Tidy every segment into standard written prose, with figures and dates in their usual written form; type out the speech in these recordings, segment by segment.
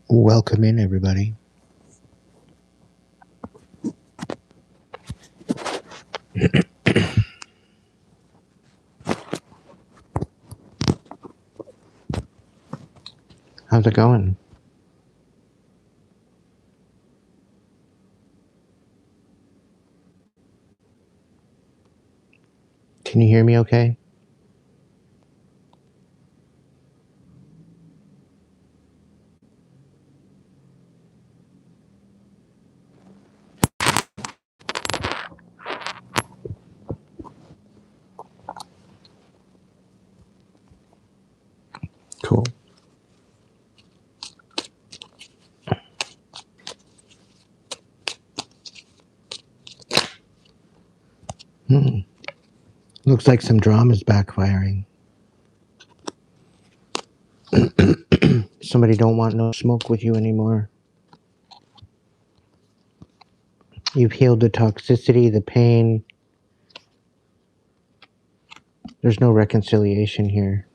Welcome in, everybody. How's it going? Can you hear me okay? Cool. Hmm. Looks like some drama's backfiring. Somebody don't want no smoke with you anymore. You've healed the toxicity, the pain. There's no reconciliation here.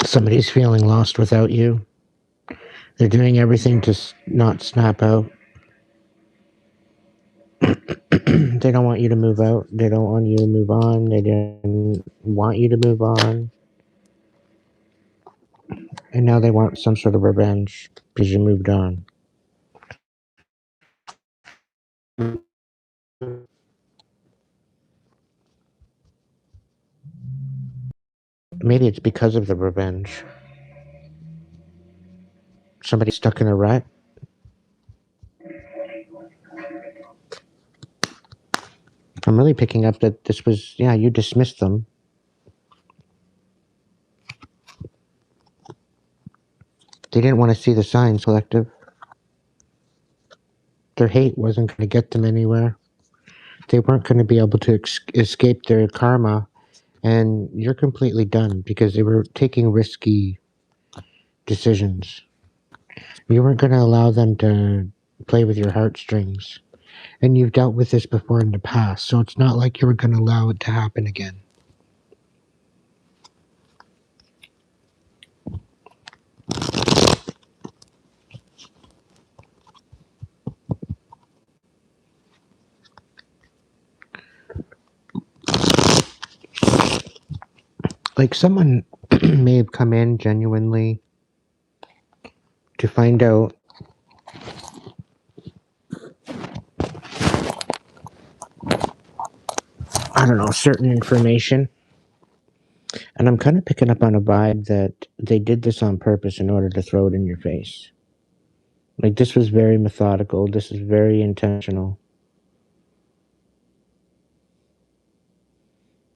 Somebody's feeling lost without you. They're doing everything to not snap out. They don't want you to move out. They don't want you to move on. They didn't want you to move on. And now they want some sort of revenge because you moved on. Maybe it's because of the revenge. Somebody stuck in a rut. I'm really picking up that this was, yeah, you dismissed them. They didn't want to see the signs, Collective. Their hate wasn't going to get them anywhere. They weren't going to be able to escape their karma, and you're completely done because they were taking risky decisions. You weren't going to allow them to play with your heartstrings. And you've dealt with this before in the past, so it's not like you were going to allow it to happen again. Like someone may have come in genuinely to find out I don't know, certain information. And I'm kind of picking up on a vibe that they did this on purpose in order to throw it in your face. Like, this was very methodical. This is very intentional.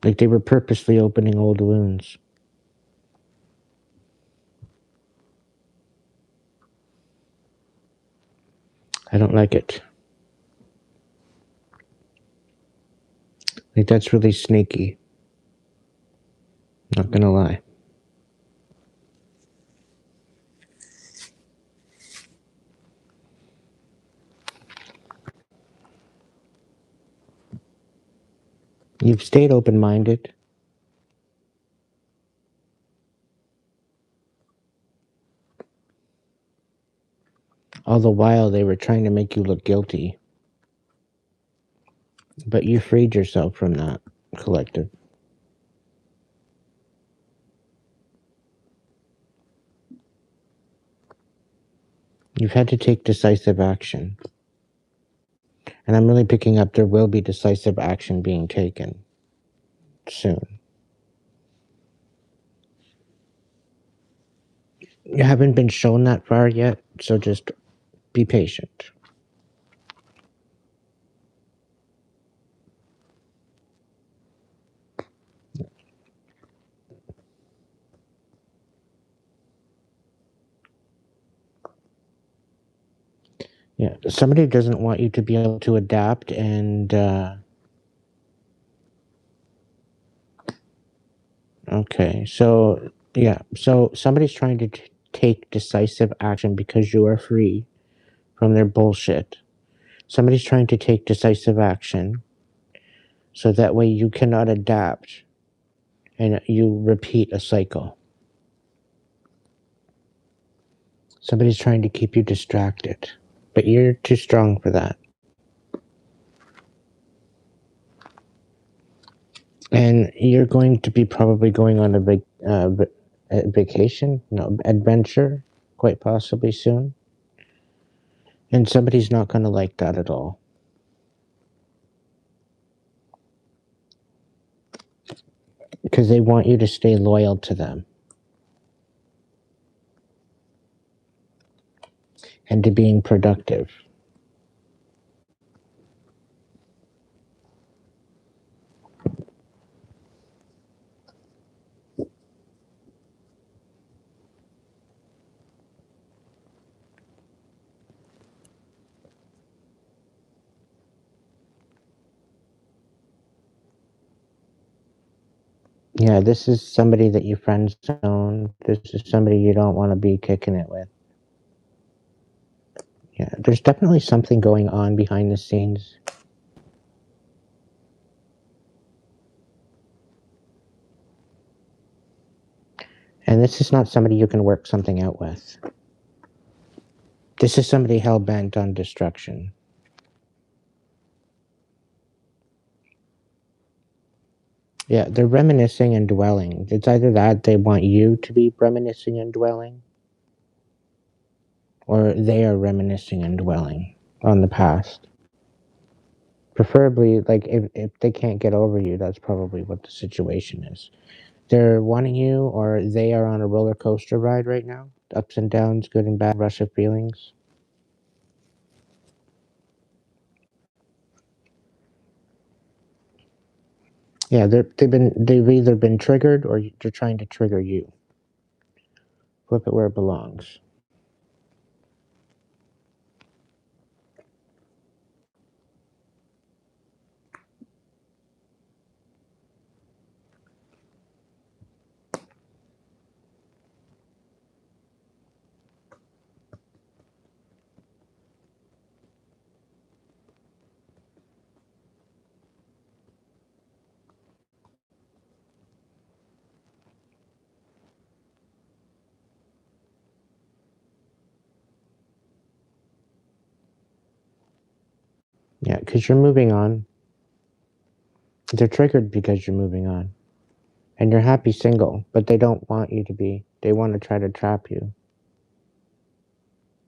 Like, they were purposely opening old wounds. I don't like it. Like, that's really sneaky. Not gonna lie. You've stayed open-minded. All the while, they were trying to make you look guilty. But you freed yourself from that, Collective. You've had to take decisive action. And I'm really picking up there will be decisive action being taken soon. You haven't been shown that far yet, so just be patient. Yeah, somebody doesn't want you to be able to adapt and, okay, so, yeah, so somebody's trying to take decisive action because you are free from their bullshit. Somebody's trying to take decisive action so that way you cannot adapt and you repeat a cycle. Somebody's trying to keep you distracted, but you're too strong for that. And you're going to be probably going on a vacation, no, adventure, quite possibly soon. And somebody's not going to like that at all. Because they want you to stay loyal to them. And to being productive. Yeah, this is somebody that you friend zone. This is somebody you don't want to be kicking it with. Yeah, there's definitely something going on behind the scenes. And this is not somebody you can work something out with. This is somebody hell-bent on destruction. Yeah, they're reminiscing and dwelling. It's either that they want you to be reminiscing and dwelling, or they are reminiscing and dwelling on the past. Preferably, like, if they can't get over you, that's probably what the situation is. They're wanting you, or they are on a roller coaster ride right now. Ups and downs, good and bad, rush of feelings. Yeah, they've either been triggered or they're trying to trigger you. Flip it where it belongs. Yeah, because you're moving on. They're triggered because you're moving on. And you're happy single, but they don't want you to be. They want to try to trap you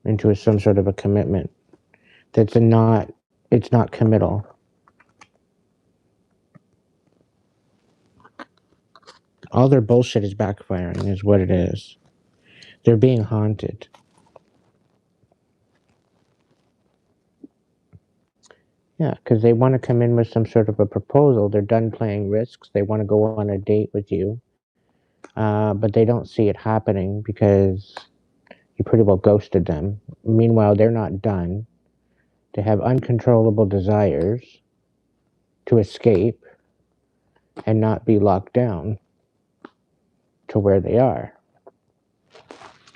into some sort of a commitment that's it's not committal. All their bullshit is backfiring, is what it is. They're being haunted. Yeah, because they want to come in with some sort of a proposal. They're done playing risks. They want to go on a date with you. But they don't see it happening because you pretty well ghosted them. Meanwhile, they're not done. They have uncontrollable desires to escape and not be locked down to where they are.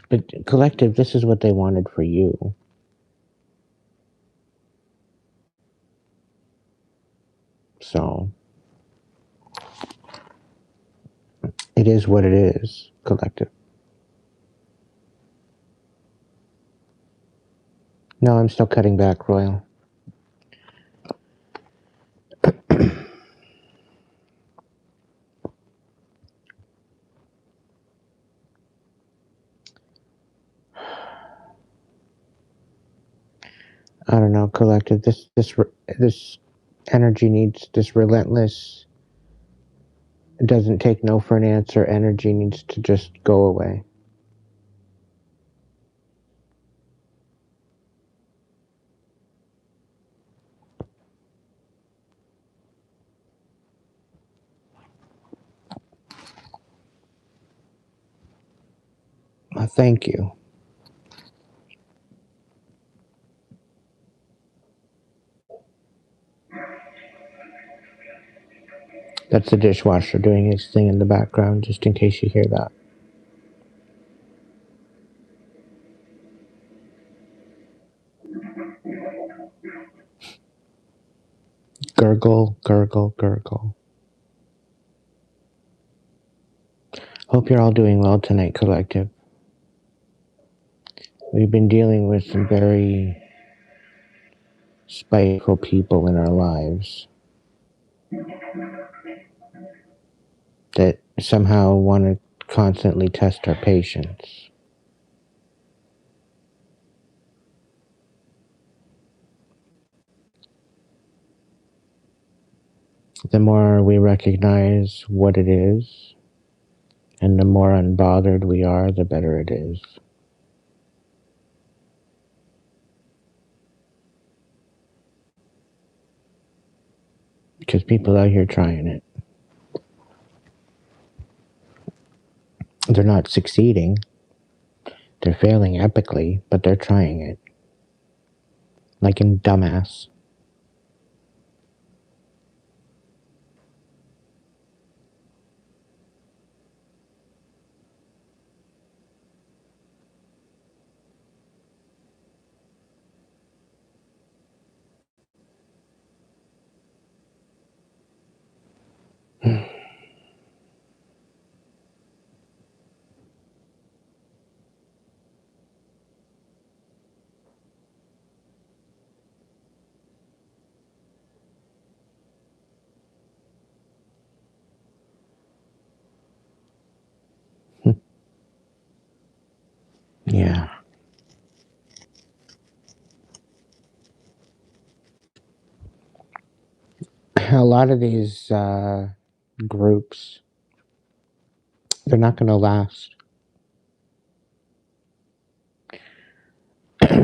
But collective, this is what they wanted for you. So it is what it is, collective. No, I'm still cutting back, Royal. I don't know, collective. This energy needs this relentless. It doesn't take no for an answer. Energy needs to just go away. Thank you. That's the dishwasher doing his thing in the background, just in case you hear that. Gurgle, gurgle, gurgle. Hope you're all doing well tonight, collective. We've been dealing with some very spiteful people in our lives that somehow want to constantly test our patience. The more we recognize what it is, and the more unbothered we are, the better it is. Because people out here trying it. They're not succeeding. They're failing epically, but they're trying it. Like in Dumbass. Yeah. A lot of these groups, they're not going to last.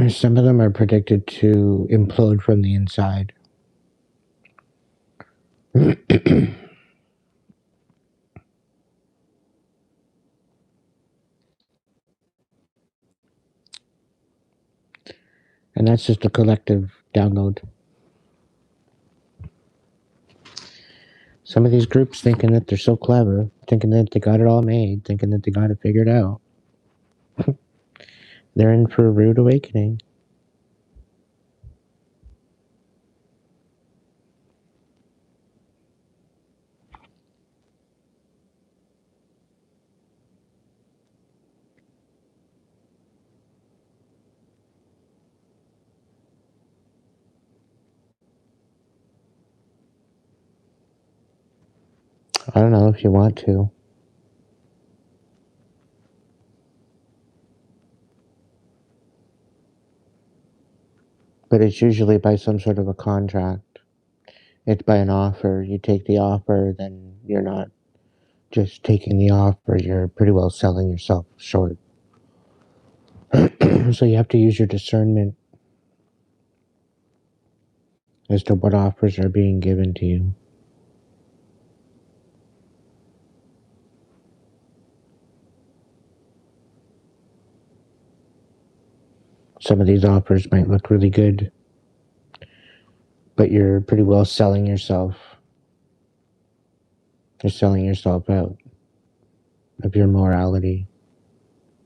Some of them are predicted to implode from the inside. And that's just a collective download. Some of these groups thinking that they're so clever, thinking that they got it all made, thinking that they got it figured out. They're in for a rude awakening. I don't know if you want to. But it's usually by some sort of a contract. It's by an offer. You take the offer, then you're not just taking the offer, you're pretty well selling yourself short. So you have to use your discernment as to what offers are being given to you. Some of these offers might look really good, but you're pretty well selling yourself. You're selling yourself out of your morality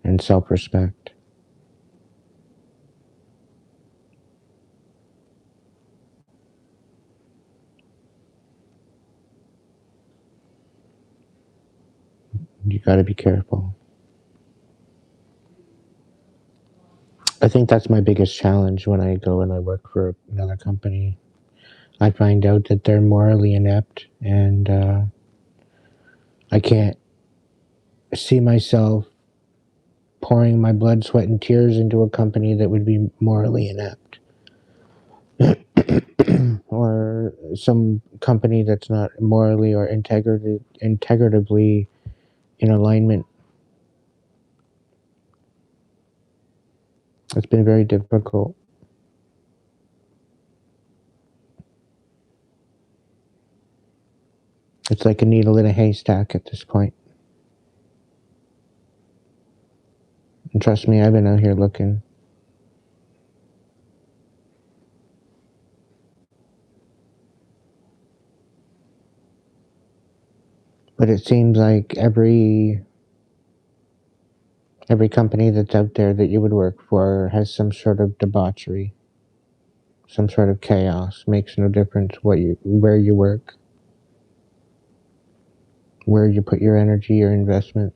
and self-respect. You got to be careful. I think that's my biggest challenge when I go and I work for another company. I find out that they're morally inept, and I can't see myself pouring my blood, sweat, and tears into a company that would be morally inept. Or some company that's not morally or integratively in alignment. It's been very difficult. It's like a needle in a haystack at this point. And trust me, I've been out here looking. But it seems like every company that's out there that you would work for has some sort of debauchery, some sort of chaos. Makes no difference where you work, where you put your energy, your investment.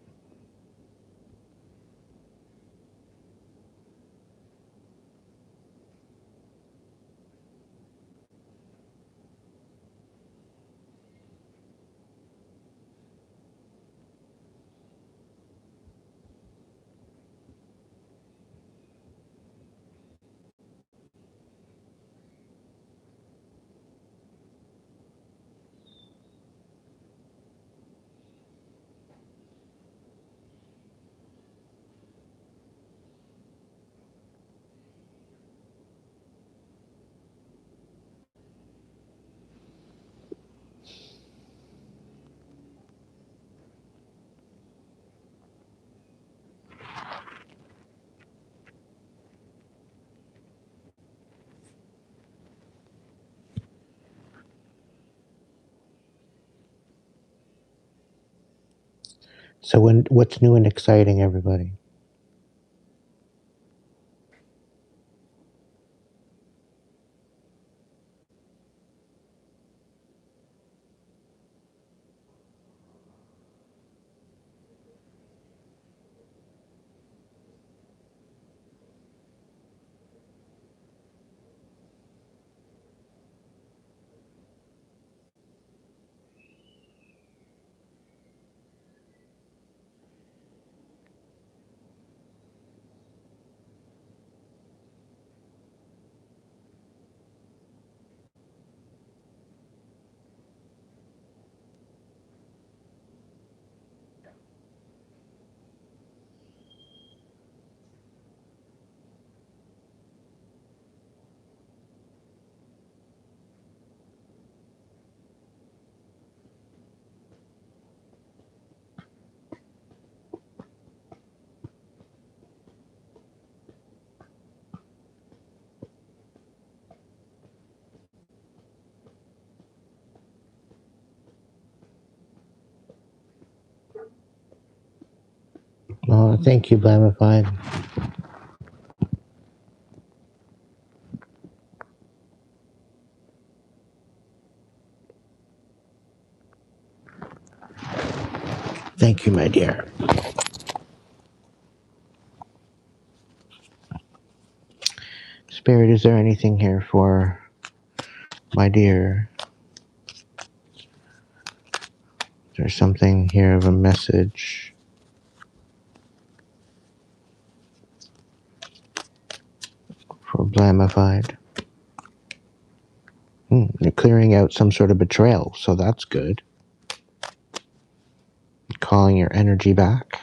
So what's new and exciting, everybody? Oh, thank you, Blamified. Thank you, my dear. Spirit, is there anything here for my dear? There's something here of a message for Blamified. You're clearing out some sort of betrayal, so that's good. Calling your energy back.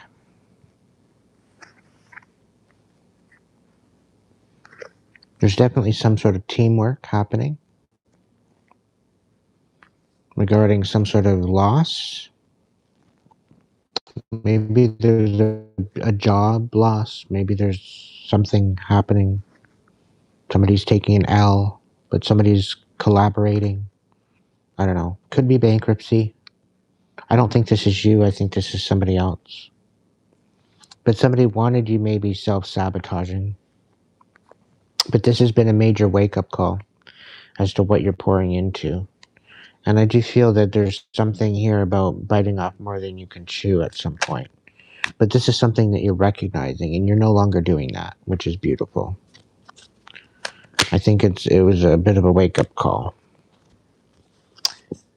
There's definitely some sort of teamwork happening regarding some sort of loss. Maybe there's a job loss. Maybe there's something happening. Somebody's taking an L, but somebody's collaborating. I don't know. Could be bankruptcy. I don't think this is you. I think this is somebody else. But somebody wanted you maybe self-sabotaging. But this has been a major wake-up call as to what you're pouring into. And I do feel that there's something here about biting off more than you can chew at some point. But this is something that you're recognizing, and you're no longer doing that, which is beautiful. I think it was a bit of a wake-up call.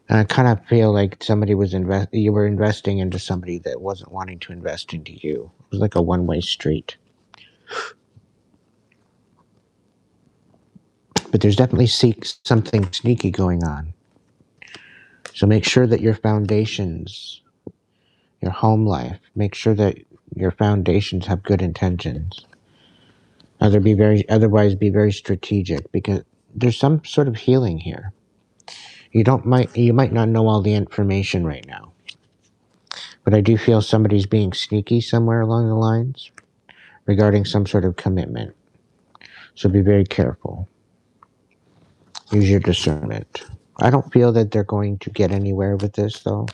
And I kind of feel like you were investing into somebody that wasn't wanting to invest into you. It was like a one-way street. But there's definitely something sneaky going on. So make sure that your foundations, your home life, make sure that your foundations have good intentions. Otherwise be very strategic, because there's some sort of healing here. You might not know all the information right now, but I do feel somebody's being sneaky somewhere along the lines regarding some sort of commitment. So be very careful. Use your discernment. I don't feel that they're going to get anywhere with this, though.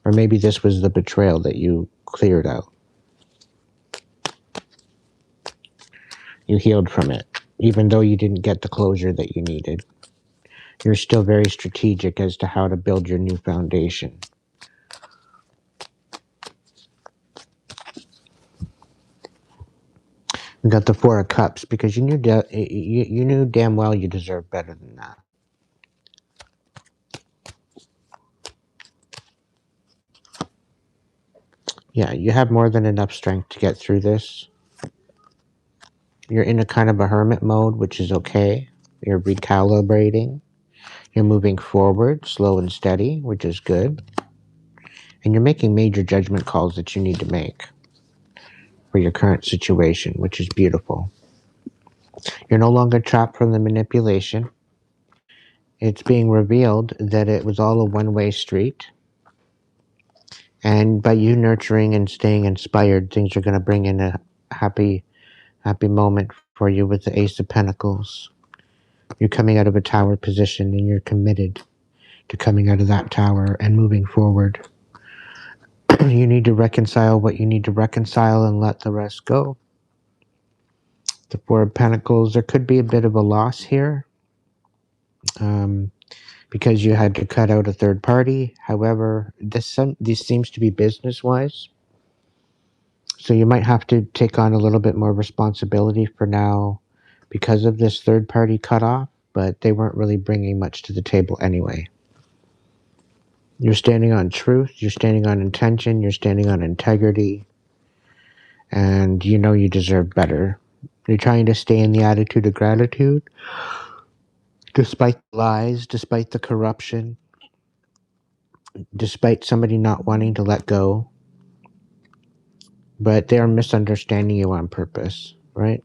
Or maybe this was the betrayal that you cleared out. You healed from it. Even though you didn't get the closure that you needed, you're still very strategic as to how to build your new foundation. You got the Four of Cups because you knew damn well you deserved better than that. Yeah, you have more than enough strength to get through this. You're in a kind of a hermit mode, which is okay. You're recalibrating. You're moving forward, slow and steady, which is good. And you're making major judgment calls that you need to make for your current situation, which is beautiful. You're no longer trapped from the manipulation. It's being revealed that it was all a one-way street. And by you nurturing and staying inspired, things are going to bring in a happy moment for you with the Ace of Pentacles. You're coming out of a tower position and you're committed to coming out of that tower and moving forward. You need to reconcile what you need to reconcile and let the rest go. The Four of Pentacles, there could be a bit of a loss here because you had to cut out a third party. However, this seems to be business-wise. So you might have to take on a little bit more responsibility for now because of this third party cutoff, but they weren't really bringing much to the table anyway. You're standing on truth, you're standing on intention, you're standing on integrity, and you know you deserve better. You're trying to stay in the attitude of gratitude, despite the lies, despite the corruption, despite somebody not wanting to let go. But they are misunderstanding you on purpose, right?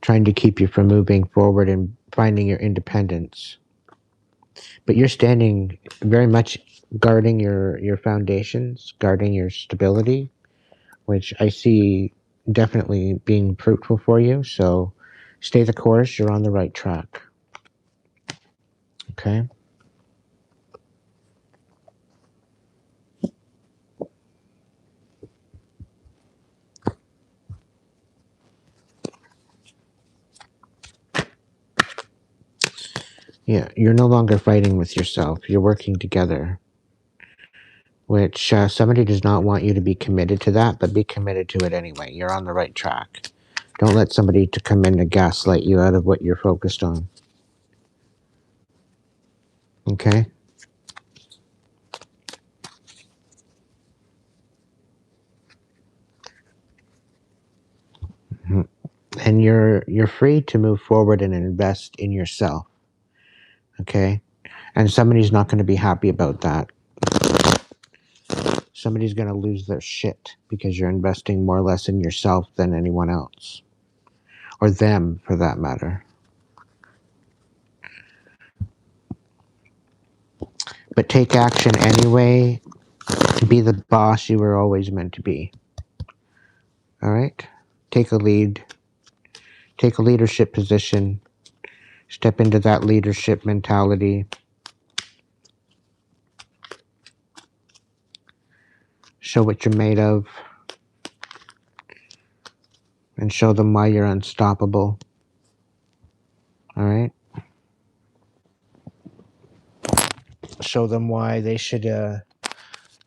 Trying to keep you from moving forward and finding your independence. But you're standing very much guarding your foundations, guarding your stability, which I see definitely being fruitful for you. So stay the course. You're on the right track. Okay? Yeah, you're no longer fighting with yourself. You're working together, which somebody does not want you to be committed to that, but be committed to it anyway. You're on the right track. Don't let somebody to come in to gaslight you out of what you're focused on. Okay? And you're free to move forward and invest in yourself. Okay? And somebody's not going to be happy about that. Somebody's going to lose their shit because you're investing more or less in yourself than anyone else. Or them, for that matter. But take action anyway. Be the boss you were always meant to be. All right? Take a lead. Take a leadership position. Step into that leadership mentality. Show what you're made of. And show them why you're unstoppable. All right? Show them why they should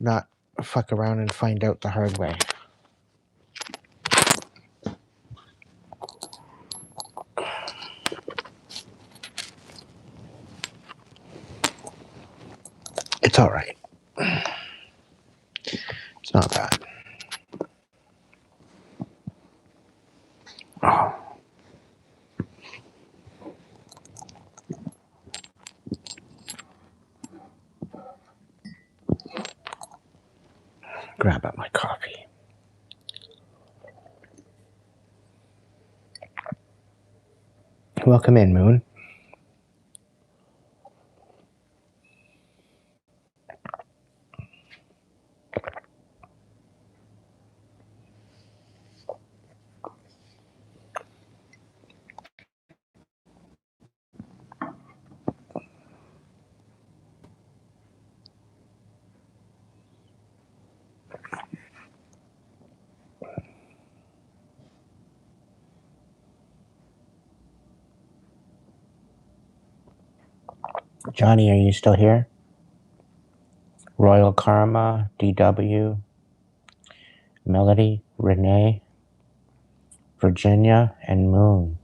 not fuck around and find out the hard way. It's all right. It's not bad. Oh. Grab up my coffee. Welcome in, Moon. Johnny, are you still here? Royal Karma, DW, Melody, Renee, Virginia, and Moon.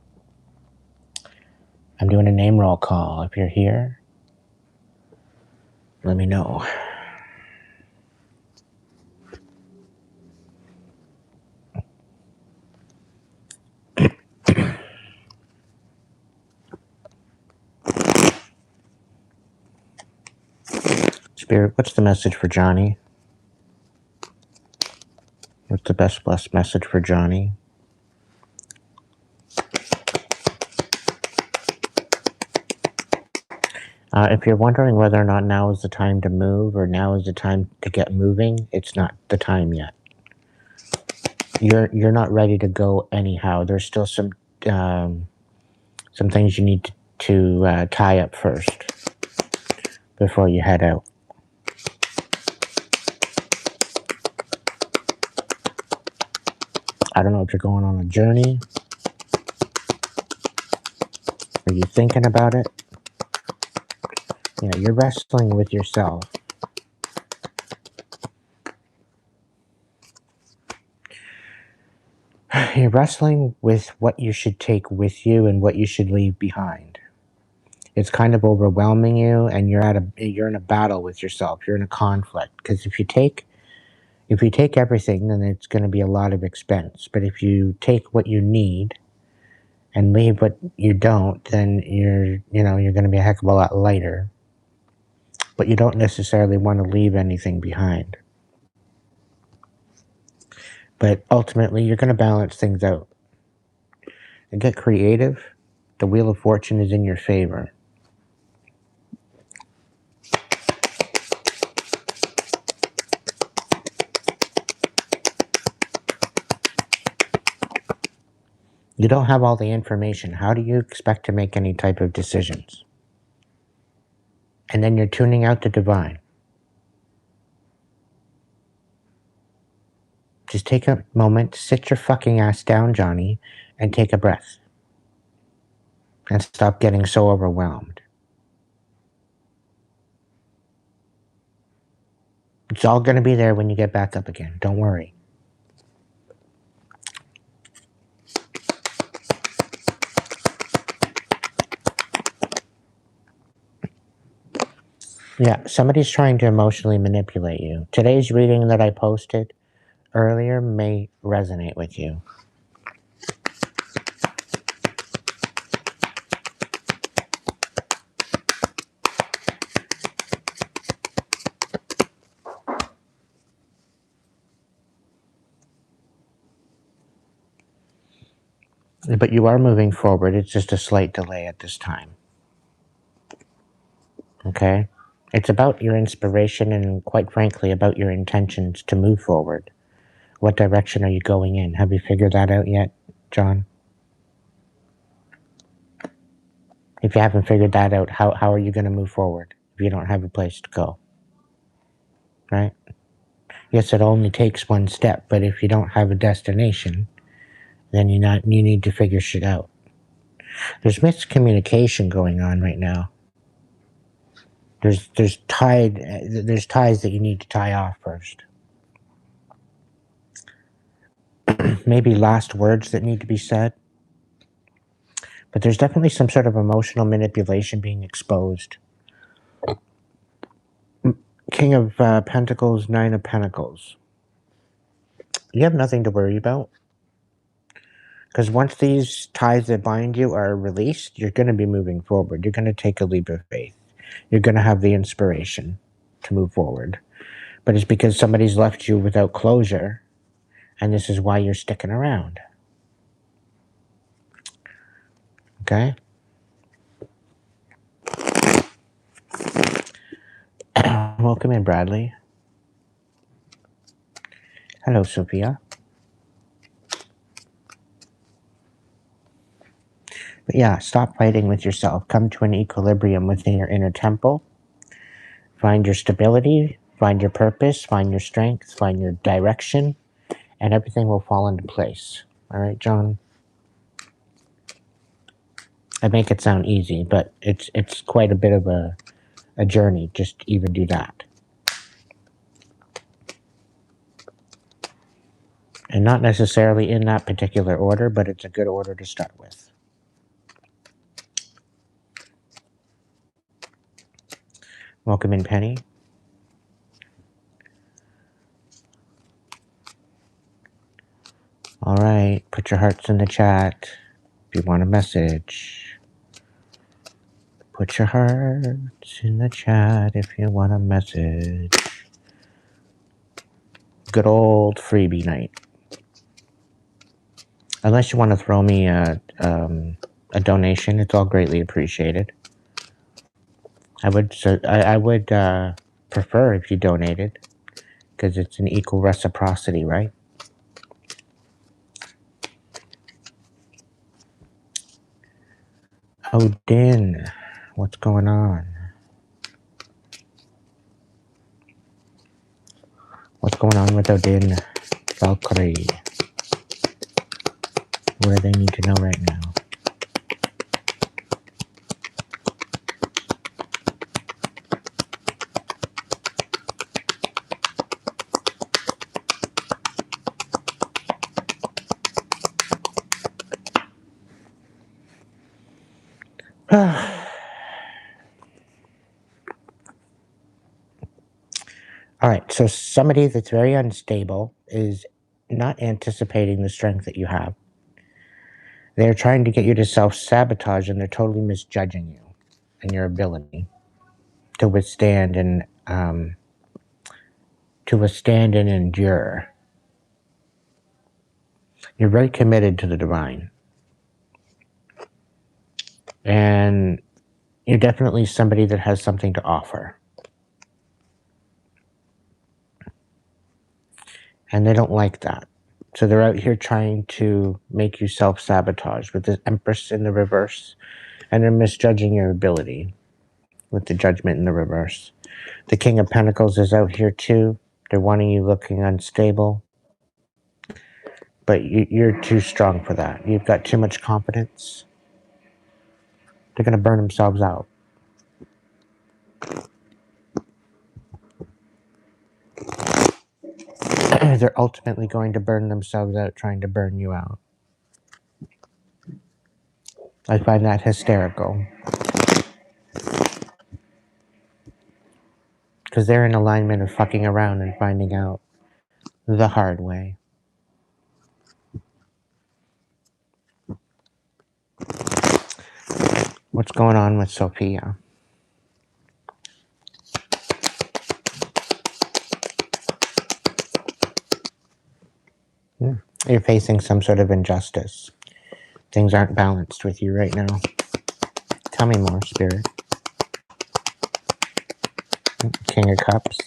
I'm doing a name roll call. If you're here, let me know. Spirit, what's the message for Johnny? What's the best blessed message for Johnny? If you're wondering whether or not now is the time to move or now is the time to get moving, it's not the time yet. You're not ready to go anyhow. There's still some things you need to tie up first before you head out. I don't know if you're going on a journey. Are you thinking about it? Yeah, you're wrestling with yourself. You're wrestling with what you should take with you and what you should leave behind. It's kind of overwhelming you, and you're in a battle with yourself. You're in a conflict, because if you take everything, then it's going to be a lot of expense. But if you take what you need and leave what you don't, then you're going to be a heck of a lot lighter. But you don't necessarily want to leave anything behind. But ultimately, you're going to balance things out. And get creative. The Wheel of Fortune is in your favor. You don't have all the information. How do you expect to make any type of decisions? And then you're tuning out the divine. Just take a moment, sit your fucking ass down, Johnny, and take a breath. And stop getting so overwhelmed. It's all going to be there when you get back up again. Don't worry. Yeah, somebody's trying to emotionally manipulate you. Today's reading that I posted earlier may resonate with you. But you are moving forward. It's just a slight delay at this time. Okay? It's about your inspiration and, quite frankly, about your intentions to move forward. What direction are you going in? Have you figured that out yet, John? If you haven't figured that out, how are you going to move forward if you don't have a place to go? Right? Yes, it only takes one step, but if you don't have a destination, then you need to figure shit out. There's miscommunication going on right now. There's ties that you need to tie off first. Maybe last words that need to be said. But there's definitely some sort of emotional manipulation being exposed. King of Pentacles, Nine of Pentacles. You have nothing to worry about. Because once these ties that bind you are released, you're going to be moving forward. You're going to take a leap of faith. You're going to have the inspiration to move forward. But it's because somebody's left you without closure, and this is why you're sticking around. Okay? Welcome in, Bradley. Hello, Sophia. But yeah, stop fighting with yourself. Come to an equilibrium within your inner temple. Find your stability, find your purpose, find your strength, find your direction, and everything will fall into place. All right, John? I make it sound easy, but it's quite a bit of a a journey just to even do that. And not necessarily in that particular order, but it's a good order to start with. Welcome in, Penny. All right, put your hearts in the chat if you want a message. Put your hearts in the chat if you want a message. Good old freebie night. Unless you want to throw me a donation, it's all greatly appreciated. I would prefer if you donated, because it's an equal reciprocity, right? Odin, what's going on? What's going on with Odin Valkyrie? What do they need to know right now? All right, so somebody that's very unstable is not anticipating the strength that you have. They're trying to get you to self-sabotage, and they're totally misjudging you and your ability to withstand and endure. You're very committed to the divine. And you're definitely somebody that has something to offer. And they don't like that. So they're out here trying to make you self-sabotage with the Empress in the reverse. And they're misjudging your ability with the Judgment in the reverse. The King of Pentacles is out here too. They're wanting you looking unstable. But you're too strong for that. You've got too much confidence. They're going to burn themselves out. They're ultimately going to burn themselves out trying to burn you out. I find that hysterical. Because they're in alignment of fucking around and finding out the hard way. What's going on with Sophia? You're facing some sort of injustice. Things aren't balanced with you right now. Tell me more, Spirit. King of Cups.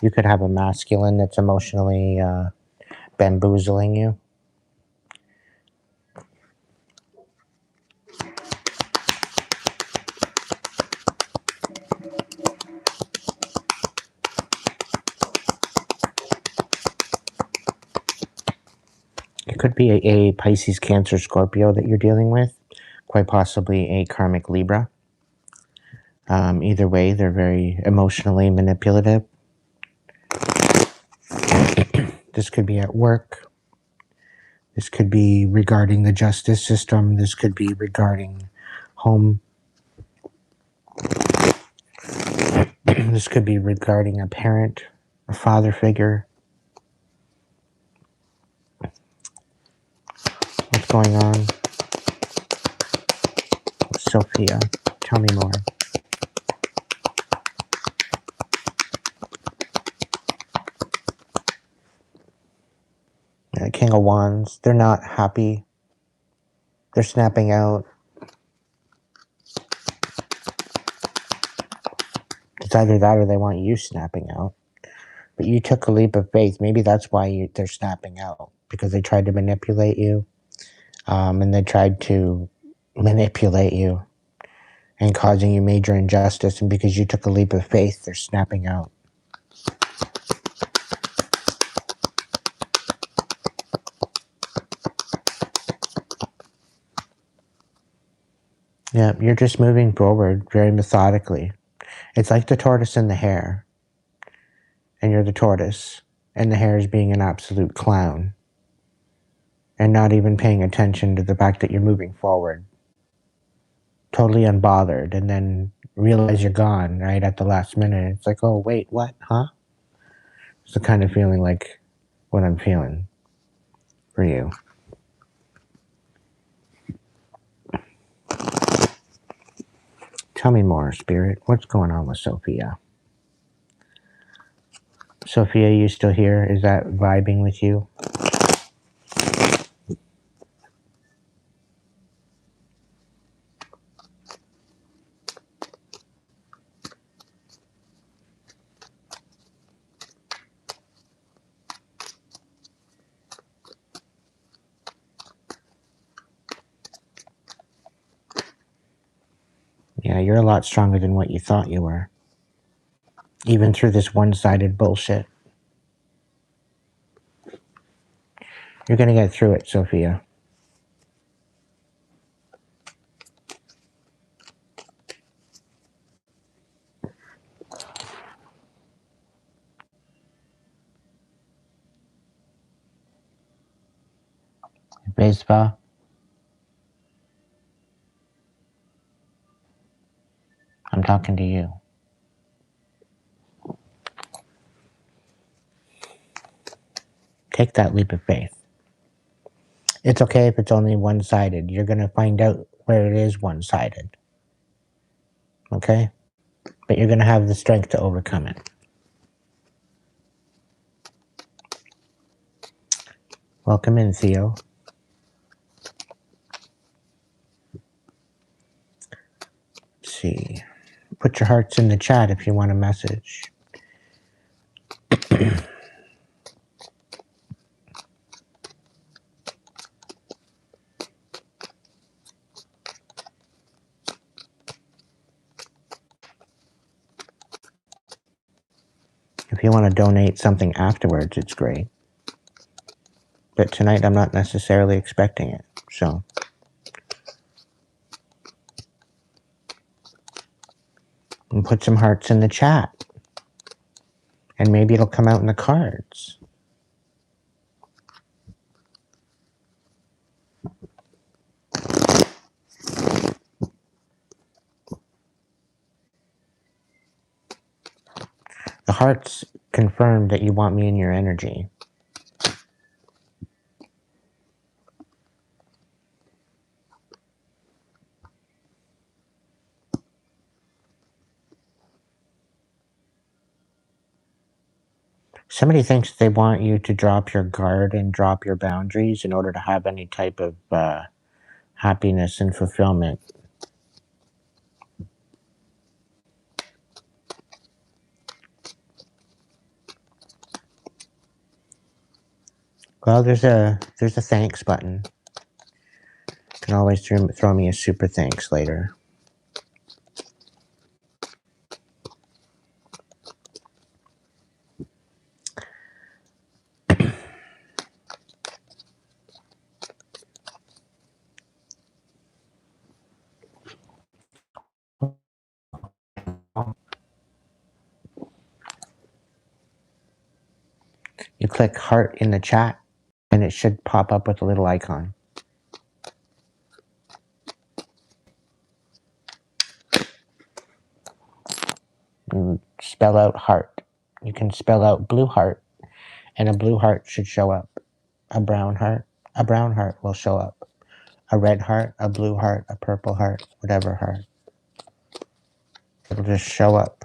You could have a masculine that's emotionally bamboozling you. It could be a Pisces, Cancer, Scorpio that you're dealing with. Quite possibly a karmic Libra. Either way, they're very emotionally manipulative. This could be at work. This could be regarding the justice system. This could be regarding home. This could be regarding a parent, a father figure. What's going on? Sophia, tell me more. King of Wands, they're not happy. They're snapping out. It's either that or they want you snapping out. But you took a leap of faith. Maybe that's why they're snapping out. Because they tried to manipulate you. And they tried to manipulate you. And causing you major injustice. And because you took a leap of faith, they're snapping out. Yeah, you're just moving forward very methodically. It's like the tortoise and the hare, and you're the tortoise, and the hare is being an absolute clown, and not even paying attention to the fact that you're moving forward, totally unbothered, and then realize you're gone right at the last minute. It's like, oh, wait, what, huh? It's the kind of feeling like what I'm feeling for you. Tell me more, Spirit. What's going on with Sophia? Sophia, you still here? Is that vibing with you? Yeah, you're a lot stronger than what you thought you were. Even through this one-sided bullshit. You're gonna get through it, Sophia. Baseball. I'm talking to you. Take that leap of faith. It's okay if it's only one-sided. You're gonna find out where it is one-sided. Okay? But you're gonna have the strength to overcome it. Welcome in, Theo. Let's see. Put your hearts in the chat if you want a message. If you want to donate something afterwards, it's great. But tonight I'm not necessarily expecting it, so. And put some hearts in the chat. And maybe it'll come out in the cards. The hearts confirm that you want me in your energy. Somebody thinks they want you to drop your guard and drop your boundaries in order to have any type of happiness and fulfillment. Well, there's a thanks button. You can always throw me a super thanks later. You click heart in the chat, and it should pop up with a little icon. You spell out heart. You can spell out blue heart, and a blue heart should show up. A brown heart will show up. A red heart, a blue heart, a purple heart, whatever heart. It'll just show up.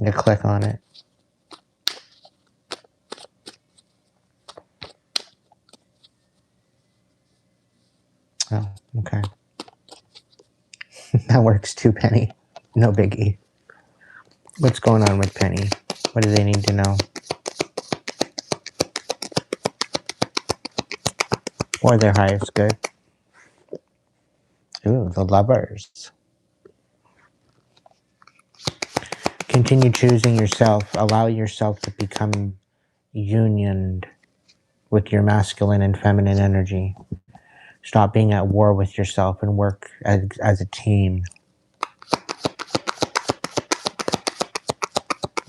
You click on it. Oh, okay. That works too, Penny. No biggie. What's going on with Penny? What do they need to know? Or their highest good? Ooh, the lovers. Continue choosing yourself. Allow yourself to become unioned with your masculine and feminine energy. Stop being at war with yourself and work as a team.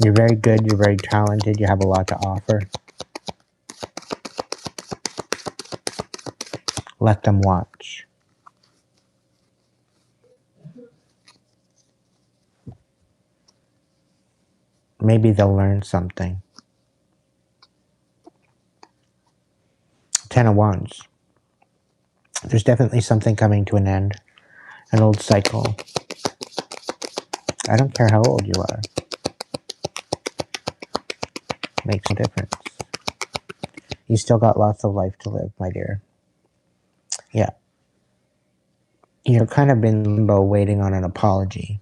You're very good, you're very talented, you have a lot to offer. Let them watch. Maybe they'll learn something. 10 of Wands. There's definitely something coming to an end. An old cycle. I don't care how old you are. Makes a difference. You still got lots of life to live, my dear. Yeah. You're kind of in limbo waiting on an apology.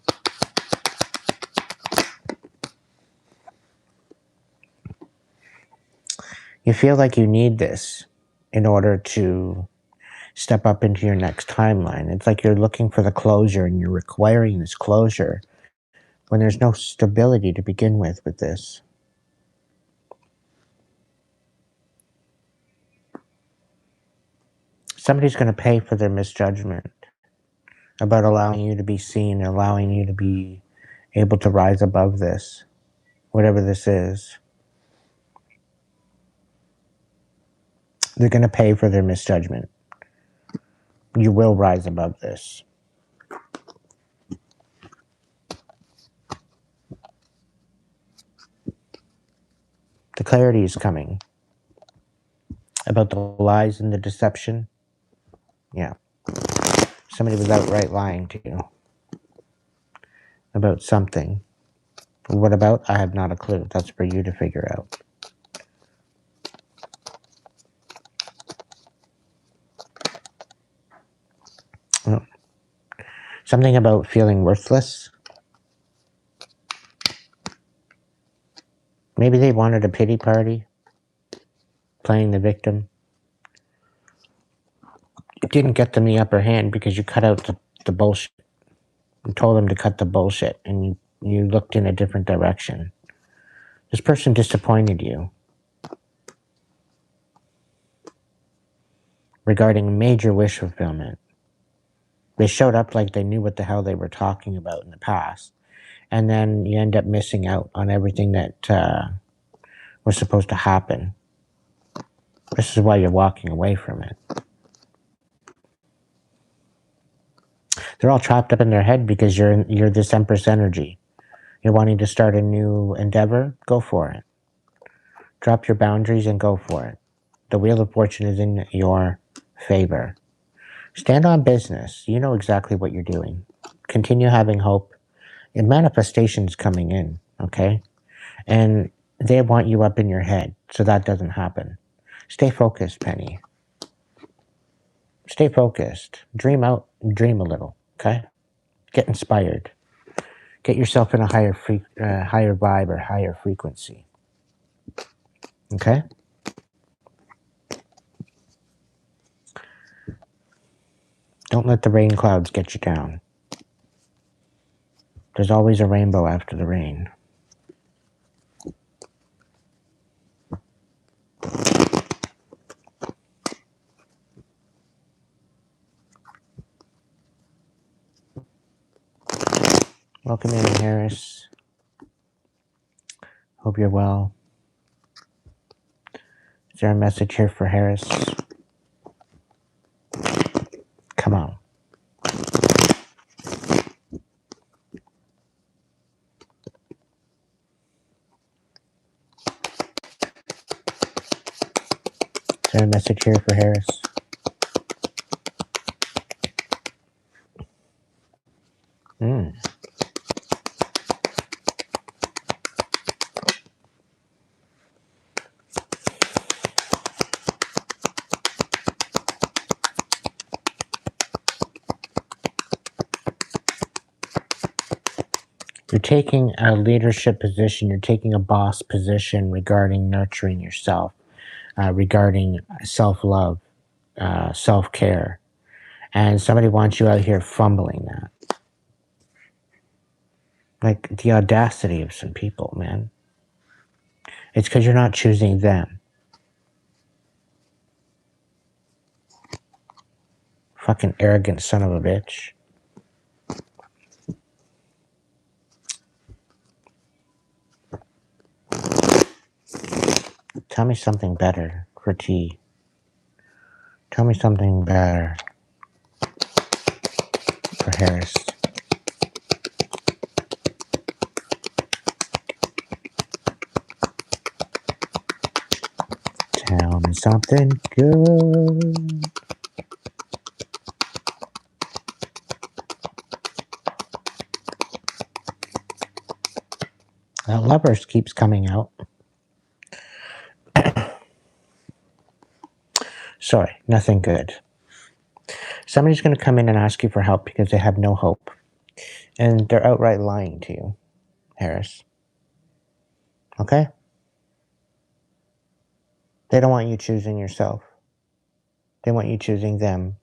You feel like you need this in order to step up into your next timeline. It's like you're looking for the closure and you're requiring this closure when there's no stability to begin with this. Somebody's going to pay for their misjudgment about allowing you to be seen, allowing you to be able to rise above this, whatever this is. They're going to pay for their misjudgment. You will rise above this. The clarity is coming about the lies and the deception. Yeah. Somebody was outright lying to you about something. What about? I have not a clue. That's for you to figure out. Well, something about feeling worthless. Maybe they wanted a pity party, playing the victim. It didn't get them the upper hand because you cut out the bullshit. You told them to cut the bullshit, and you looked in a different direction. This person disappointed you regarding major wish fulfillment. They showed up like they knew what the hell they were talking about in the past, and then you end up missing out on everything that was supposed to happen. This is why you're walking away from it. They're all trapped up in their head because you're this Empress energy. You're wanting to start a new endeavor, go for it. Drop your boundaries and go for it. The Wheel of Fortune is in your favor. Stand on business. You know exactly what you're doing. Continue having hope. And manifestation's coming in, okay? And they want you up in your head, so that doesn't happen. Stay focused, Penny. Stay focused. Dream out, dream a little, okay? Get inspired. Get yourself in a higher vibe or higher frequency. Okay? Don't let the rain clouds get you down. There's always a rainbow after the rain. Welcome in, Harris. Hope you're well. Is there a message here for Harris? Come on. Is there a message here for Harris? You're taking a leadership position. You're taking a boss position regarding nurturing yourself, regarding self-love, self-care. And somebody wants you out here fumbling that. Like the audacity of some people, man. It's because you're not choosing them. Fucking arrogant son of a bitch. tell me something better for T. Tell me something better for Harris. Tell me something good. Lovers keeps coming out. Sorry, nothing good. Somebody's going to come in and ask you for help because they have no hope. And they're outright lying to you, Harris. Okay? They don't want you choosing yourself. They want you choosing them.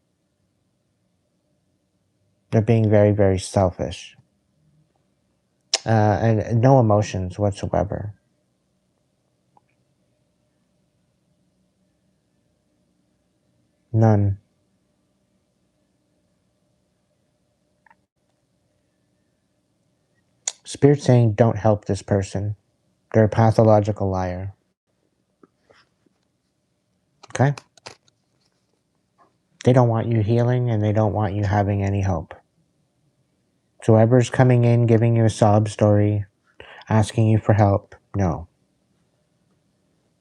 They're being very, very selfish. And no emotions whatsoever. None. Spirit saying, don't help this person. They're a pathological liar. Okay? They don't want you healing and they don't want you having any hope. So whoever's coming in, giving you a sob story, asking you for help, no.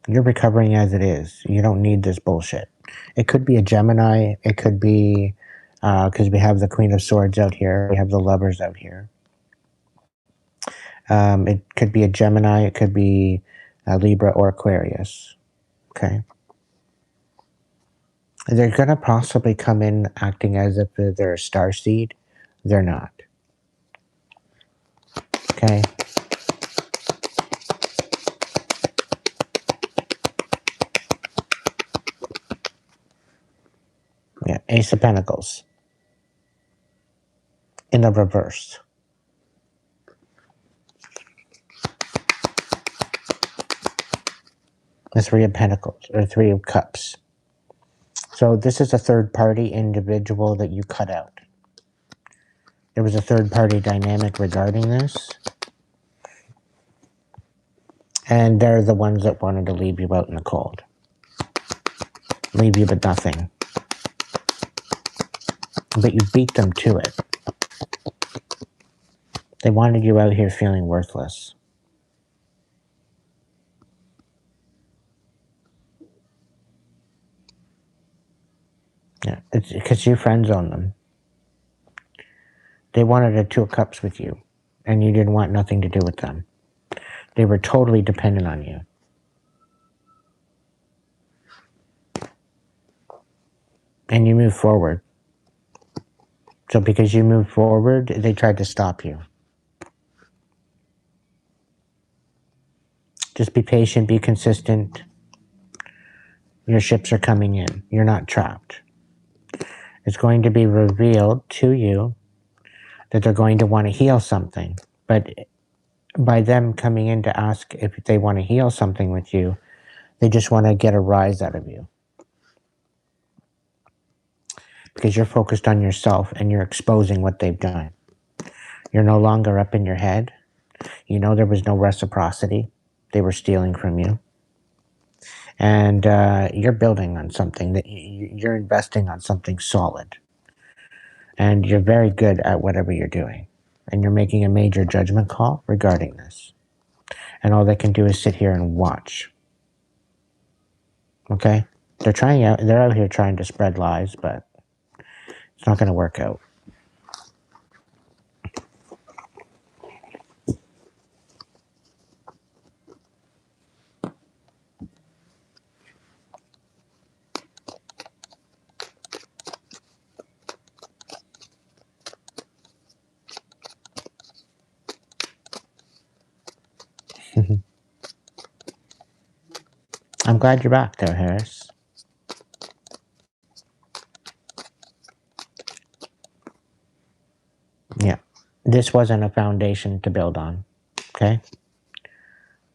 You're recovering as it is. You don't need this bullshit. It could be a Gemini. It could be, because we have the Queen of Swords out here. We have the Lovers out here. It could be a Gemini. It could be a Libra or Aquarius. Okay. They're going to possibly come in acting as if they're a starseed. They're not. Okay. Yeah, Ace of Pentacles. In the reverse. The Three of Pentacles, or Three of Cups. So this is a third-party individual that you cut out. There was a third-party dynamic regarding this. And they're the ones that wanted to leave you out in the cold. Leave you with nothing. But you beat them to it. They wanted you out here feeling worthless. Yeah, it's because you friend zoned them. They wanted a Two of Cups with you, and you didn't want nothing to do with them. They were totally dependent on you. And you moved forward. So because you moved forward, they tried to stop you. Just be patient, be consistent. Your ships are coming in. You're not trapped. It's going to be revealed to you that they're going to want to heal something. But by them coming in to ask if they want to heal something with you, they just want to get a rise out of you. Because you're focused on yourself and you're exposing what they've done. You're no longer up in your head. You know there was no reciprocity. They were stealing from you. And you're building on something, that you're investing on something solid. And you're very good at whatever you're doing. And you're making a major judgment call regarding this. And all they can do is sit here and watch. Okay? They're out here trying to spread lies, but it's not going to work out. I'm glad you're back there, Harris. Yeah. This wasn't a foundation to build on. Okay?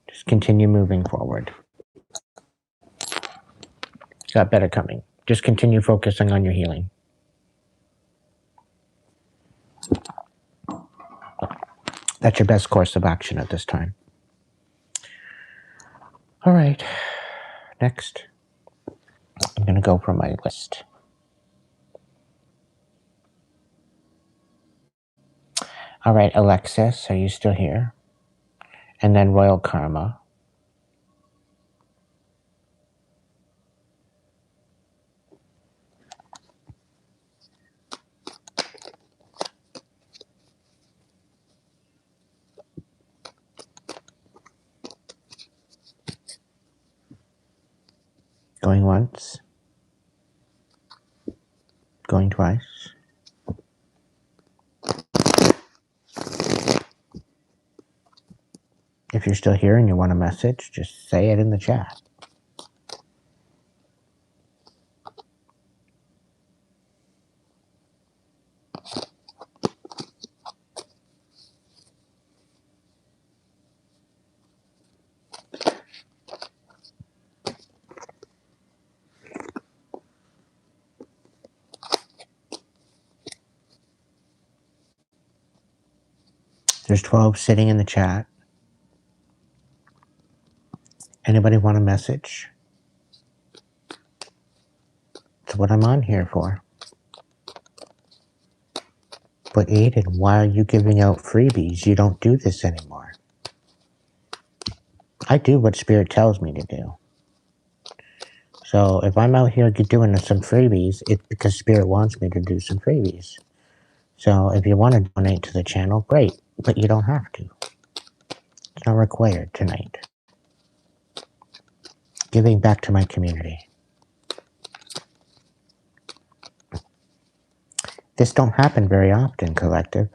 Just continue moving forward. Got better coming. Just continue focusing on your healing. That's your best course of action at this time. All right. Next, I'm going to go from my list. All right, Alexis, are you still here? And then Royal Karma. Going once. Going twice. If you're still here and you want a message, just say it in the chat. There's 12 sitting in the chat. Anybody want a message? That's what I'm on here for. But Aiden, why are you giving out freebies? You don't do this anymore. I do what Spirit tells me to do. So if I'm out here doing some freebies, it's because Spirit wants me to do some freebies. So if you want to donate to the channel, great. But you don't have to. It's not required tonight. Giving back to my community. This don't happen very often, Collective.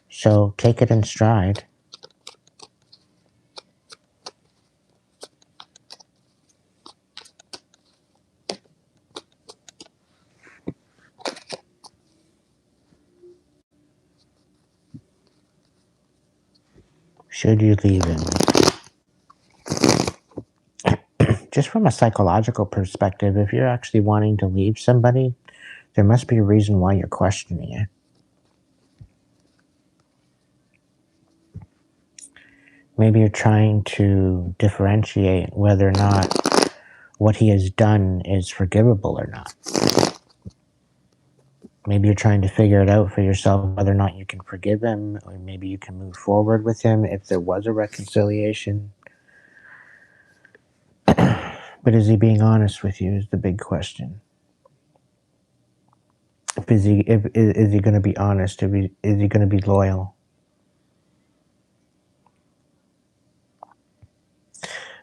So take it in stride. Should you leave him? Just from a psychological perspective, if you're actually wanting to leave somebody, there must be a reason why you're questioning it. Maybe you're trying to differentiate whether or not what he has done is forgivable or not. Maybe you're trying to figure it out for yourself, whether or not you can forgive him, or maybe you can move forward with him if there was a reconciliation. But is he being honest with you is the big question. Is he going to be honest? Is he going to be loyal?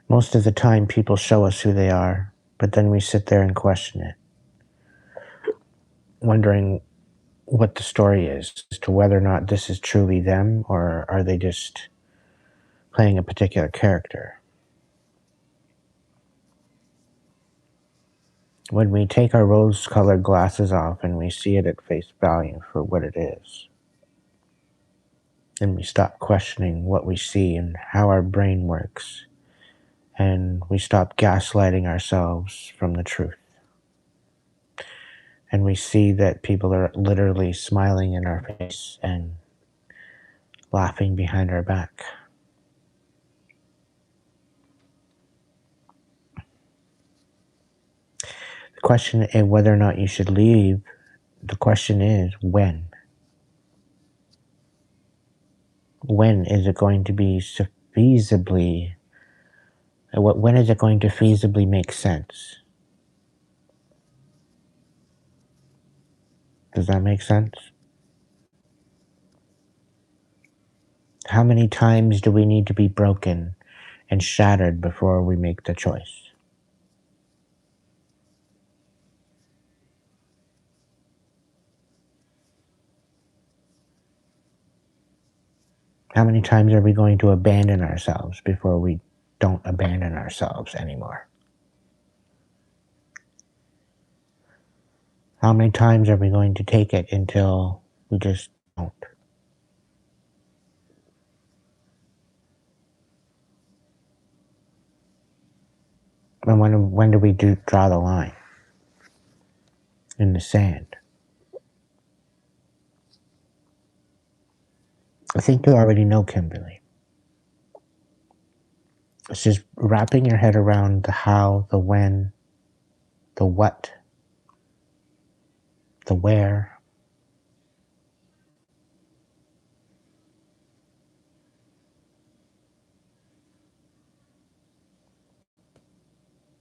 Most of the time, people show us who they are, but then we sit there and question it, wondering what the story is, as to whether or not this is truly them, or are they just playing a particular character. When we take our rose-colored glasses off and we see it at face value for what it is, and we stop questioning what we see and how our brain works, and we stop gaslighting ourselves from the truth, and we see that people are literally smiling in our face and laughing behind our back. The question is whether or not you should leave. The question is when. When is it going to be feasibly? When is it going to feasibly make sense? Does that make sense? How many times do we need to be broken and shattered before we make the choice? How many times are we going to abandon ourselves before we don't abandon ourselves anymore? How many times are we going to take it until we just don't? And when do we draw the line in the sand? I think you already know, Kimberly. It's just wrapping your head around the how, the when, the what, the where.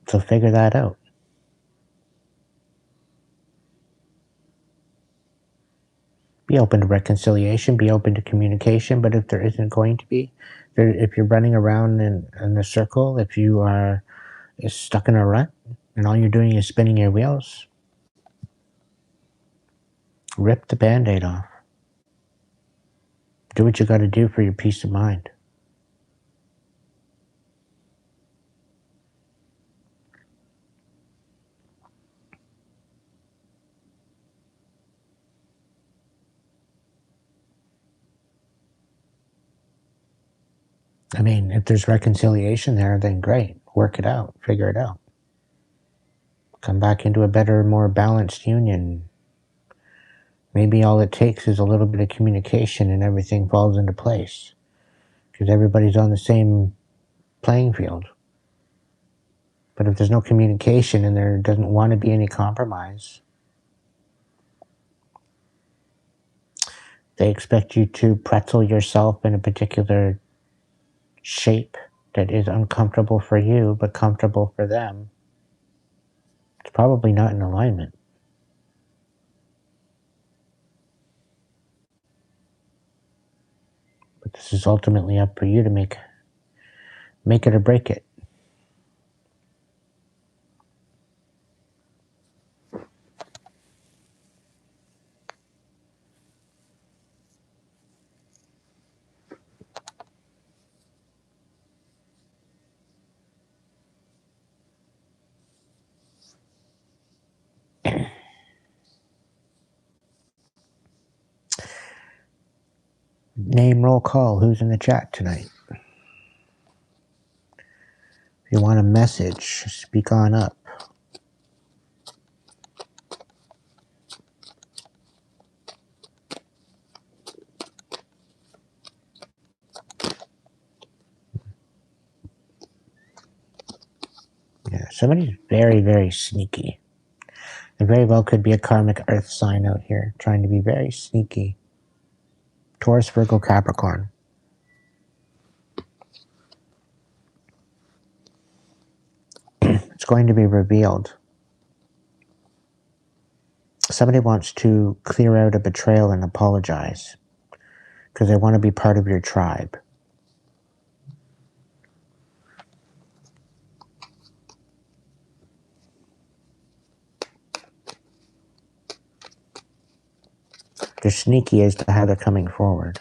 So figure that out. Be open to reconciliation, be open to communication, but if there isn't going to be, if you're running around in a circle, if you are stuck in a rut and all you're doing is spinning your wheels, rip the Band-Aid off. Do what you got to do for your peace of mind. I mean, if there's reconciliation there, then great. Work it out. Figure it out. Come back into a better, more balanced union. Maybe all it takes is a little bit of communication and everything falls into place. Because everybody's on the same playing field. But if there's no communication and there doesn't want to be any compromise, they expect you to pretzel yourself in a particular shape that is uncomfortable for you but comfortable for them. It's probably not in alignment. But this is ultimately up for you to make it or break it. Name roll call. Who's in the chat tonight? If you want a message, speak on up. Yeah, somebody's very, very sneaky. It very well could be a karmic earth sign out here, trying to be very sneaky. Taurus, Virgo, Capricorn. It's going to be revealed. Somebody wants to clear out a betrayal and apologize because they want to be part of your tribe. They're sneaky as to how they're coming forward.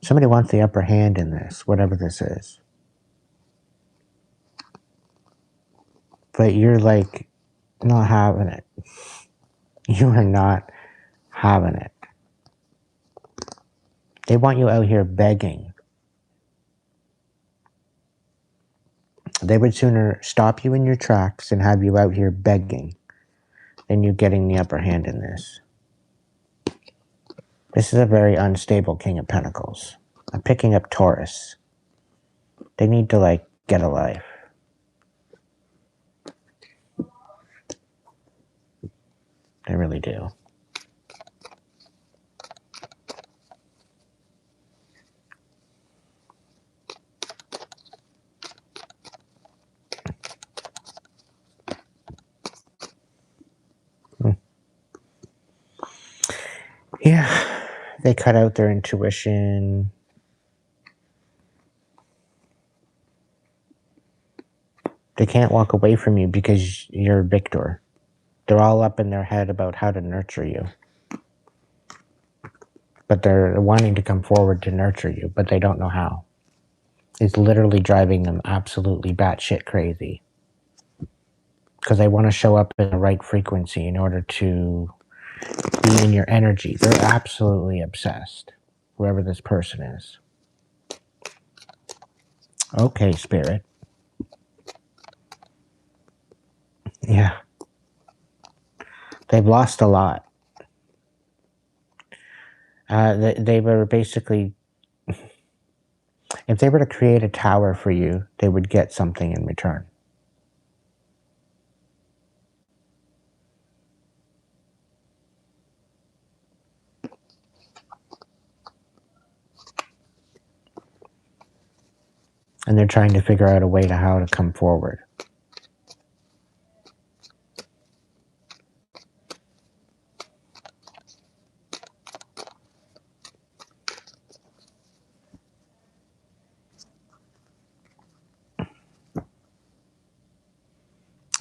Somebody wants the upper hand in this, whatever this is. But you're like not having it. You are not having it. They want you out here begging. They would sooner stop you in your tracks and have you out here begging than you getting the upper hand in this. This is a very unstable King of Pentacles. I'm picking up Taurus. They need to, get a life. They really do. Yeah, they cut out their intuition. They can't walk away from you because you're a victor. They're all up in their head about how to nurture you. But they're wanting to come forward to nurture you, but they don't know how. It's literally driving them absolutely batshit crazy. Because they want to show up in the right frequency in order to be in your energy. They're absolutely obsessed, whoever this person is. Okay, Spirit. Yeah. They've lost a lot. They were basically, if they were to create a tower for you, they would get something in return. And they're trying to figure out a way to how to come forward.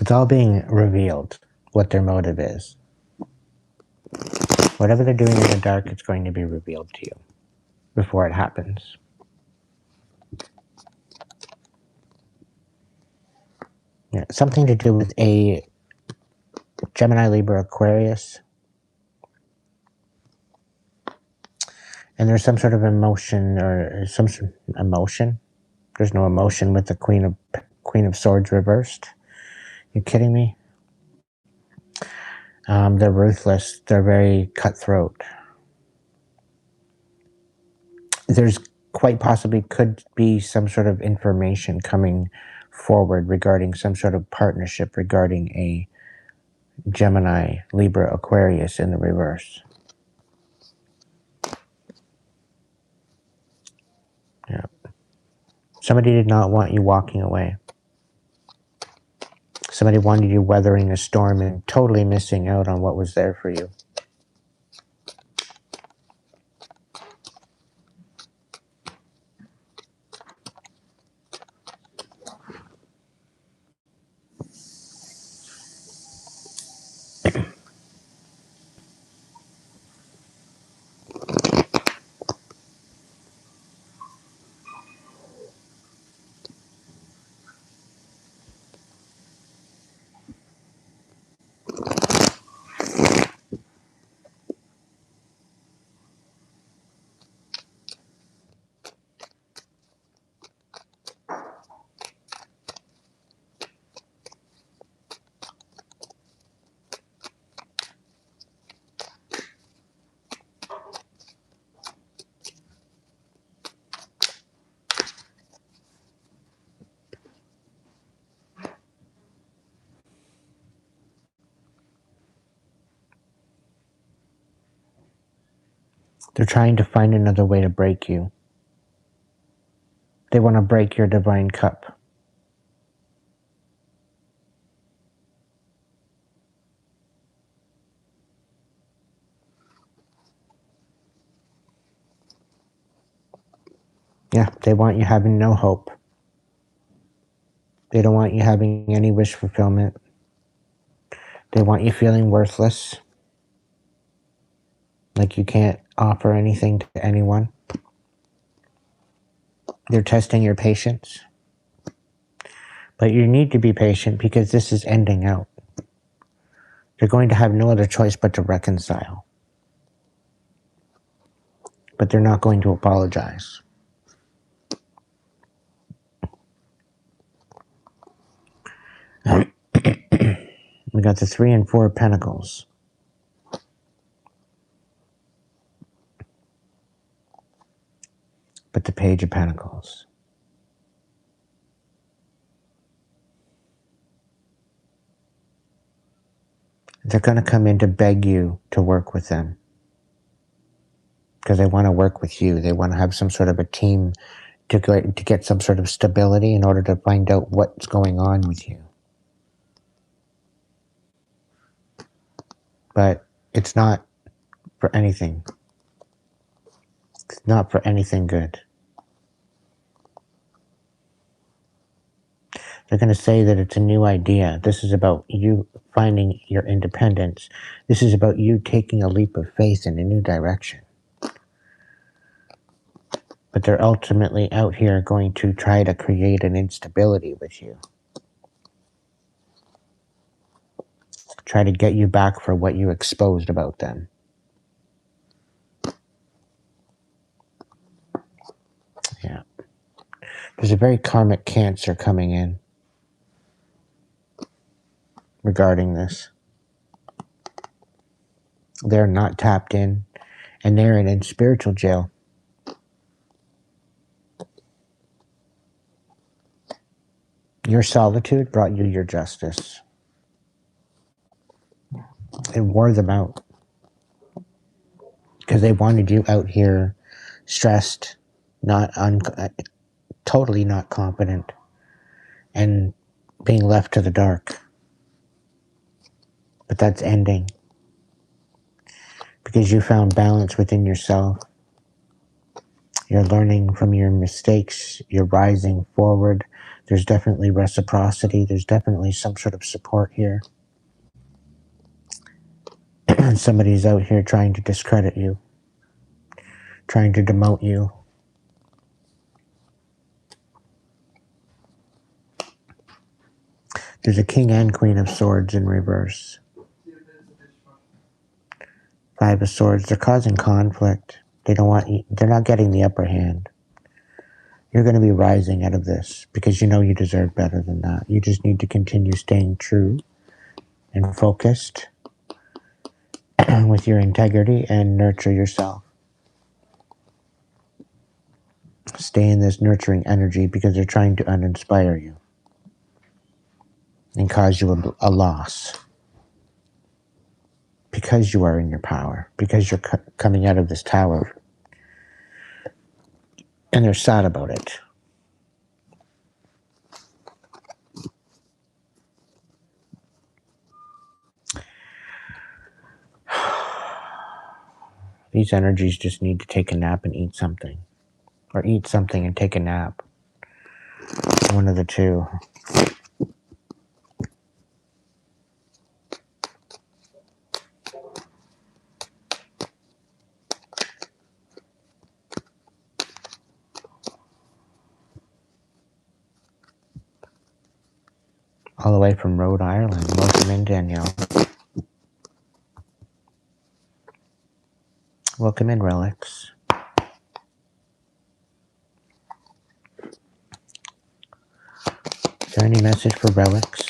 It's all being revealed, what their motive is. Whatever they're doing in the dark, it's going to be revealed to you before it happens. Yeah, something to do with a Gemini, Libra, Aquarius. And there's some sort of emotion or some emotion. There's no emotion with the Queen of Swords reversed. You kidding me? They're ruthless. They're very cutthroat. There's quite possibly could be some sort of information coming forward regarding some sort of partnership regarding a Gemini, Libra, Aquarius in the reverse. Yeah. Somebody did not want you walking away. Somebody wanted you weathering a storm and totally missing out on what was there for you. They're trying to find another way to break you. They want to break your divine cup. Yeah, they want you having no hope. They don't want you having any wish fulfillment. They want you feeling worthless, like you can't offer anything to anyone. They're testing your patience. But you need to be patient because this is ending out. You're going to have no other choice but to reconcile. But they're not going to apologize. We got the 3 and 4 of Pentacles. But the Page of Pentacles. They're going to come in to beg you to work with them. Because they want to work with you. They want to have some sort of a team to get some sort of stability in order to find out what's going on with you. But it's not for anything. It's not for anything good. They're going to say that it's a new idea. This is about you finding your independence. This is about you taking a leap of faith in a new direction. But they're ultimately out here going to try to create an instability with you. Try to get you back for what you exposed about them. Yeah. There's a very karmic Cancer coming in regarding this. They're not tapped in. and they're in spiritual jail. Your solitude brought you your justice. It wore them out because they wanted you out here stressed, totally not competent, and being left to the dark. But that's ending because you found balance within yourself. You're learning from your mistakes. You're rising forward. There's definitely reciprocity. There's definitely some sort of support here. Somebody's out here trying to discredit you, trying to demote you. There's a king and queen of swords in reverse. Five of swords. They're causing conflict. They're not getting the upper hand. You're going to be rising out of this because you know you deserve better than that. You just need to continue staying true and focused with your integrity and nurture yourself. Stay in this nurturing energy because they're trying to uninspire you and cause you a loss. Because you are in your power, because you're coming out of this tower, and they're sad about it. These energies just need to take a nap and eat something. Or eat something and take a nap. One of the two. All the way from Rhode Island. Welcome in, Danielle. Welcome in, Relics. Is there any message for Relics?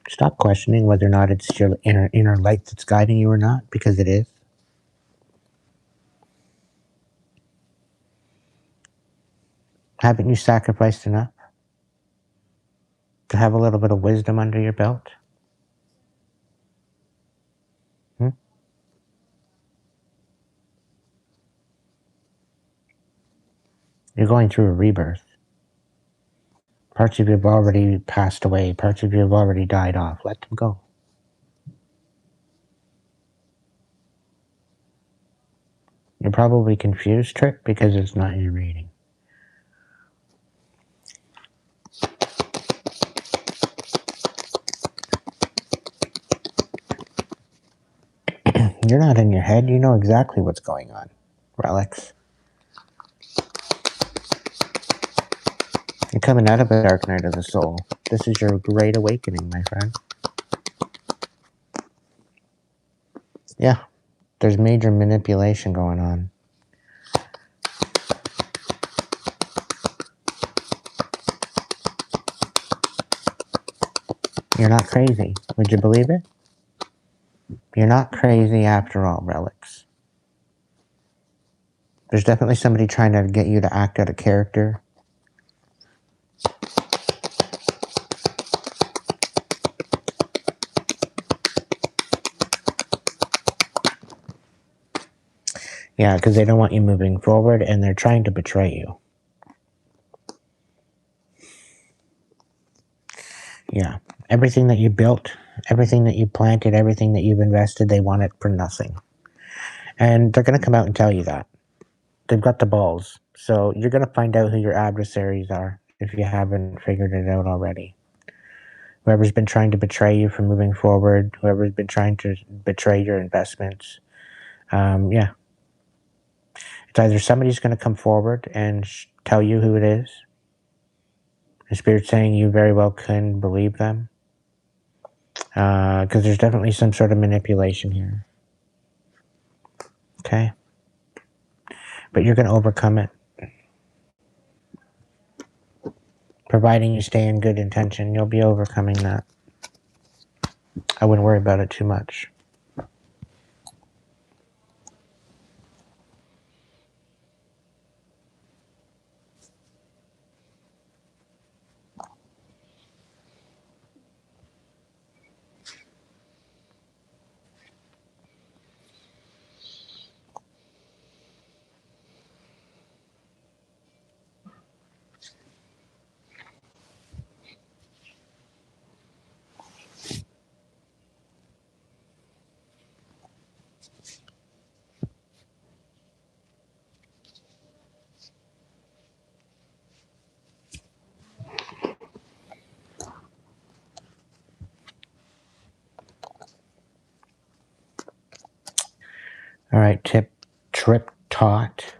Stop questioning whether or not it's your inner light that's guiding you or not, because it is. Haven't you sacrificed enough to have a little bit of wisdom under your belt? You're going through a rebirth. Parts of you have already passed away. Parts of you have already died off. Let them go. You're probably confused, Trip, because it's not your reading. You're not in your head. You know exactly what's going on, Relics. You're coming out of a dark night of the soul. This is your great awakening, my friend. Yeah, there's major manipulation going on. You're not crazy. Would you believe it? You're not crazy after all, Relics. There's definitely somebody trying to get you to act out of character. Yeah, because they don't want you moving forward, and they're trying to betray you. Yeah. Everything that you built, everything that you planted, everything that you've invested, they want it for nothing. And they're going to come out and tell you that. They've got the balls. So you're going to find out who your adversaries are if you haven't figured it out already. Whoever's been trying to betray you from moving forward, whoever's been trying to betray your investments. Yeah. It's either somebody's going to come forward and tell you who it is. The Spirit's saying you very well can believe them. Because there's definitely some sort of manipulation here. Okay? But you're going to overcome it. Providing you stay in good intention, you'll be overcoming that. I wouldn't worry about it too much. All right, trip taught.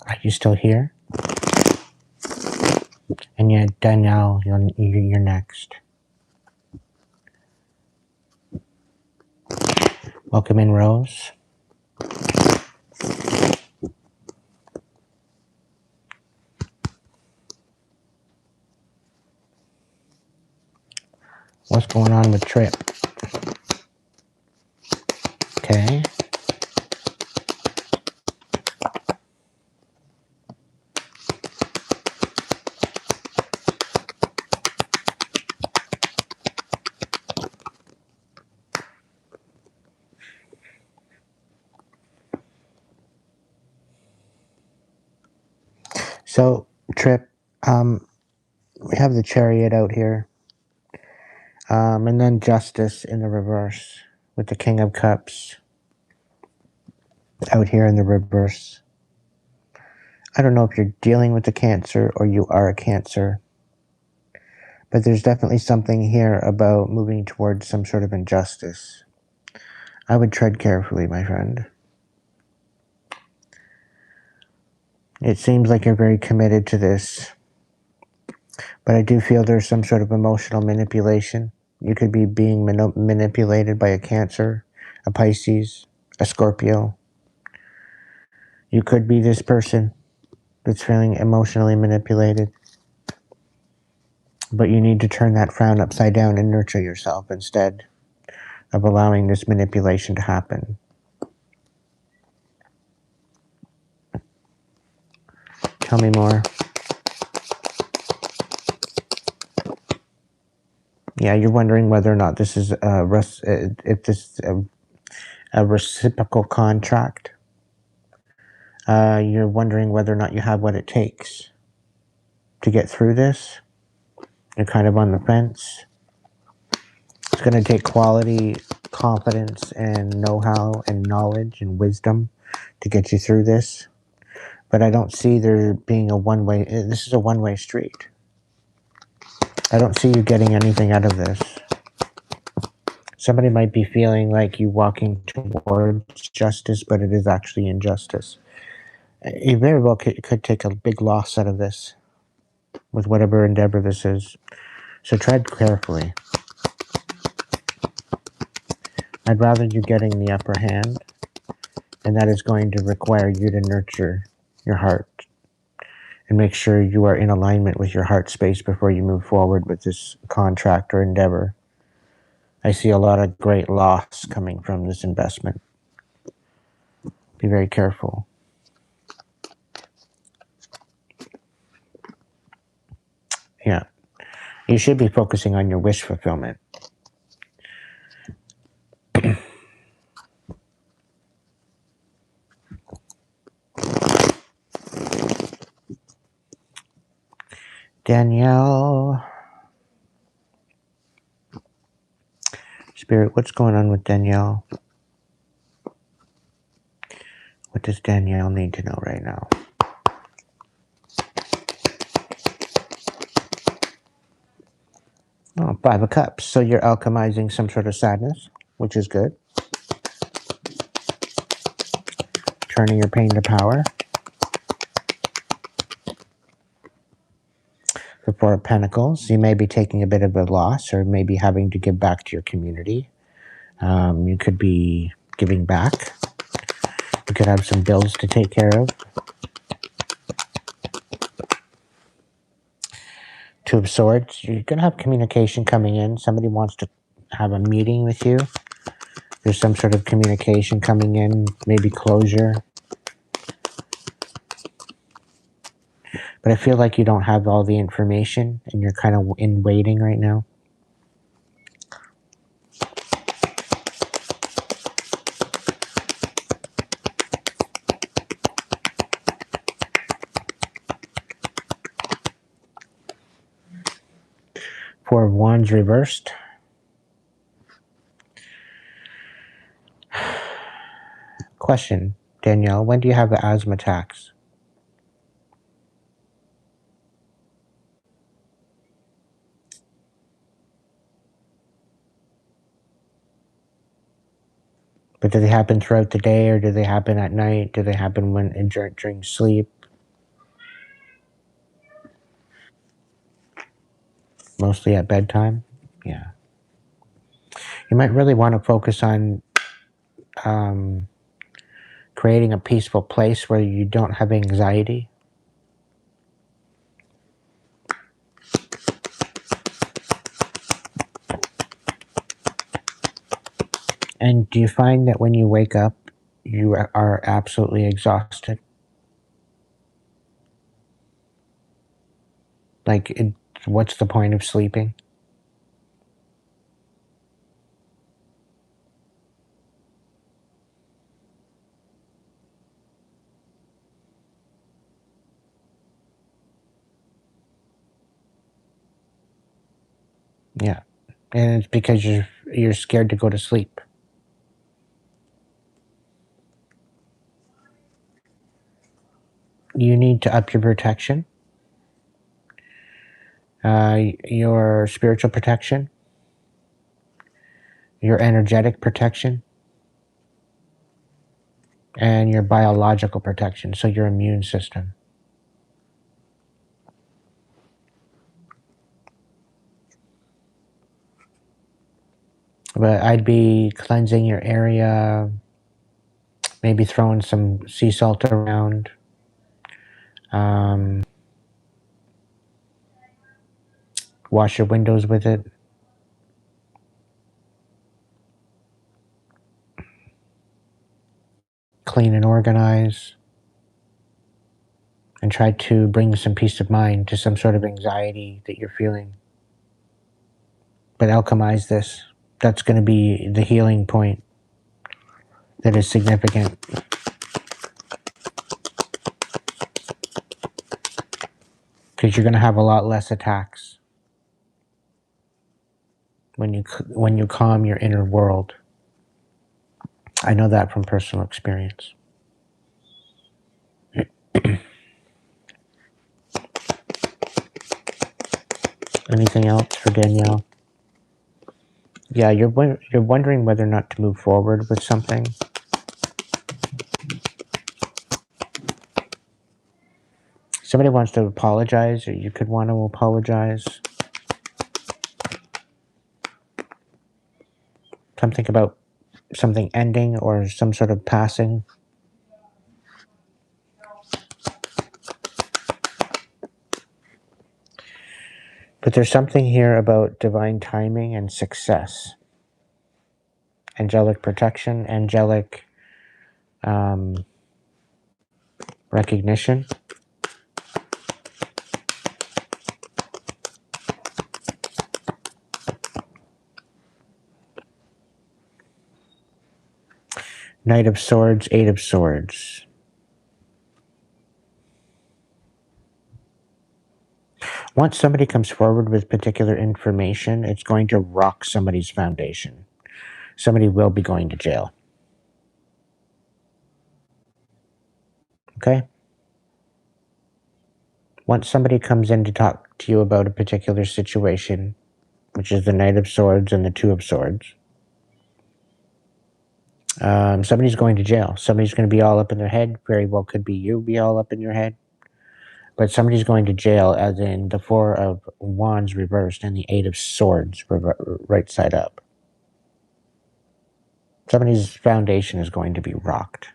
Are you still here? And yet, Danielle, you're next. Welcome in, Rose. What's going on with Trip? Okay. So, Trip, we have the Chariot out here. And then Justice in the reverse with the King of Cups out here in the reverse. I don't know if you're dealing with the Cancer or you are a Cancer, but there's definitely something here about moving towards some sort of injustice. I would tread carefully, my friend. It seems like you're very committed to this, but I do feel there's some sort of emotional manipulation. You could be being manipulated by a Cancer, a Pisces, a Scorpio. You could be this person that's feeling emotionally manipulated. But you need to turn that frown upside down and nurture yourself instead of allowing this manipulation to happen. Tell me more. Yeah, you're wondering whether or not this is if this is a reciprocal contract. You're wondering whether or not you have what it takes to get through this. You're kind of on the fence. It's going to take quality, confidence, and know-how, and knowledge, and wisdom to get you through this. But I don't see there being a one-way. This is a one-way street. I don't see you getting anything out of this. Somebody might be feeling like you walking towards justice, but it is actually injustice. You very well could take a big loss out of this with whatever endeavor this is. So tread carefully. I'd rather you getting the upper hand, and that is going to require you to nurture your heart and make sure you are in alignment with your heart space before you move forward with this contract or endeavor. I see a lot of great loss coming from this investment. Be very careful. Yeah. You should be focusing on your wish fulfillment. Danielle. Spirit, what's going on with Danielle? What does Danielle need to know right now? Oh, 5 of Cups. So you're alchemizing some sort of sadness, which is good. Turning your pain to power. Four of Pentacles. You may be taking a bit of a loss, or maybe having to give back to your community. You could be giving back. You could have some bills to take care of. Two of Swords. You're going to have communication coming in. Somebody wants to have a meeting with you. There's some sort of communication coming in, maybe closure. But I feel like you don't have all the information, and you're kind of in waiting right now. Four of Wands reversed. Question, Danielle, when do you have the asthma attacks? But do they happen throughout the day, or do they happen at night? Do they happen during sleep? Mostly at bedtime? Yeah. You might really want to focus on creating a peaceful place where you don't have anxiety. And do you find that when you wake up, you are absolutely exhausted? Like, what's the point of sleeping? Yeah. And it's because you're scared to go to sleep. You need to up your protection, your spiritual protection, your energetic protection, and your biological protection, so your immune system. But I'd be cleansing your area, maybe throwing some sea salt around. Wash your windows with it. Clean and organize. And try to bring some peace of mind to some sort of anxiety that you're feeling. But alchemize this. That's going to be the healing point that is significant. Because you're going to have a lot less attacks when you calm your inner world. I know that from personal experience. Anything else for Danielle? Yeah, you're wondering whether or not to move forward with something. Somebody wants to apologize, or you could want to apologize. Something about something ending or some sort of passing. But there's something here about divine timing and success. Angelic protection, angelic recognition. Knight of Swords, Eight of Swords. Once somebody comes forward with particular information, it's going to rock somebody's foundation. Somebody will be going to jail. Okay? Once somebody comes in to talk to you about a particular situation, which is the Knight of Swords and the Two of Swords, somebody's going to jail. Somebody's going to be all up in their head. Very well could be you be all up in your head. But somebody's going to jail, as in the Four of Wands reversed and the Eight of Swords right side up. Somebody's foundation is going to be rocked.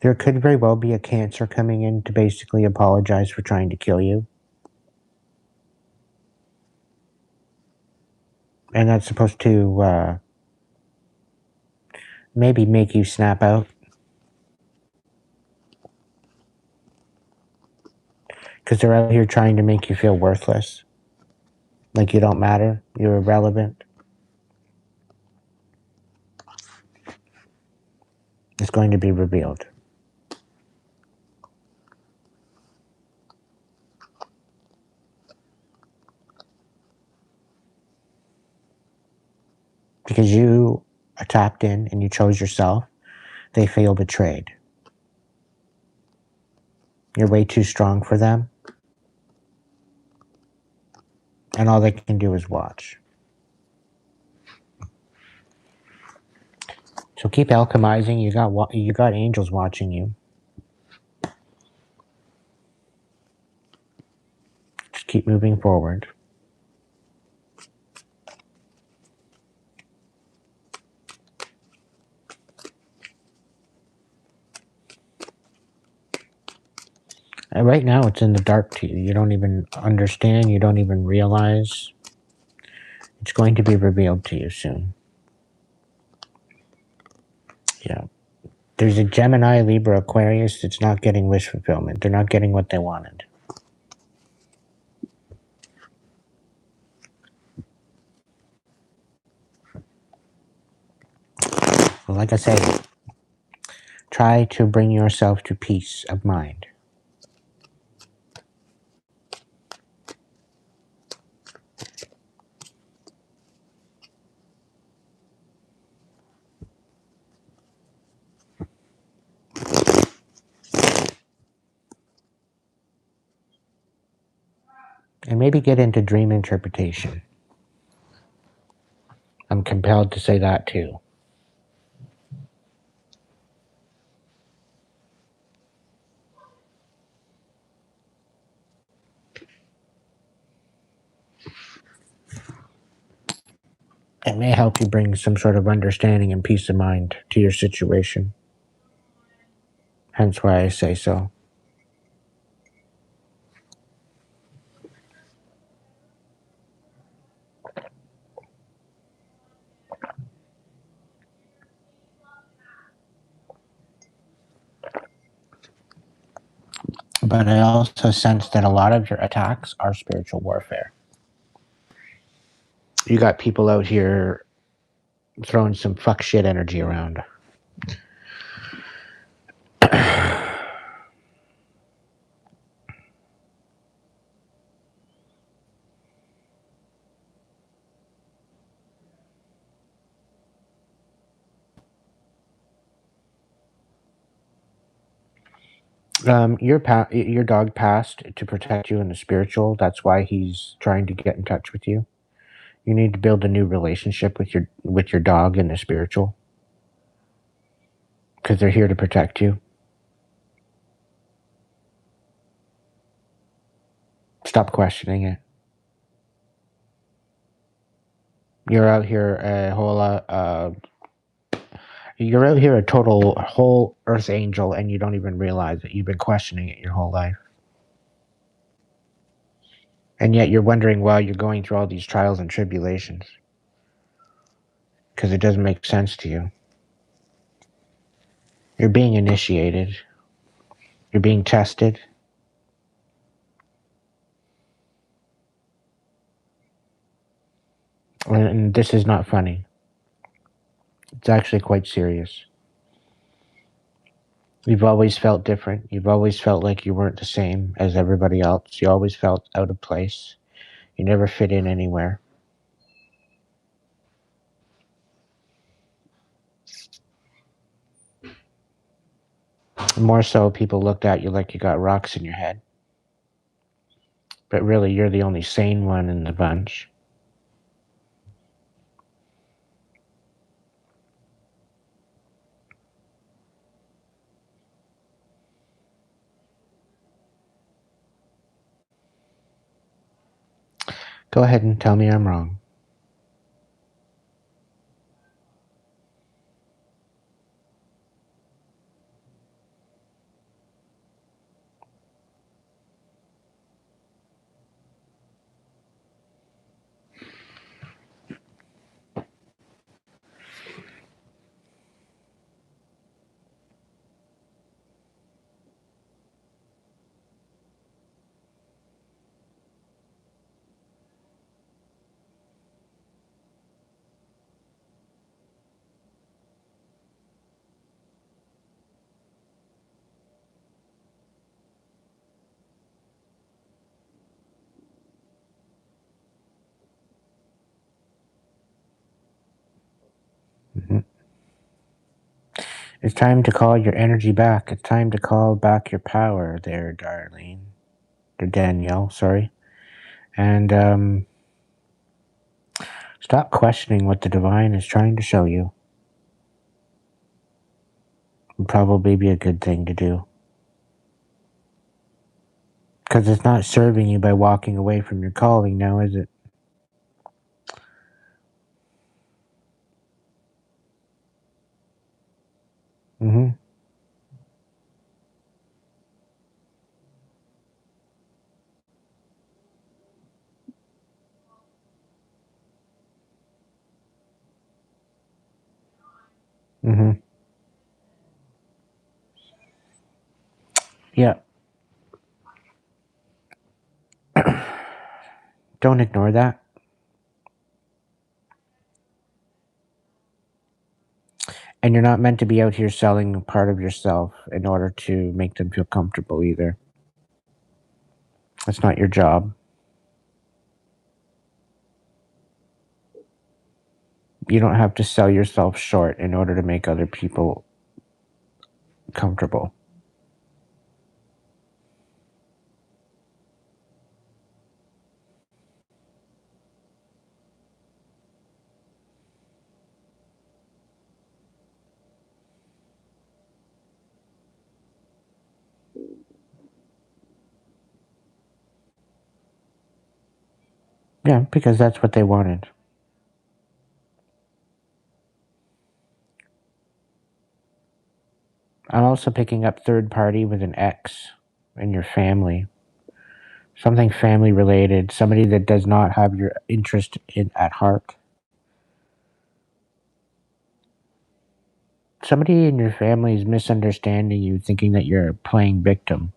There could very well be a Cancer coming in to basically apologize for trying to kill you. And that's supposed to maybe make you snap out. Because they're out here trying to make you feel worthless. Like you don't matter. You're irrelevant. It's going to be revealed. Because you tapped in and you chose yourself, they feel betrayed. You're way too strong for them. And all they can do is watch. So keep alchemizing. You got angels watching you. Just keep moving forward. And right now, it's in the dark to you. You don't even understand. You don't even realize. It's going to be revealed to you soon. Yeah. There's a Gemini, Libra, Aquarius that's not getting wish fulfillment. They're not getting what they wanted. Well, like I said, try to bring yourself to peace of mind. And maybe get into dream interpretation. I'm compelled to say that too. It may help you bring some sort of understanding and peace of mind to your situation. Hence why I say so. But I also sense that a lot of your attacks are spiritual warfare. You got people out here throwing some fuck shit energy around. Your dog passed to protect you in the spiritual. That's why he's trying to get in touch with you. You need to build a new relationship with your dog in the spiritual, because they're here to protect you. Stop questioning it. You're out here a whole you're out here a total whole earth angel, and you don't even realize that you've been questioning it your whole life. And yet you're wondering why you're going through all these trials and tribulations. Because it doesn't make sense to you. You're being initiated. You're being tested. And this is not funny. It's actually quite serious. You've always felt different. You've always felt like you weren't the same as everybody else. You always felt out of place. You never fit in anywhere. More so, people looked at you like you got rocks in your head. But really, you're the only sane one in the bunch. Go ahead and tell me I'm wrong. Mm-hmm. It's time to call your energy back. It's time to call back your power there, Darlene. Or Danielle, sorry. And stop questioning what the divine is trying to show you. Would probably be a good thing to do. Because it's not serving you by walking away from your calling now, is it? Mm-hmm. Mm-hmm. Yeah. Don't ignore that. And you're not meant to be out here selling a part of yourself in order to make them feel comfortable either. That's not your job. You don't have to sell yourself short in order to make other people comfortable. Yeah, because that's what they wanted. I'm also picking up third party with an X in your family. Something family related, somebody that does not have your interest at heart. Somebody in your family is misunderstanding you, thinking that you're playing victim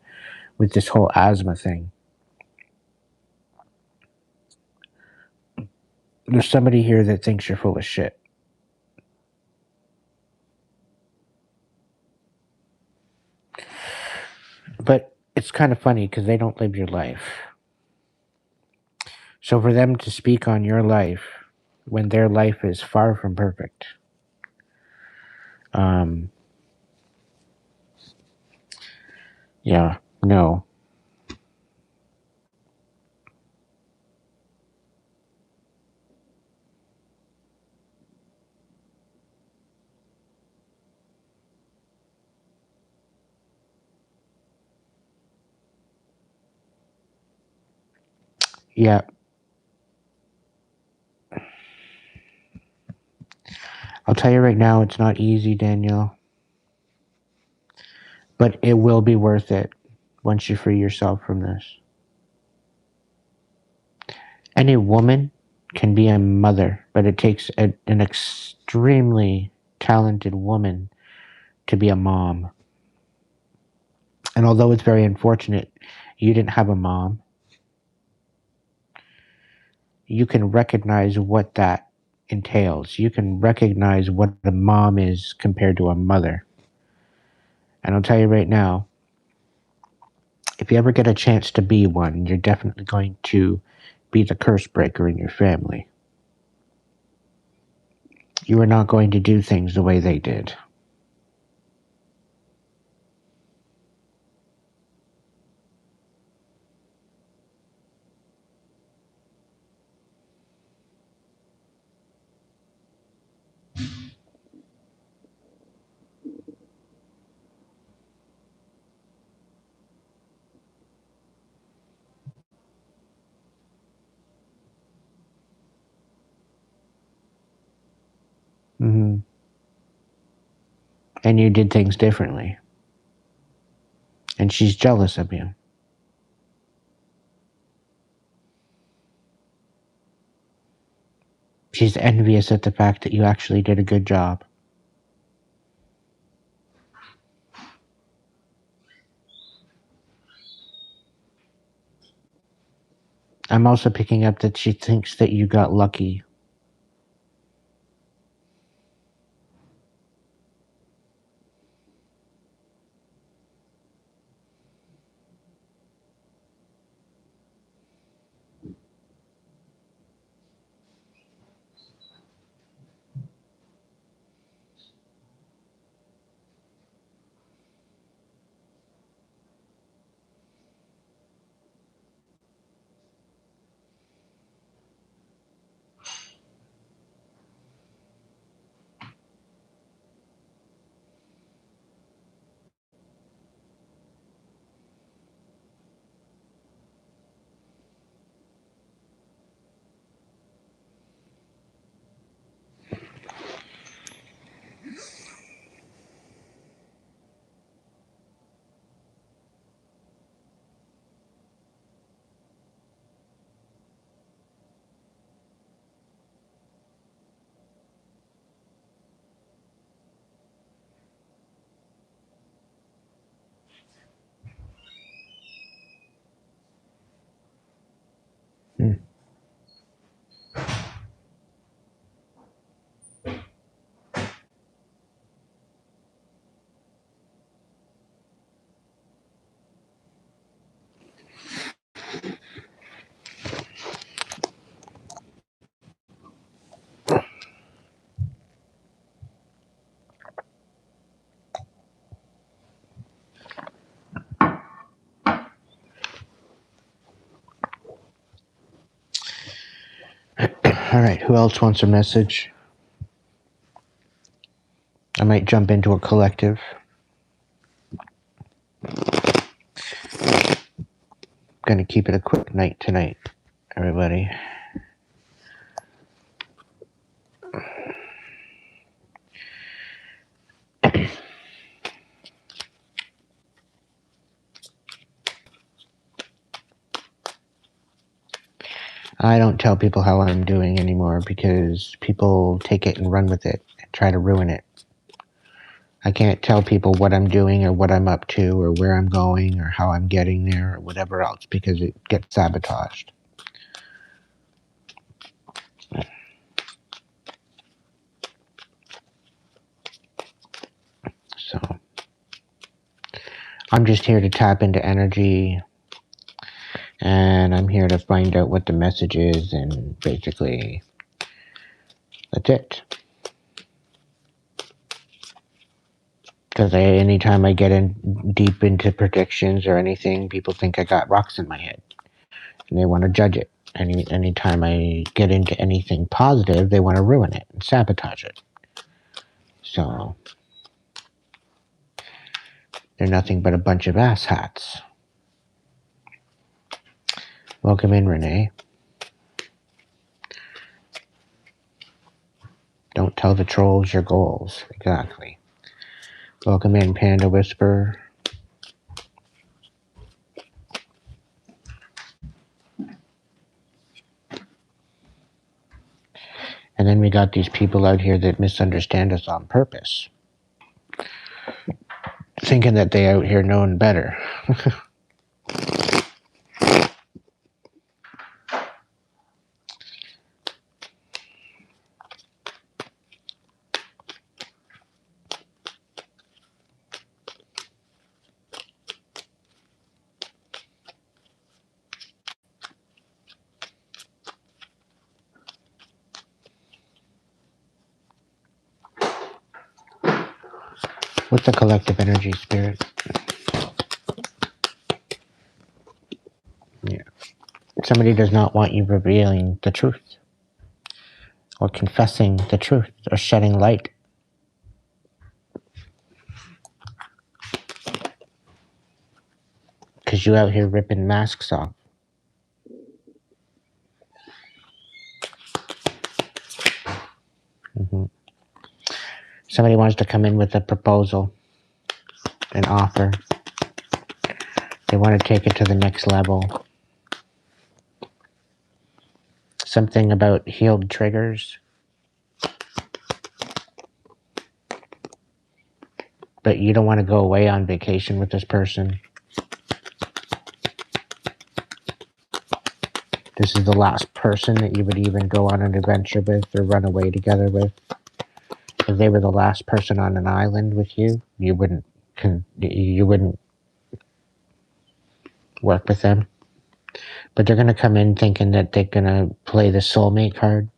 with this whole asthma thing. There's somebody here that thinks you're full of shit. But it's kind of funny because they don't live your life. So for them to speak on your life when their life is far from perfect, yeah, no. Yeah. I'll tell you right now, it's not easy, Danielle. But it will be worth it once you free yourself from this. Any woman can be a mother, but it takes an extremely talented woman to be a mom. And although it's very unfortunate you didn't have a mom, you can recognize what that entails. You can recognize what a mom is compared to a mother. And I'll tell you right now, if you ever get a chance to be one, you're definitely going to be the curse breaker in your family. You are not going to do things the way they did. And you did things differently. And she's jealous of you. She's envious at the fact that you actually did a good job. I'm also picking up that she thinks that you got lucky. Hmm. All right, who else wants a message? I might jump into a collective. Gonna keep it a quick night tonight, everybody. I don't tell people how I'm doing anymore because people take it and run with it and try to ruin it. I can't tell people what I'm doing or what I'm up to or where I'm going or how I'm getting there or whatever else because it gets sabotaged. So I'm just here to tap into energy and I'm here to find out what the message is and basically that's it. Because anytime I get in deep into predictions or anything, people think I got rocks in my head and they want to judge it. Anytime I get into anything positive, they want to ruin it and sabotage it. So they're nothing but a bunch of asshats. Welcome in, Renee. Don't tell the trolls your goals. Exactly. Welcome in, Panda Whisper. And then we got these people out here that misunderstand us on purpose, thinking that they out here knowing better. What's the collective energy, Spirit? Yeah. Somebody does not want you revealing the truth or confessing the truth or shedding light. Because you out here ripping masks off. Somebody wants to come in with a proposal, an offer. They want to take it to the next level. Something about healed triggers. But you don't want to go away on vacation with this person. This is the last person that you would even go on an adventure with or run away together with. If they were the last person on an island with you, you wouldn't work with them. But they're going to come in thinking that they're going to play the soulmate card.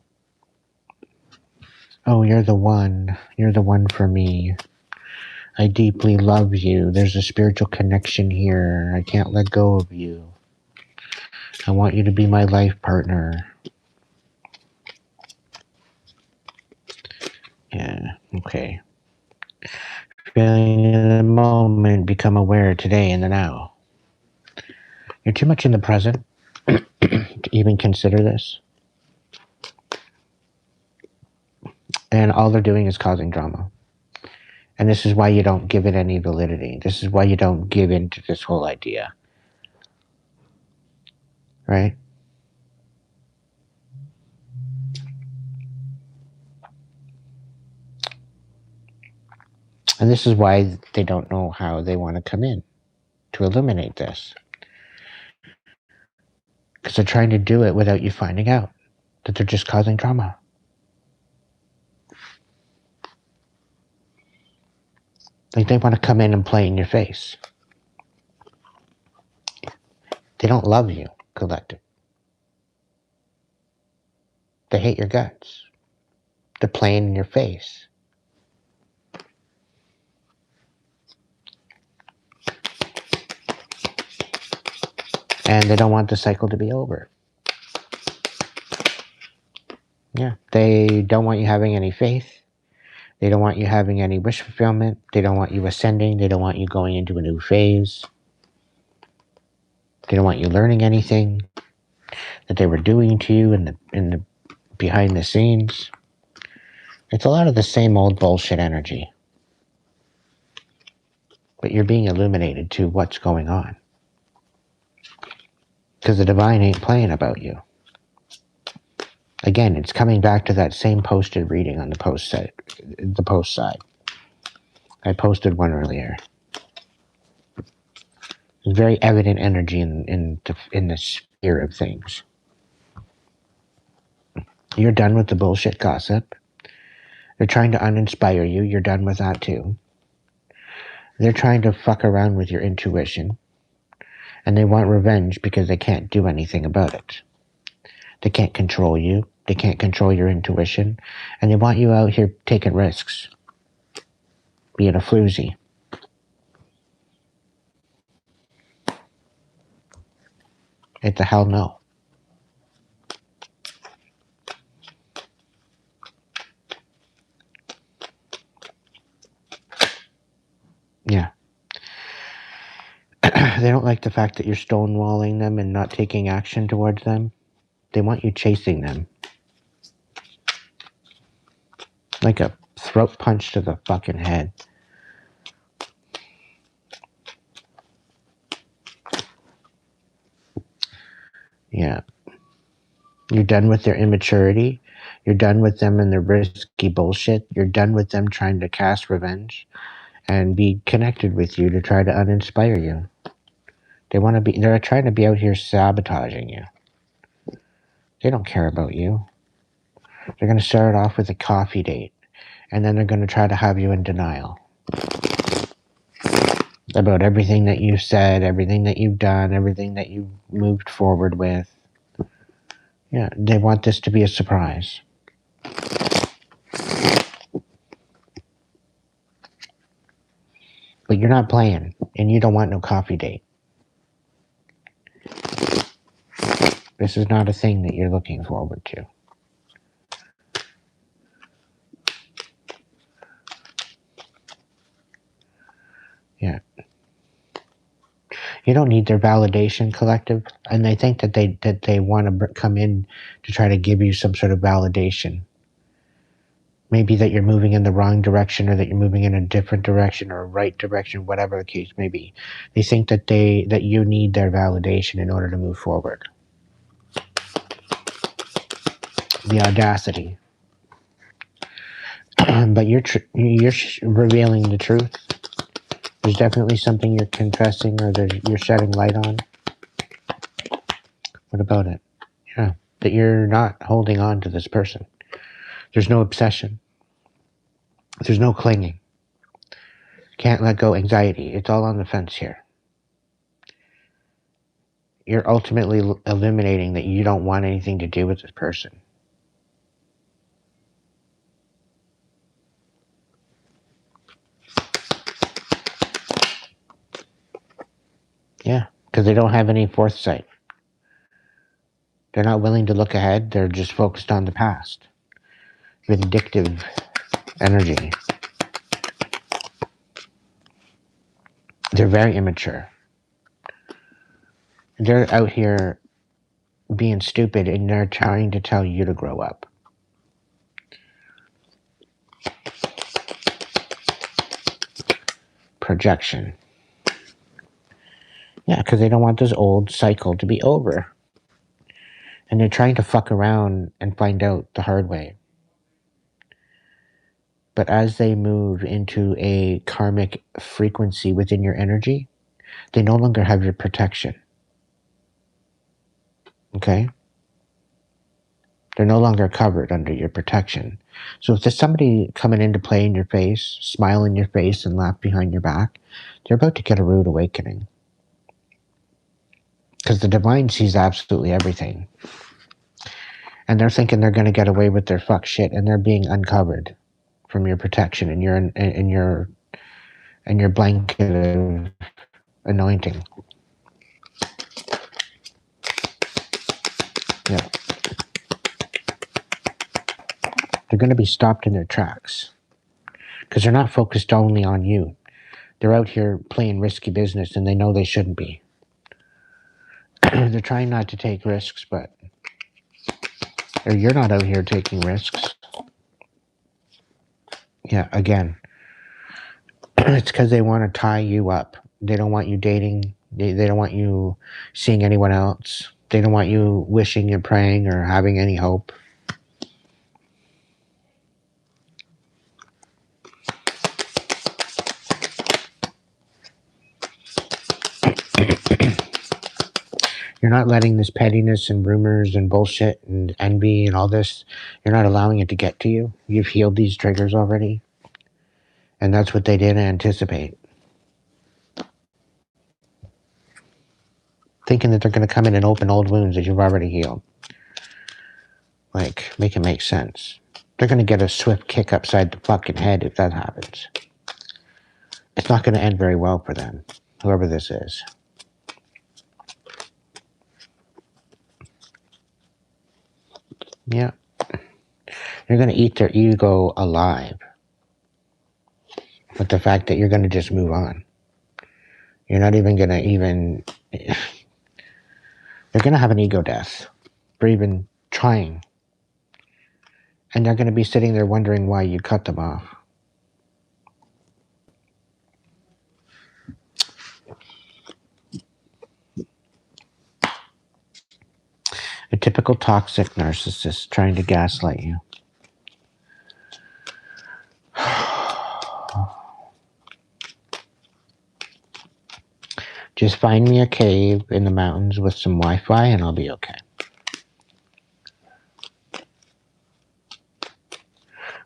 Oh, you're the one. You're the one for me. I deeply love you. There's a spiritual connection here. I can't let go of you. I want you to be my life partner. Yeah, okay. Feeling in the moment, become aware today in the now. You're too much in the present to even consider this. And all they're doing is causing drama. And this is why you don't give it any validity. This is why you don't give in to this whole idea. Right? And this is why they don't know how they want to come in to illuminate this. Because they're trying to do it without you finding out that they're just causing drama. Like they want to come in and play in your face. They don't love you, collective. They hate your guts. They're playing in your face. And they don't want the cycle to be over. Yeah, they don't want you having any faith. They don't want you having any wish fulfillment. They don't want you ascending. They don't want you going into a new phase. They don't want you learning anything that they were doing to you in the behind the scenes. It's a lot of the same old bullshit energy. But you're being illuminated to what's going on. Because the divine ain't playing about you. Again, it's coming back to that same posted reading on the post side. I posted one earlier. There's very evident energy in the sphere of things. You're done with the bullshit gossip. They're trying to uninspire you. You're done with that too. They're trying to fuck around with your intuition. And they want revenge because they can't do anything about it. They can't control you. They can't control your intuition. And they want you out here taking risks. Being a floozy. It's a hell no. Yeah. They don't like the fact that you're stonewalling them and not taking action towards them. They want you chasing them. Like a throat punch to the fucking head. Yeah. You're done with their immaturity. You're done with them and their risky bullshit. You're done with them trying to cast revenge and be connected with you to try to uninspire you. They're trying to be out here sabotaging you. They don't care about you. They're going to start off with a coffee date, and then they're going to try to have you in denial about everything that you've said, everything that you've done, everything that you've moved forward with. Yeah, they want this to be a surprise. But you're not playing, and you don't want no coffee date. This is not a thing that you're looking forward to. Yeah. You don't need their validation, collective, and they think that they want to come in to try to give you some sort of validation. Maybe that you're moving in the wrong direction, or that you're moving in a different direction or a right direction, whatever the case may be. They think that you need their validation in order to move forward. The audacity. But you're revealing the truth. There's definitely something you're confessing, or that you're shedding light on. What about it? Yeah, that you're not holding on to this person. There's no obsession. There's no clinging. Can't let go anxiety. It's all on the fence here. You're ultimately eliminating that you don't want anything to do with this person. Yeah, because they don't have any foresight. They're not willing to look ahead. They're just focused on the past. Vindictive energy. They're very immature. They're out here being stupid, and they're trying to tell you to grow up. Projection. Yeah, because they don't want this old cycle to be over. And they're trying to fuck around and find out the hard way. But as they move into a karmic frequency within your energy, they no longer have your protection. Okay? They're no longer covered under your protection. So if there's somebody coming in to play in your face, smile in your face, and laugh behind your back, they're about to get a rude awakening. Because the divine sees absolutely everything. And they're thinking they're going to get away with their fuck shit, and they're being uncovered from your protection and your blanket of anointing. Yeah. They're going to be stopped in their tracks because they're not focused only on you. They're out here playing risky business, and they know they shouldn't be. They're trying not to take risks, or you're not out here taking risks. Yeah, again, it's because they want to tie you up. They don't want you dating. They don't want you seeing anyone else. They don't want you wishing and praying or having any hope. You're not letting this pettiness and rumors and bullshit and envy and all this, you're not allowing it to get to you. You've healed these triggers already. And that's what they didn't anticipate. Thinking that they're going to come in and open old wounds that you've already healed. Like, make it make sense. They're going to get a swift kick upside the fucking head if that happens. It's not going to end very well for them, whoever this is. Yeah. You're going to eat their ego alive with the fact that you're going to just move on. You're not even going to they're going to have an ego death for even trying. And they're going to be sitting there wondering why you cut them off. A typical toxic narcissist trying to gaslight you. Just find me a cave in the mountains with some Wi-Fi and I'll be okay.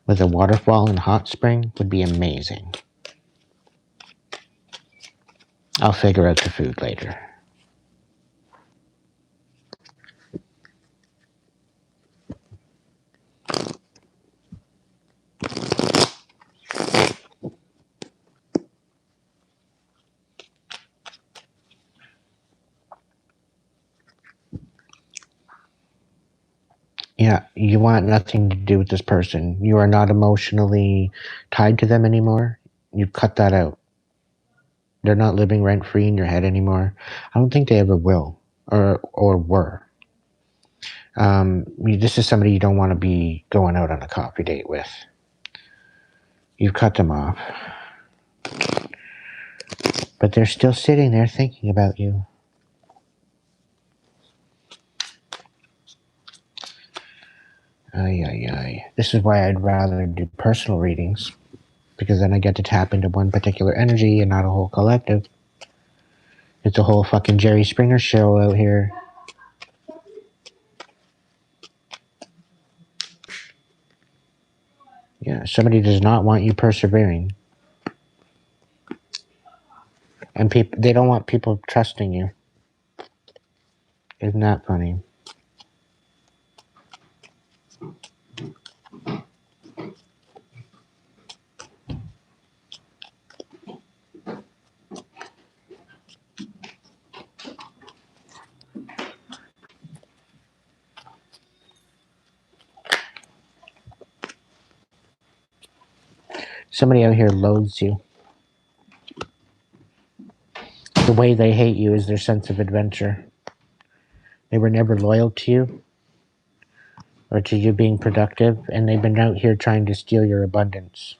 With a waterfall and hot spring would be amazing. I'll figure out the food later. Yeah, you want nothing to do with this person. You are not emotionally tied to them anymore. You've cut that out. They're not living rent-free in your head anymore. I don't think they ever will or were. This is somebody you don't want to be going out on a coffee date with. You've cut them off. But they're still sitting there thinking about you. Ay. This is why I'd rather do personal readings, because then I get to tap into one particular energy and not a whole collective. It's a whole fucking Jerry Springer show out here. Yeah, somebody does not want you persevering. And they don't want people trusting you. Isn't that funny? Somebody out here loathes you. The way they hate you is their sense of adventure. They were never loyal to you or to you being productive, and they've been out here trying to steal your abundance.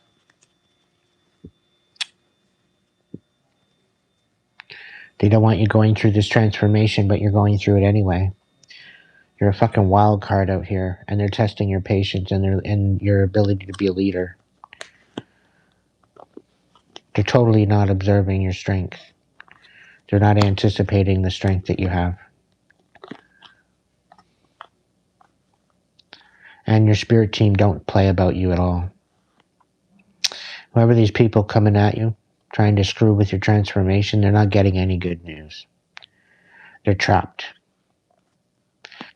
They don't want you going through this transformation, but you're going through it anyway. You're a fucking wild card out here, and they're testing your patience and your ability to be a leader. They're totally not observing your strength. They're not anticipating the strength that you have. And your spirit team don't play about you at all. Whoever these people coming at you, trying to screw with your transformation, they're not getting any good news. They're trapped.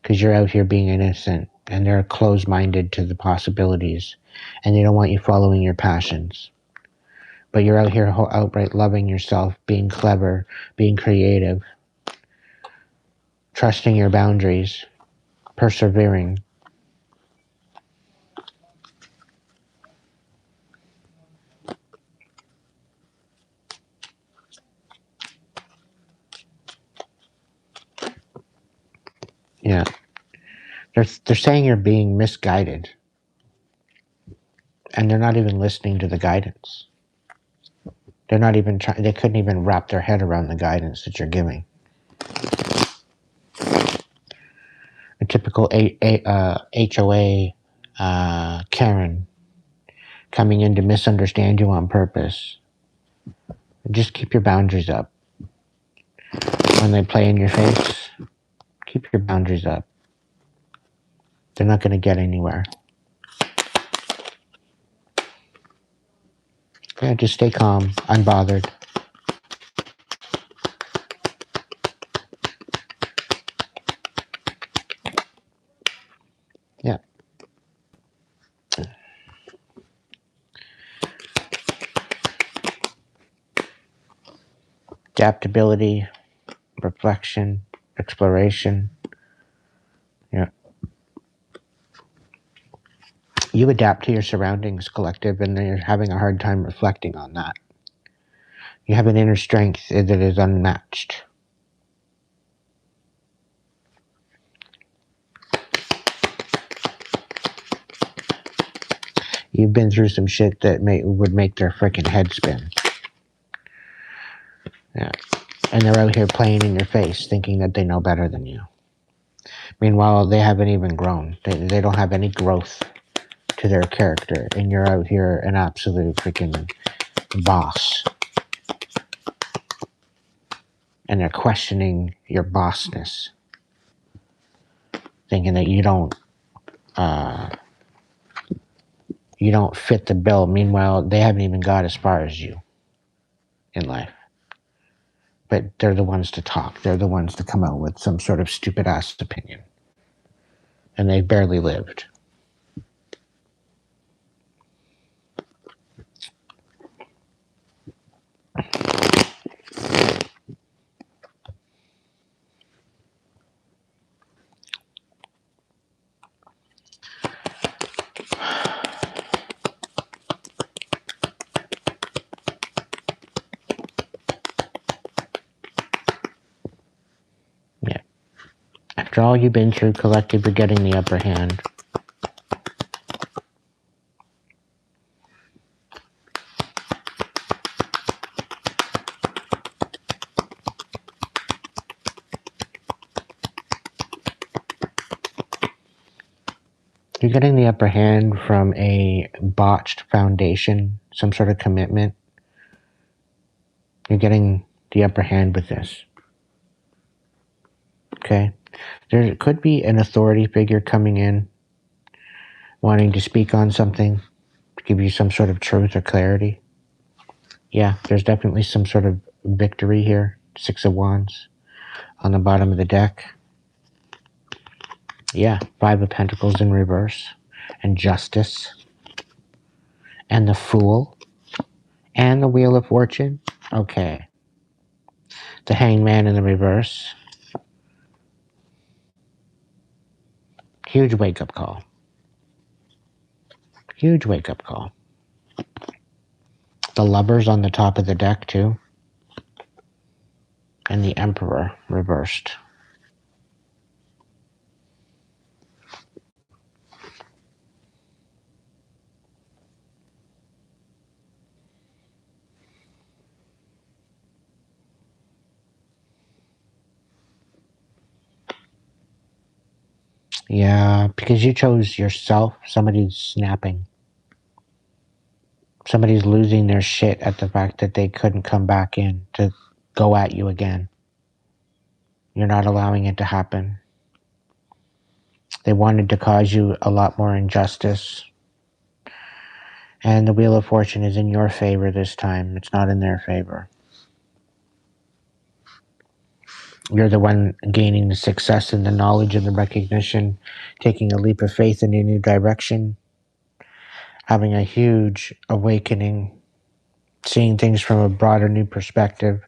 Because you're out here being innocent, and they're closed-minded to the possibilities, and they don't want you following your passions. But you're out here outright loving yourself, being clever, being creative, trusting your boundaries, persevering. Yeah. They're saying you're being misguided. And they're not even listening to the guidance. They're not even trying, they couldn't even wrap their head around the guidance that you're giving. A typical HOA Karen coming in to misunderstand you on purpose. Just keep your boundaries up. When they play in your face, keep your boundaries up. They're not going to get anywhere. Yeah, just stay calm, unbothered. Yeah. Adaptability, reflection, exploration. Yeah. You adapt to your surroundings, collective, and you're having a hard time reflecting on that. You have an inner strength that is unmatched. You've been through some shit that would make their freaking head spin. Yeah. And they're out here playing in your face, thinking that they know better than you. Meanwhile, they haven't even grown. They don't have any growth to their character. And you're out here an absolute freaking boss. And they're questioning your bossness. Thinking that you don't fit the bill. Meanwhile, they haven't even got as far as you in life. But they're the ones to talk. They're the ones to come out with some sort of stupid ass opinion. And they barely lived. Yeah. After all you've been through, collective, you're getting the upper hand. You're getting the upper hand from a botched foundation, some sort of commitment. You're getting the upper hand with this. Okay? There could be an authority figure coming in, wanting to speak on something, to give you some sort of truth or clarity. Yeah, there's definitely some sort of victory here. 6 of Wands on the bottom of the deck. Yeah, 5 of Pentacles in reverse. And Justice. And the Fool. And the Wheel of Fortune. Okay. The Hangman in the reverse. Huge wake-up call. Huge wake-up call. The Lovers on the top of the deck, too. And the Emperor reversed. Yeah, because you chose yourself. Somebody's snapping. Somebody's losing their shit at the fact that they couldn't come back in to go at you again. You're not allowing it to happen. They wanted to cause you a lot more injustice. And the Wheel of Fortune is in your favor this time. It's not in their favor. You're the one gaining the success and the knowledge and the recognition, taking a leap of faith in a new direction, having a huge awakening, seeing things from a broader new perspective,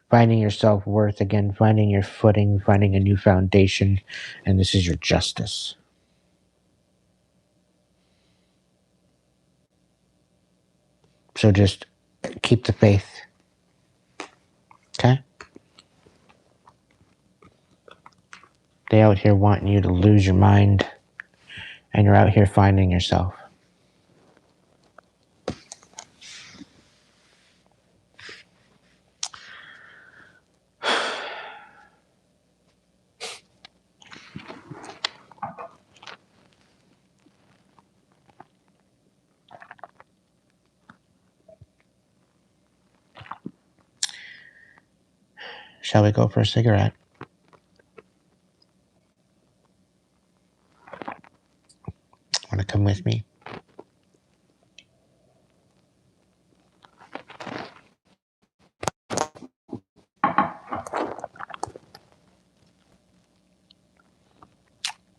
finding your self-worth again, finding your footing, finding a new foundation, and this is your justice. So just keep the faith. Okay? They out here wanting you to lose your mind, and you're out here finding yourself. Shall we go for a cigarette? Want to come with me?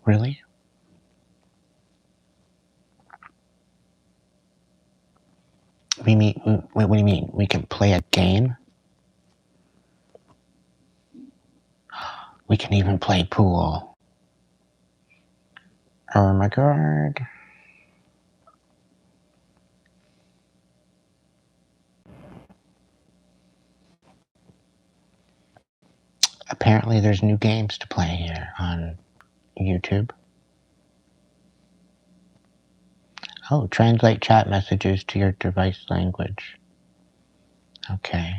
Really? What do you mean? We can play a game? We can even play pool. Oh my god. Apparently there's new games to play here on YouTube. Oh, translate chat messages to your device language. Okay.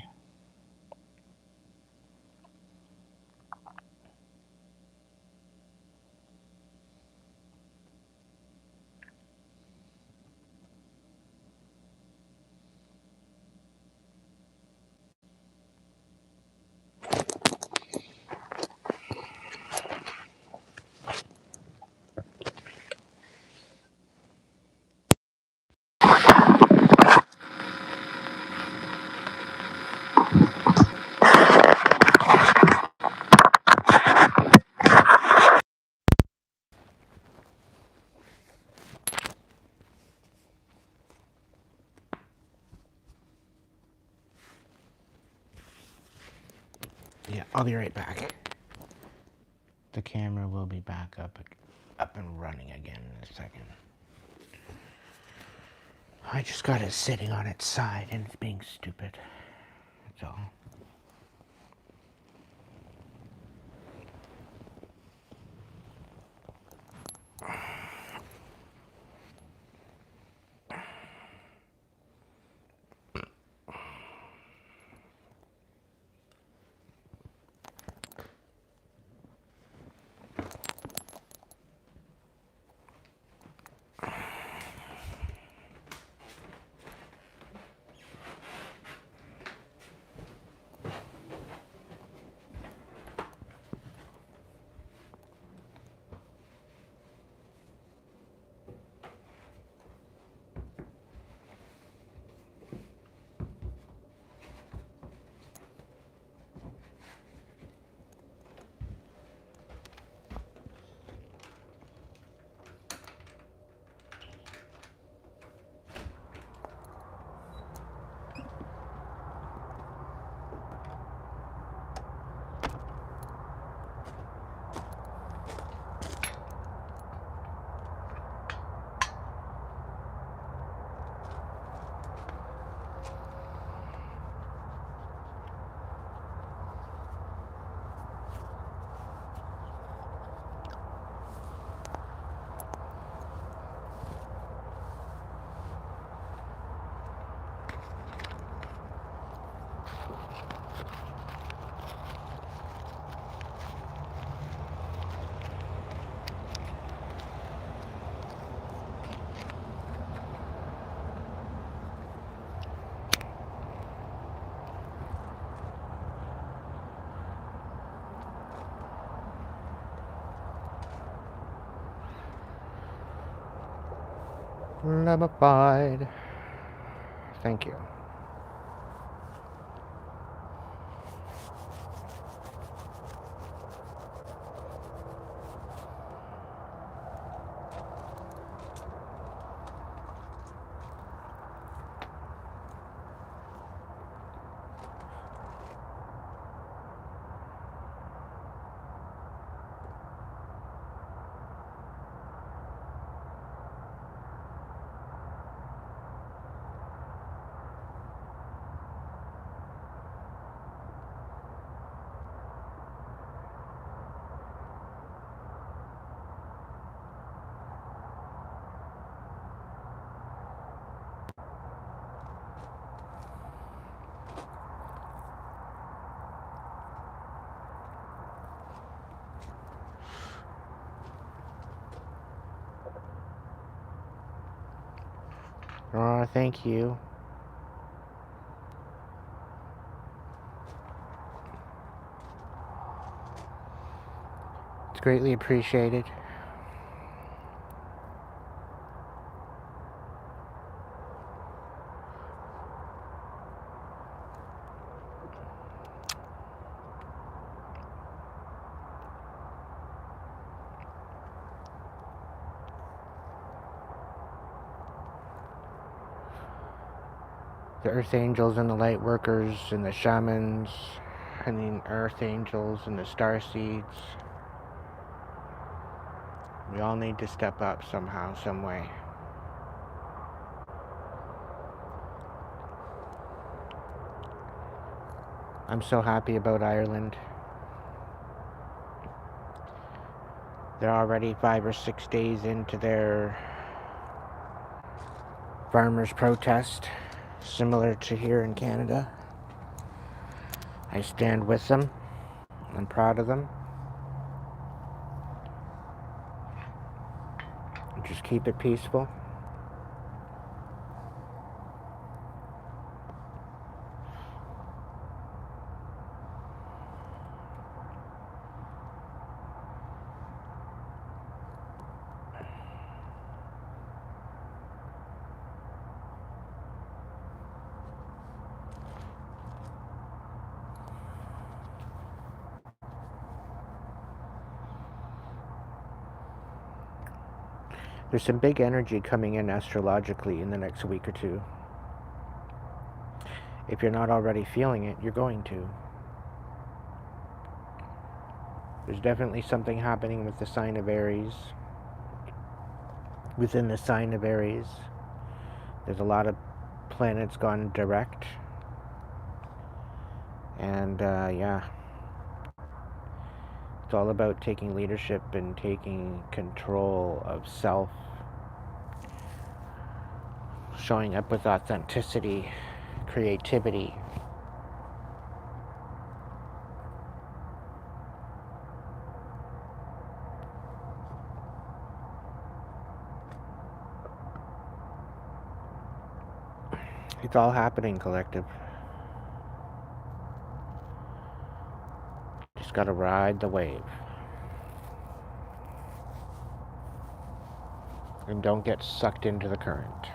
Yeah, I'll be right back. The camera will be back up and running again in a second. I just got it sitting on its side and it's being stupid. That's all. Lamified. Thank you. Oh, thank you. It's greatly appreciated. The Earth Angels and the Light Workers and the Shamans and the Earth Angels and the Star Seeds. We all need to step up somehow, some way. I'm so happy about Ireland. They're already 5 or 6 days into their farmers' protest, similar to here in Canada. I stand with them. I'm proud of them. Just keep it peaceful. There's some big energy coming in astrologically in the next week or two. If you're not already feeling it, you're going to. There's definitely something happening with the sign of Aries. Within the sign of Aries, there's a lot of planets gone direct. And yeah, it's all about taking leadership and taking control of self. Showing up with authenticity, creativity. It's all happening, collective. Just gotta ride the wave. And don't get sucked into the current.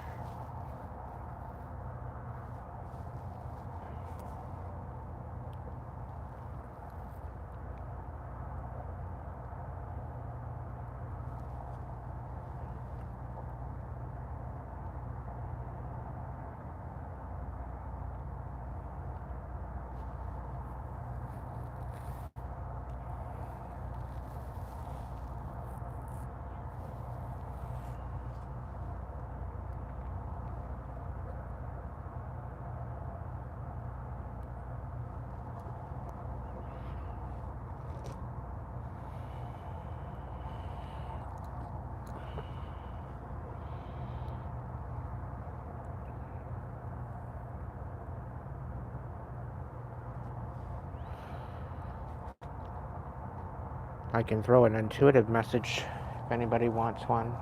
I can throw an intuitive message if anybody wants one.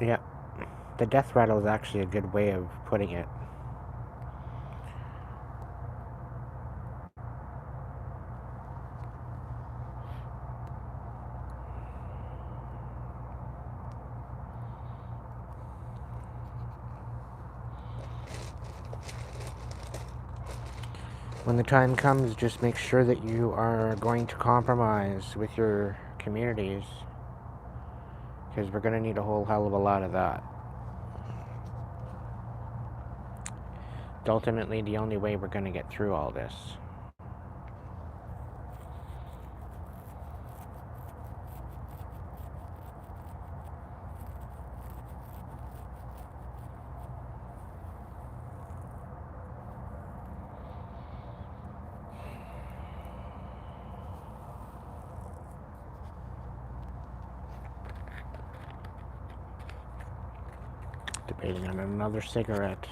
Yeah, the death rattle is actually a good way of putting it. When the time comes, just make sure that you are going to compromise with your communities, because we're going to need a whole hell of a lot of that. It's ultimately the only way we're going to get through all this. Debating on another cigarette.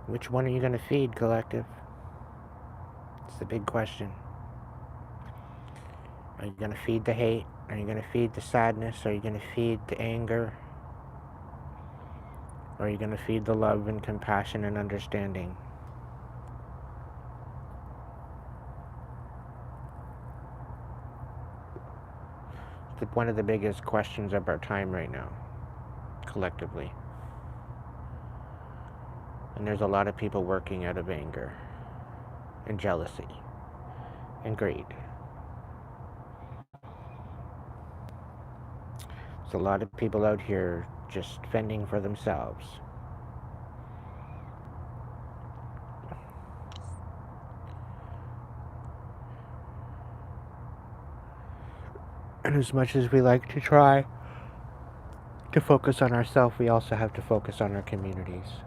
Which one are you going to feed, collective? It's the big question. Are you going to feed the hate? Are you going to feed the sadness? Are you going to feed the anger? Or are you going to feed the love and compassion and understanding? It's one of the biggest questions of our time right now, collectively. And there's a lot of people working out of anger and jealousy and greed. There's a lot of people out here just fending for themselves. And as much as we like to try to focus on ourselves, we also have to focus on our communities.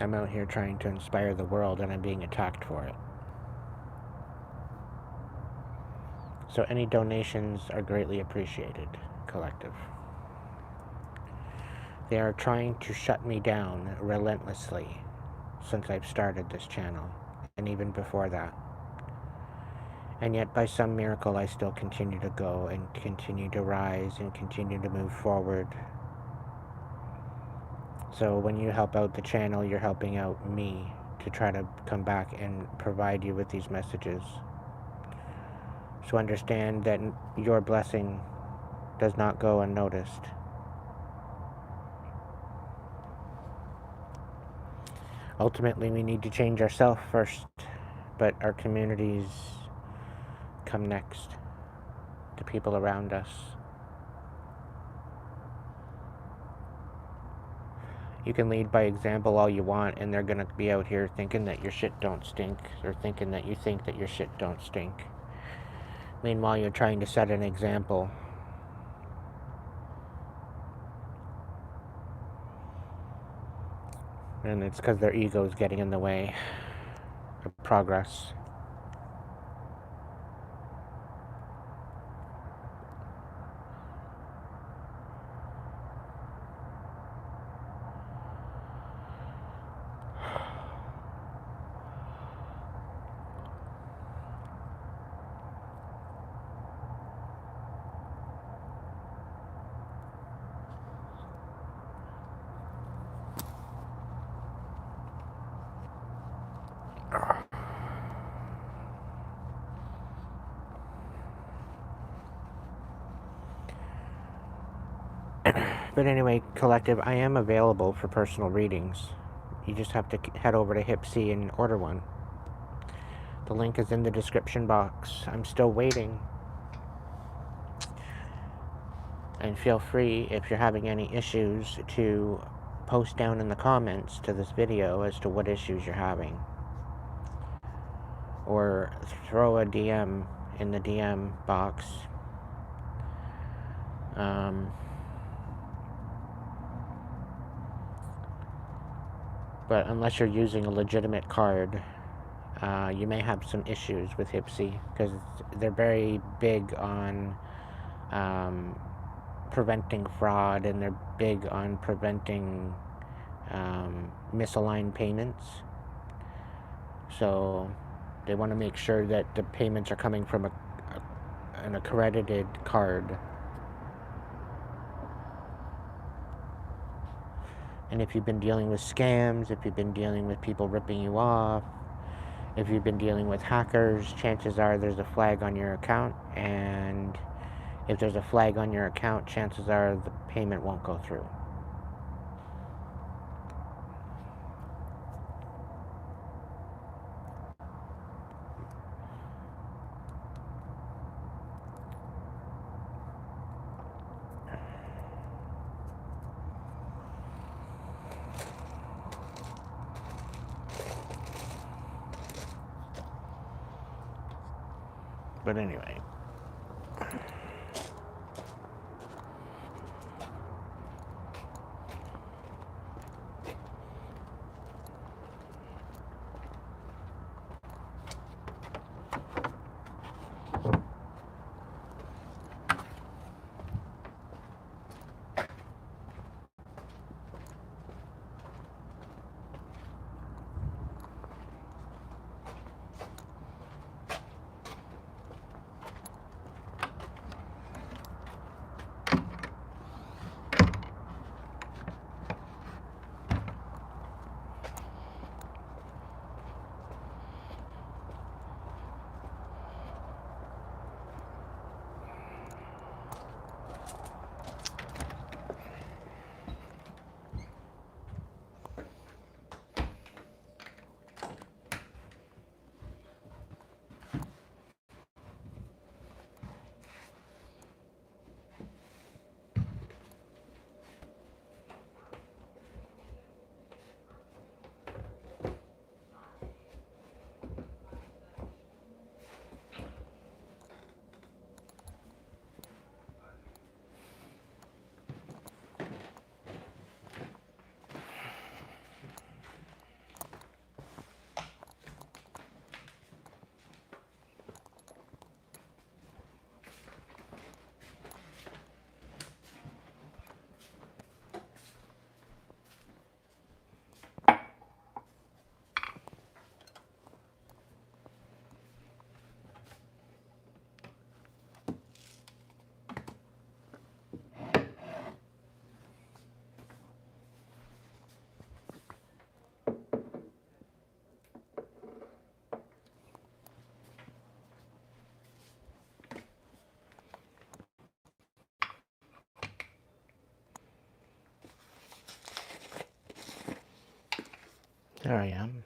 I'm out here trying to inspire the world, and I'm being attacked for it. So any donations are greatly appreciated, collective. They are trying to shut me down relentlessly since I've started this channel, and even before that. And yet, by some miracle, I still continue to go and continue to rise and continue to move forward. So when you help out the channel, you're helping out me to try to come back and provide you with these messages. So understand that your blessing does not go unnoticed. Ultimately, we need to change ourselves first, but our communities come next. The people around us. You can lead by example all you want, and they're gonna be out here thinking that your shit don't stink, or thinking that you think that your shit don't stink. Meanwhile, you're trying to set an example. And it's because their ego is getting in the way of progress. But anyway, collective, I am available for personal readings. You just have to head over to Hipsy and order one. The link is in the description box. I'm still waiting. And feel free, if you're having any issues, to post down in the comments to this video as to what issues you're having. Or throw a DM in the DM box. But unless you're using a legitimate card, you may have some issues with Hipsy, because they're very big on preventing fraud, and they're big on preventing misaligned payments. So they want to make sure that the payments are coming from an accredited card. And if you've been dealing with scams, if you've been dealing with people ripping you off, if you've been dealing with hackers, chances are there's a flag on your account, and if there's a flag on your account, chances are the payment won't go through. But anyway. There I am.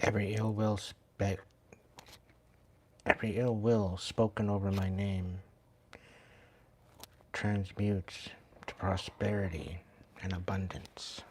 Every ill will spoken over my name transmutes to prosperity and abundance.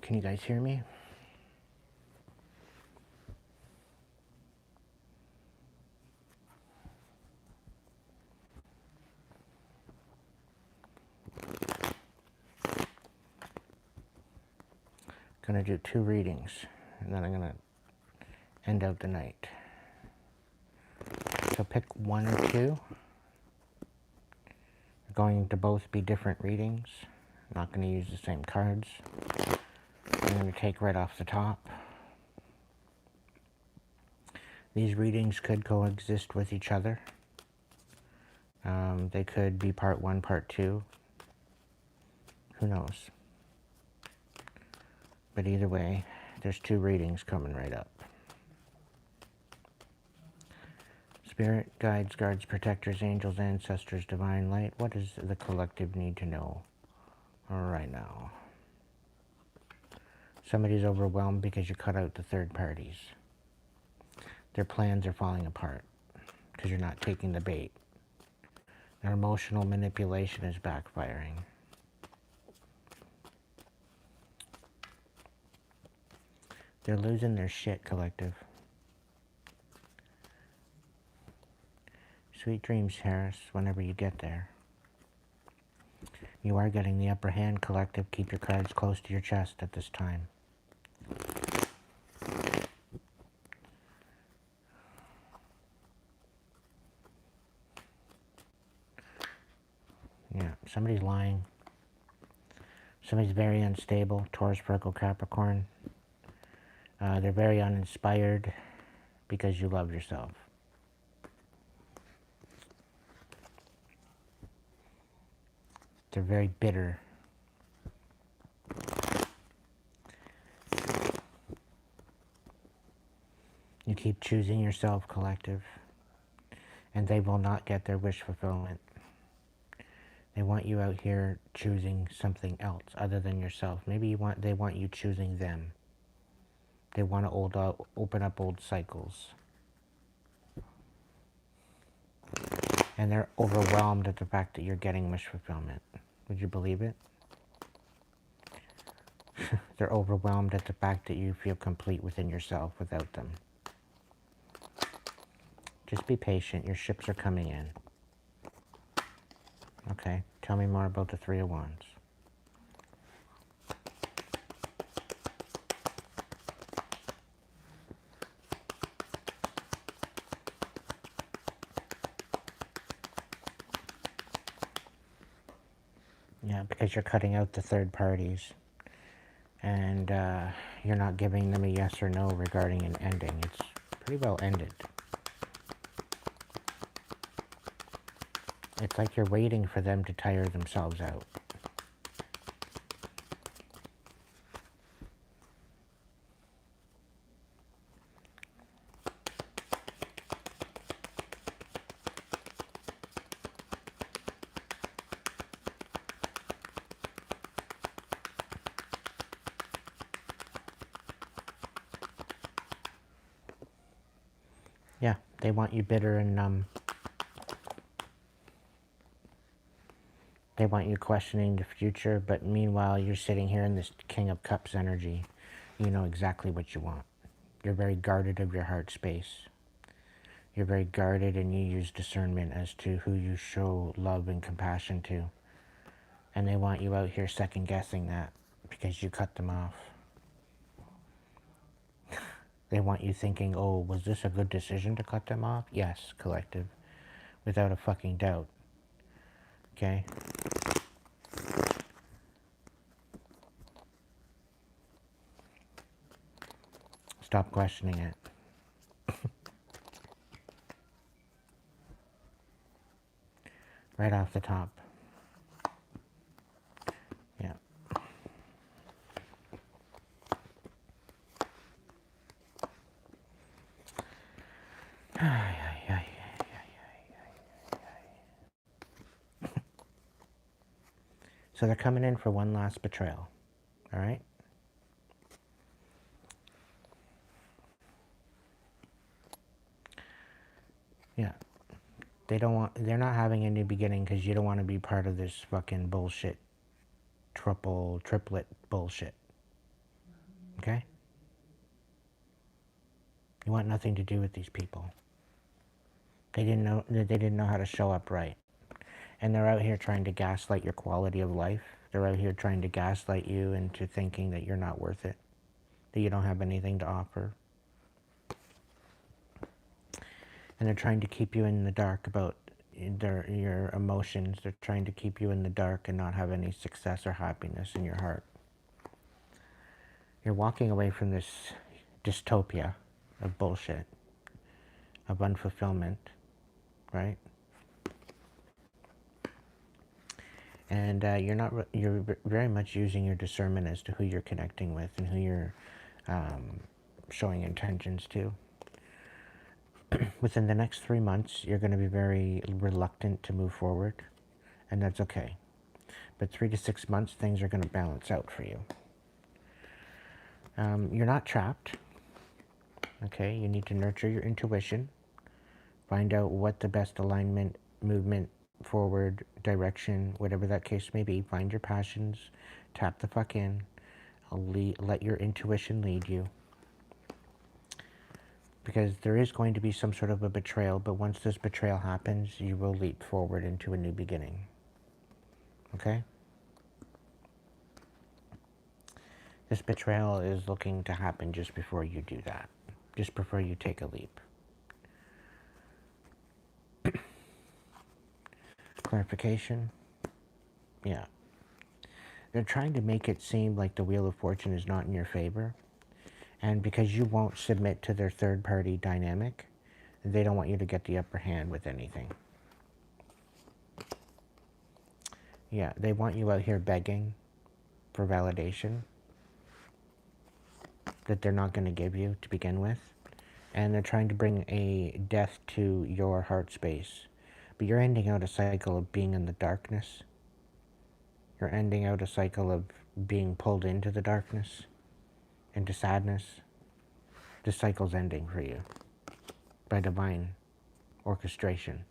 Can you guys hear me? Gonna do 2 readings, and then I'm gonna end out the night. So pick 1 or 2. They're going to both be different readings. I'm not gonna use the same cards. I'm gonna take right off the top. These readings could coexist with each other. They could be part 1, part 2. Who knows? But either way, there's 2 readings coming right up. Spirit, guides, guards, protectors, angels, ancestors, divine light. What does the collective need to know right now? Somebody's overwhelmed because you cut out the third parties. Their plans are falling apart because you're not taking the bait. Their emotional manipulation is backfiring. They're losing their shit, collective. Sweet dreams, Harris, whenever you get there. You are getting the upper hand, collective. Keep your cards close to your chest at this time. Yeah, somebody's lying. Somebody's very unstable. Taurus, Virgo, Capricorn. They're very uninspired because you love yourself. They're very bitter. You keep choosing yourself, collective, and they will not get their wish fulfillment. They want you out here choosing something else other than yourself. Maybe they want you choosing them. They want to open up old cycles. And they're overwhelmed at the fact that you're getting wish fulfillment. Would you believe it? They're overwhelmed at the fact that you feel complete within yourself without them. Just be patient. Your ships are coming in. Okay, tell me more about the 3 of Wands. Yeah, because you're cutting out the third parties. And you're not giving them a yes or no regarding an ending. It's pretty well ended. It's like you're waiting for them to tire themselves out. Yeah, they want you bitter and numb. They want you questioning the future, but meanwhile, you're sitting here in this King of Cups energy. You know exactly what you want. You're very guarded of your heart space. You're very guarded, and you use discernment as to who you show love and compassion to. And they want you out here second guessing that because you cut them off. They want you thinking, oh, was this a good decision to cut them off? Yes, collective. Without a fucking doubt. Okay? Stop questioning it. Right off the top. Yeah. So they're coming in for one last betrayal. All right? Yeah. They're not having a new beginning because you don't want to be part of this fucking bullshit, triplet bullshit. Okay? You want nothing to do with these people. They didn't know how to show up right. And they're out here trying to gaslight your quality of life. They're out here trying to gaslight you into thinking that you're not worth it, that you don't have anything to offer. And they're trying to keep you in the dark about your emotions. They're trying to keep you in the dark and not have any success or happiness in your heart. You're walking away from this dystopia of bullshit, of unfulfillment, right? And you're very much using your discernment as to who you're connecting with and who you're showing intentions to. Within the next 3 months, you're going to be very reluctant to move forward, and that's okay. But 3 to 6 months, things are going to balance out for you. You're not trapped, okay? You need to nurture your intuition, find out what the best alignment, movement, forward, direction, whatever that case may be. Find your passions, tap the fuck in, let your intuition lead you. Because there is going to be some sort of a betrayal, but once this betrayal happens, you will leap forward into a new beginning. Okay? This betrayal is looking to happen just before you do that. Just before you take a leap. Clarification? Yeah. They're trying to make it seem like the Wheel of Fortune is not in your favor. And because you won't submit to their third-party dynamic, they don't want you to get the upper hand with anything. Yeah, they want you out here begging for validation that they're not going to give you to begin with. And they're trying to bring a death to your heart space. But you're ending out a cycle of being in the darkness. You're ending out a cycle of being pulled into the darkness, into sadness. This cycle's ending for you by divine orchestration.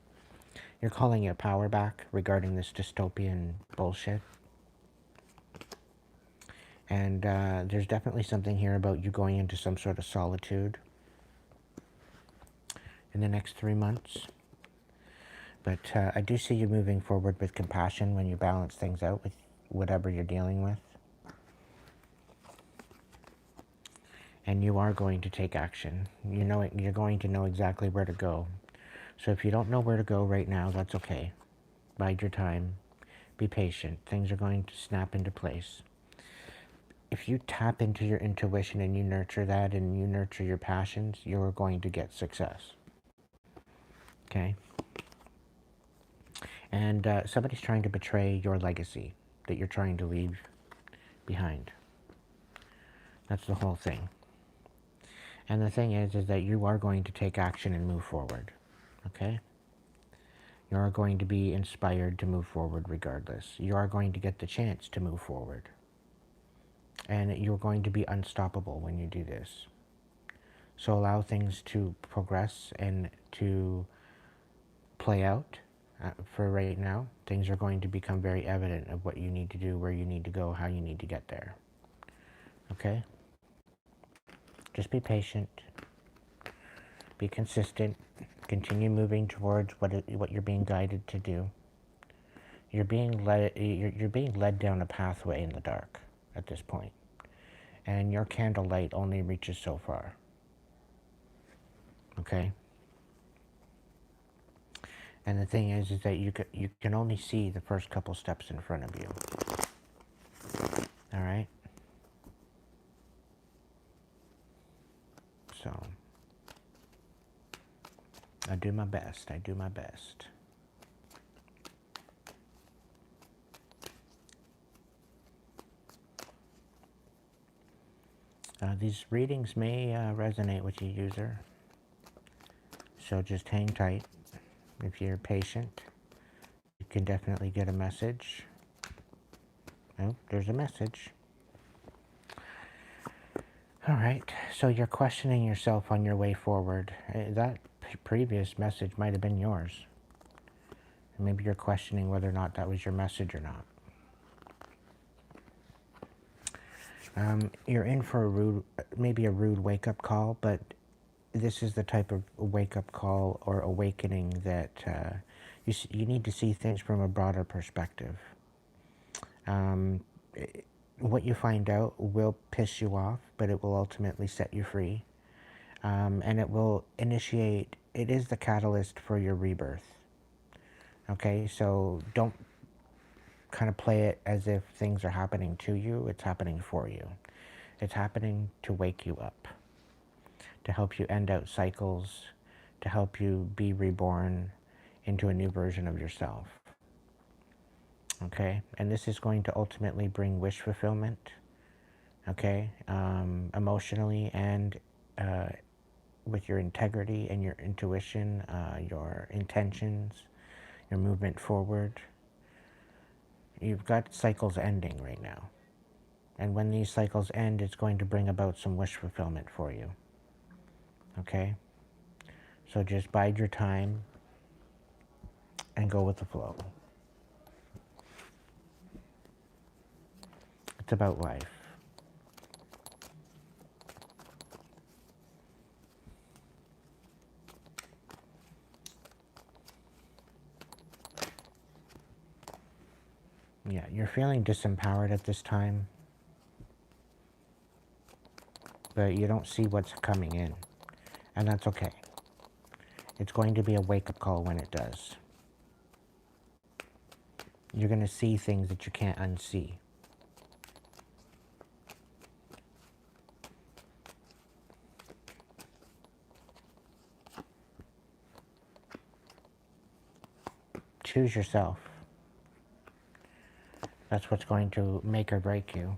You're calling your power back regarding this dystopian bullshit. And there's definitely something here about you going into some sort of solitude in the next 3 months. But I do see you moving forward with compassion when you balance things out with whatever you're dealing with. And you are going to take action. You know it, you're going to know exactly where to go. So if you don't know where to go right now, that's okay. Bide your time. Be patient. Things are going to snap into place. If you tap into your intuition and you nurture that and you nurture your passions, you're going to get success. Okay? And somebody's trying to betray your legacy that you're trying to leave behind. That's the whole thing. And the thing is that you are going to take action and move forward. Okay? You are going to be inspired to move forward regardless. You are going to get the chance to move forward. And you're going to be unstoppable when you do this. So allow things to progress and to play out. For right now, things are going to become very evident of what you need to do, where you need to go, how you need to get there. Okay? Just be patient. Be consistent. Continue moving towards what you're being guided to do. You're being led down a pathway in the dark at this point, and your candlelight only reaches so far. Okay. And the thing is that you can only see the first couple steps in front of you. All right. So I do my best. I do my best. These readings may resonate with you, user. So just hang tight. If you're patient, you can definitely get a message. Oh, there's a message. All right. So you're questioning yourself on your way forward. That previous message might have been yours. Maybe you're questioning whether or not that was your message or not. You're in for maybe a rude wake-up call, but this is the type of wake-up call or awakening that you need to see things from a broader perspective. What you find out will piss you off, but it will ultimately set you free. And it will initiate, it is the catalyst for your rebirth. Okay, so don't kind of play it as if things are happening to you. It's happening for you. It's happening to wake you up, to help you end out cycles, to help you be reborn into a new version of yourself. Okay, and this is going to ultimately bring wish fulfillment, okay, emotionally and with your integrity and your intuition, your intentions, your movement forward. You've got cycles ending right now. And when these cycles end, it's going to bring about some wish fulfillment for you. Okay? So just bide your time and go with the flow. It's about life. Yeah, you're feeling disempowered at this time, but you don't see what's coming in, and that's okay. It's going to be a wake-up call when it does. You're going to see things that you can't unsee. Choose yourself. That's what's going to make or break you.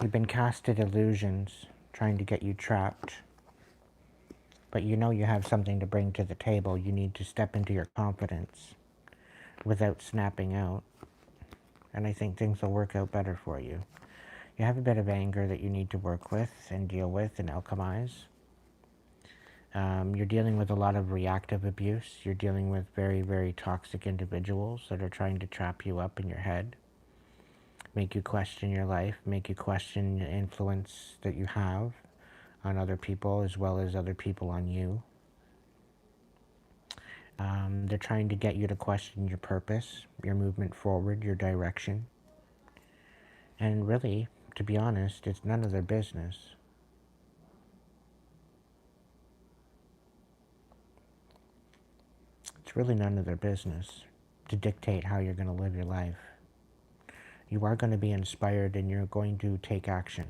You've been casted illusions trying to get you trapped. But you know you have something to bring to the table. You need to step into your confidence without snapping out. And I think things will work out better for you. You have a bit of anger that you need to work with and deal with and alchemize. You're dealing with a lot of reactive abuse. You're dealing with very, very toxic individuals that are trying to trap you up in your head, make you question your life, make you question the influence that you have on other people as well as other people on you. They're trying to get you to question your purpose, your movement forward, your direction. And really, to be honest, it's none of their business. It's really none of their business to dictate how you're going to live your life. You are going to be inspired and you're going to take action.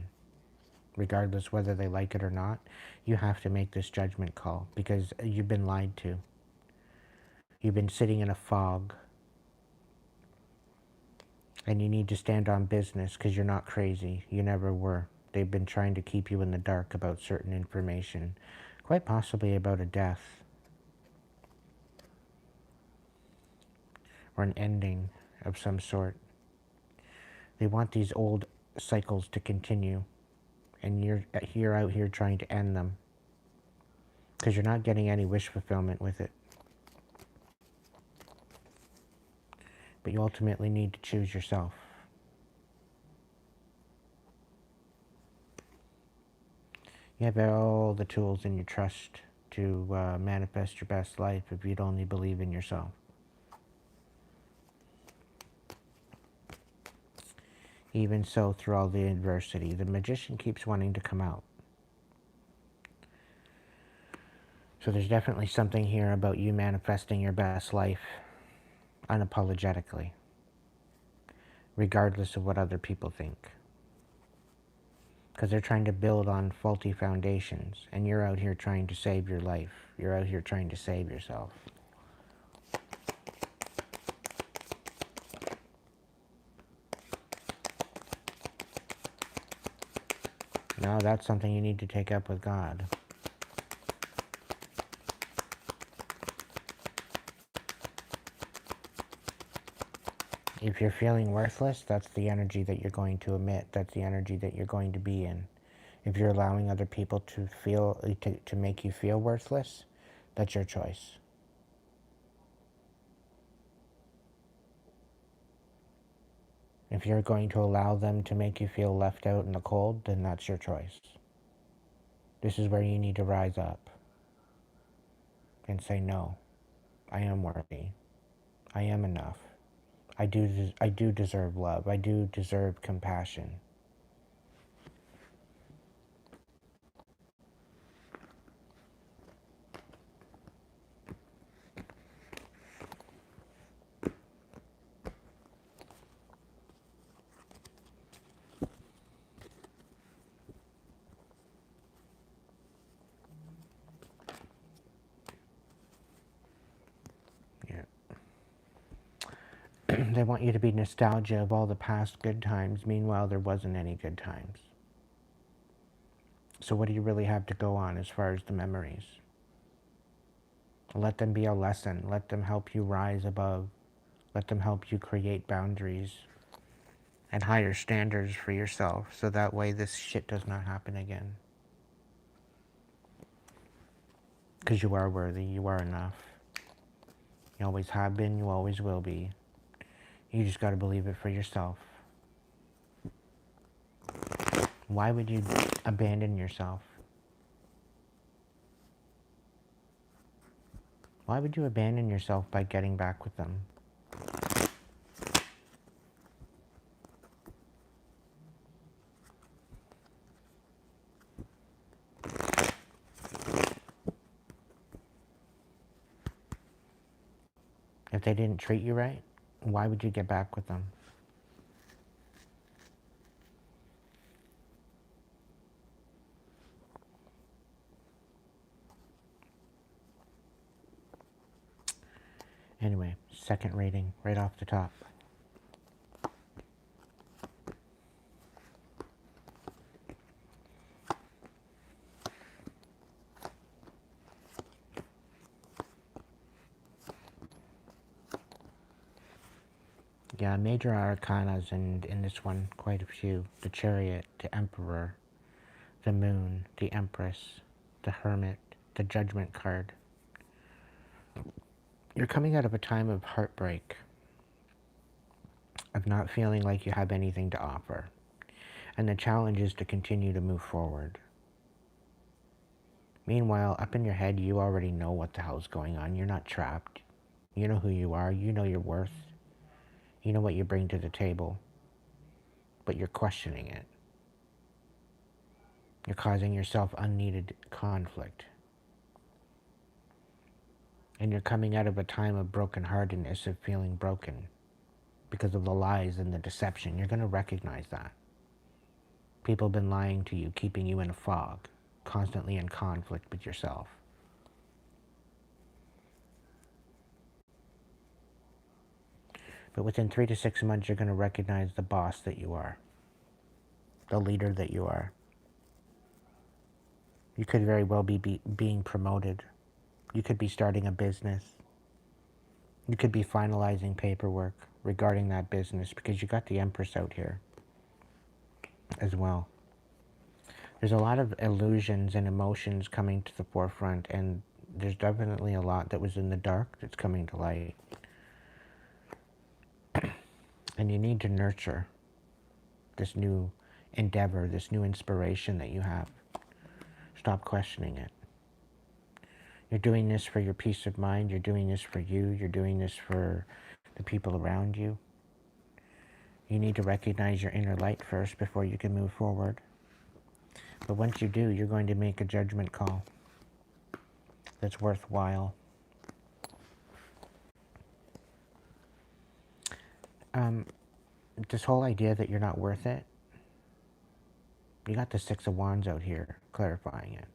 Regardless whether they like it or not, you have to make this judgment call because you've been lied to. You've been sitting in a fog. And you need to stand on business because you're not crazy. You never were. They've been trying to keep you in the dark about certain information, quite possibly about a death or an ending of some sort. They want these old cycles to continue, and you're out here trying to end them because you're not getting any wish fulfillment with it. But you ultimately need to choose yourself. You have all the tools in your trust to manifest your best life if you'd only believe in yourself. Even so, through all the adversity, the magician keeps wanting to come out. So there's definitely something here about you manifesting your best life unapologetically, regardless of what other people think. Because they're trying to build on faulty foundations, and you're out here trying to save your life. You're out here trying to save yourself. Now that's something you need to take up with God. If you're feeling worthless, that's the energy that you're going to emit. That's the energy that you're going to be in. If you're allowing other people to make you feel worthless, that's your choice. If you're going to allow them to make you feel left out in the cold, then that's your choice. This is where you need to rise up and say, no, I am worthy. I am enough. I do deserve love. I do deserve compassion. They want you to be nostalgia of all the past good times. Meanwhile, there wasn't any good times. So what do you really have to go on as far as the memories? Let them be a lesson. Let them help you rise above. Let them help you create boundaries and higher standards for yourself, so that way this shit does not happen again. Because you are worthy. You are enough. You always have been. You always will be. You just got to believe it for yourself. Why would you abandon yourself? Why would you abandon yourself by getting back with them? If they didn't treat you right, why would you get back with them? Anyway, second reading, right off the top. Yeah, major arcanas, and in this one, quite a few. The Chariot, the Emperor, the Moon, the Empress, the Hermit, the Judgment card. You're coming out of a time of heartbreak, of not feeling like you have anything to offer. And the challenge is to continue to move forward. Meanwhile, up in your head, you already know what the hell's going on. You're not trapped. You know who you are. You know your worth. You know what you bring to the table. But you're questioning it. You're causing yourself unneeded conflict. And you're coming out of a time of brokenheartedness, of feeling broken because of the lies and the deception. You're going to recognize that. People have been lying to you, keeping you in a fog, constantly in conflict with yourself. But within 3 to 6 months, you're going to recognize the boss that you are, the leader that you are. You could very well be being promoted. You could be starting a business. You could be finalizing paperwork regarding that business because you got the Empress out here as well. There's a lot of illusions and emotions coming to the forefront, and there's definitely a lot that was in the dark that's coming to light. And you need to nurture this new endeavor, this new inspiration that you have. Stop questioning it. You're doing this for your peace of mind. You're doing this for you. You're doing this for the people around you. You need to recognize your inner light first before you can move forward. But once you do, you're going to make a judgment call that's worthwhile. This whole idea that you're not worth it, you got the Six of Wands out here clarifying it.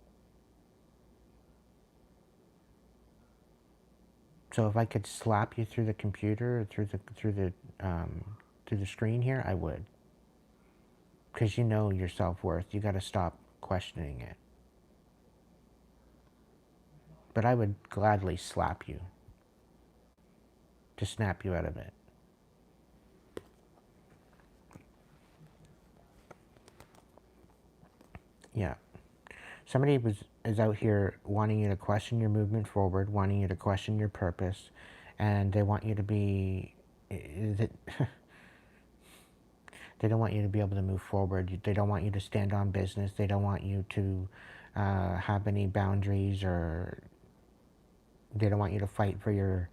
So if I could slap you through the computer or through the screen here, I would. Because you know your self-worth. You got to stop questioning it. But I would gladly slap you to snap you out of it. Yeah. Somebody is out here wanting you to question your movement forward, wanting you to question your purpose, and they want you to be... they don't want you to be able to move forward. They don't want you to stand on business. They don't want you to have any boundaries, or they don't want you to fight for your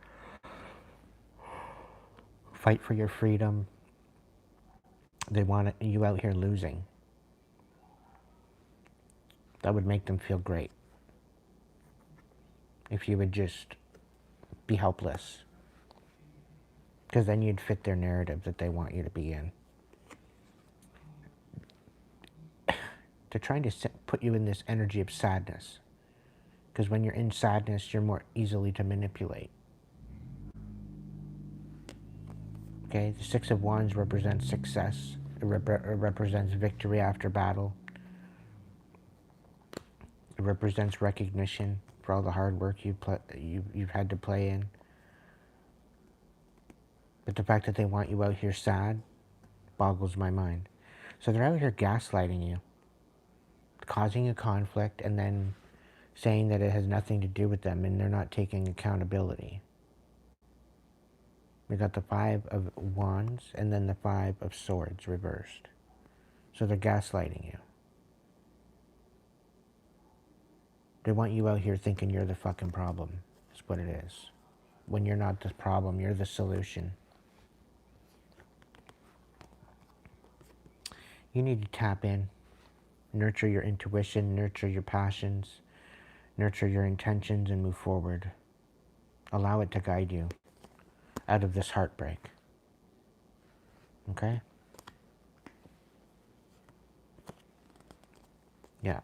freedom. They want you out here losing. That would make them feel great. If you would just be helpless. Because then you'd fit their narrative that they want you to be in. They're trying to put you in this energy of sadness. Because when you're in sadness, you're more easily to manipulate. Okay, the Six of Wands represents success. It represents victory after battle. It represents recognition for all the hard work you've had to play in. But the fact that they want you out here sad boggles my mind. So they're out here gaslighting you, causing a conflict, and then saying that it has nothing to do with them, and they're not taking accountability. We got the Five of Wands and then the Five of Swords reversed. So they're gaslighting you. They want you out here thinking you're the fucking problem. That's what it is. When you're not the problem, you're the solution. You need to tap in, nurture your intuition, nurture your passions, nurture your intentions, and move forward. Allow it to guide you out of this heartbreak. Okay? Yeah.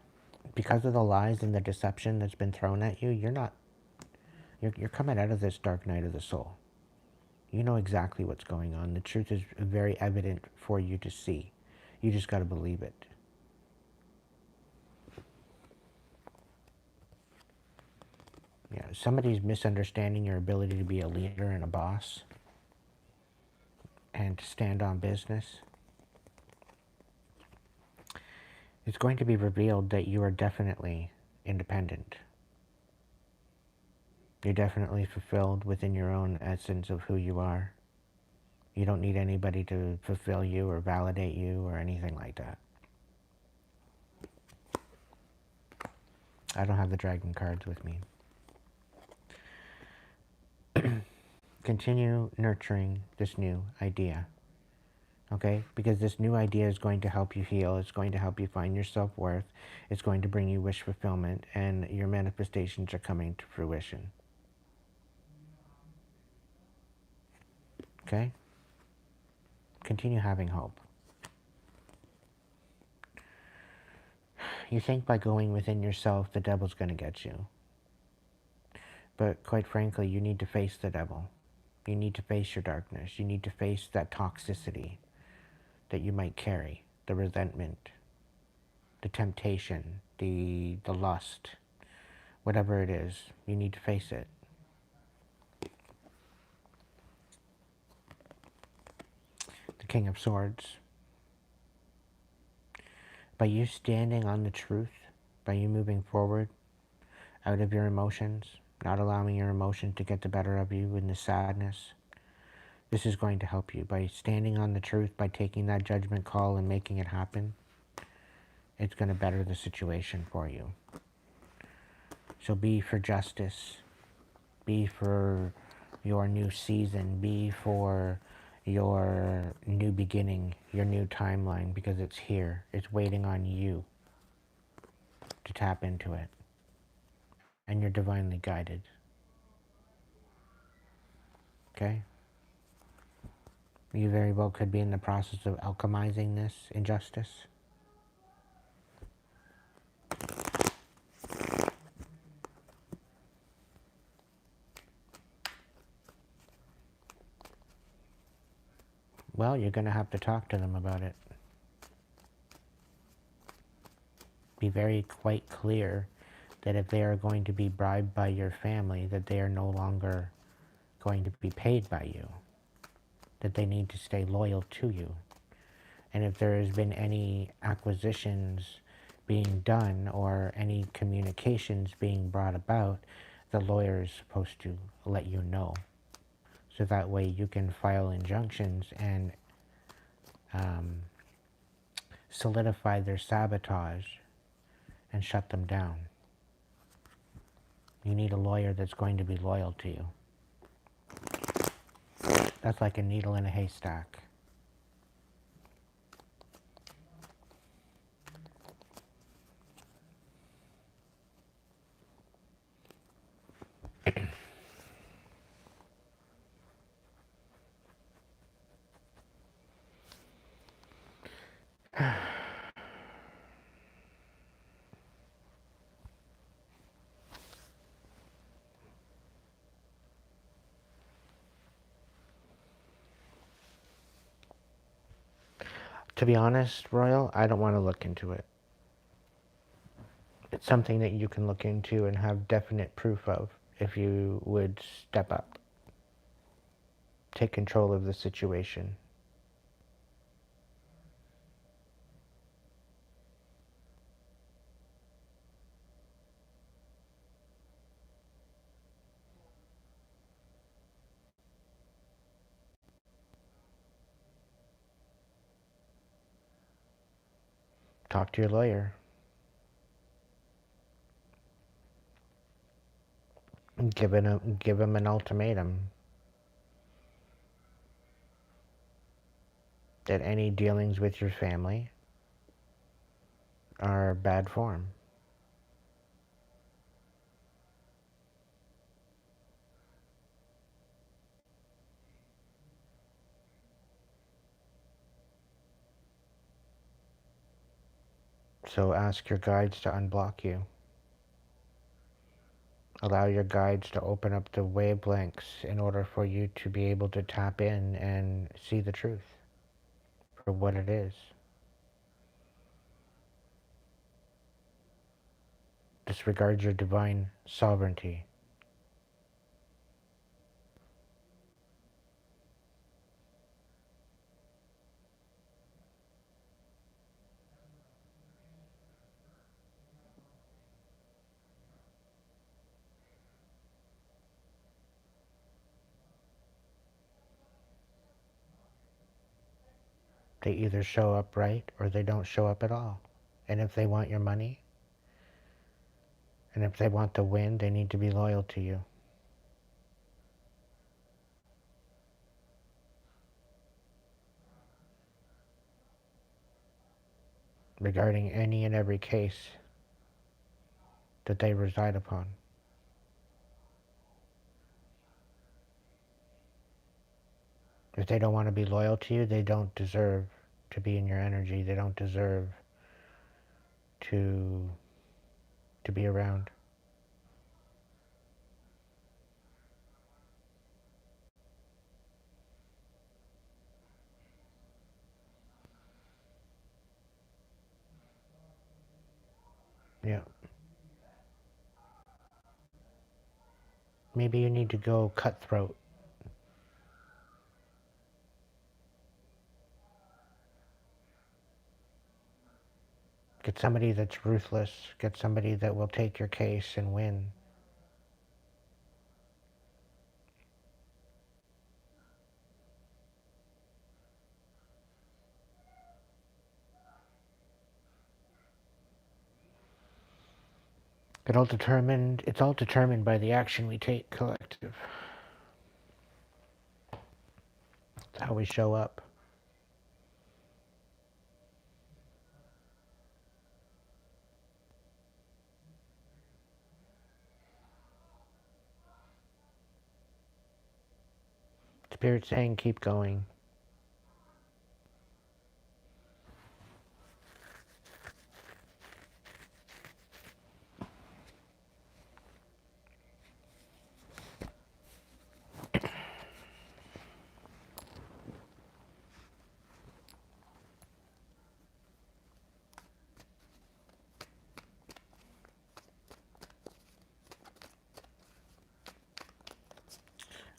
Because of the lies and the deception that's been thrown at you, you're coming out of this dark night of the soul. You know exactly what's going on. The truth is very evident for you to see. You just got to believe it. Yeah, somebody's misunderstanding your ability to be a leader and a boss and to stand on business. It's going to be revealed that you are definitely independent. You're definitely fulfilled within your own essence of who you are. You don't need anybody to fulfill you or validate you or anything like that. I don't have the dragon cards with me. Continue nurturing this new idea. Okay? Because this new idea is going to help you heal. It's going to help you find your self-worth. It's going to bring you wish fulfillment, and your manifestations are coming to fruition. Okay? Continue having hope. You think by going within yourself, the devil's going to get you. But quite frankly, you need to face the devil. You need to face your darkness. You need to face that toxicity that you might carry, the resentment, the temptation, the lust, whatever it is. You need to face it. The King of Swords. By you standing on the truth, by you moving forward out of your emotions, not allowing your emotions to get the better of you in the sadness, this is going to help you. By standing on the truth, by taking that judgment call and making it happen, it's going to better the situation for you. So be for justice. Be for your new season. Be for your new beginning, your new timeline, because it's here. It's waiting on you to tap into it. And you're divinely guided. Okay? You very well could be in the process of alchemizing this injustice. Well, you're going to have to talk to them about it. Be very quite clear that if they are going to be bribed by your family, that they are no longer going to be paid by you. That they need to stay loyal to you. And if there has been any acquisitions being done or any communications being brought about, the lawyer is supposed to let you know. So that way you can file injunctions and solidify their sabotage and shut them down. You need a lawyer that's going to be loyal to you. That's like a needle in a haystack. To be honest, Royal, I don't want to look into it. It's something that you can look into and have definite proof of if you would step up. Take control of the situation. Talk to your lawyer. Give him an ultimatum that any dealings with your family are bad form. So ask your guides to unblock you. Allow your guides to open up the wavelengths in order for you to be able to tap in and see the truth for what it is. Disregard your divine sovereignty. They either show up right or they don't show up at all. And if they want your money, and if they want the win, they need to be loyal to you. Regarding any and every case that they reside upon. If they don't want to be loyal to you, they don't deserve to be in your energy. They don't deserve to be around. Yeah. Maybe you need to go cutthroat. Get somebody that's ruthless. Get somebody that will take your case and win. It's all determined by the action we take, collective. It's how we show up. Spirit saying keep going.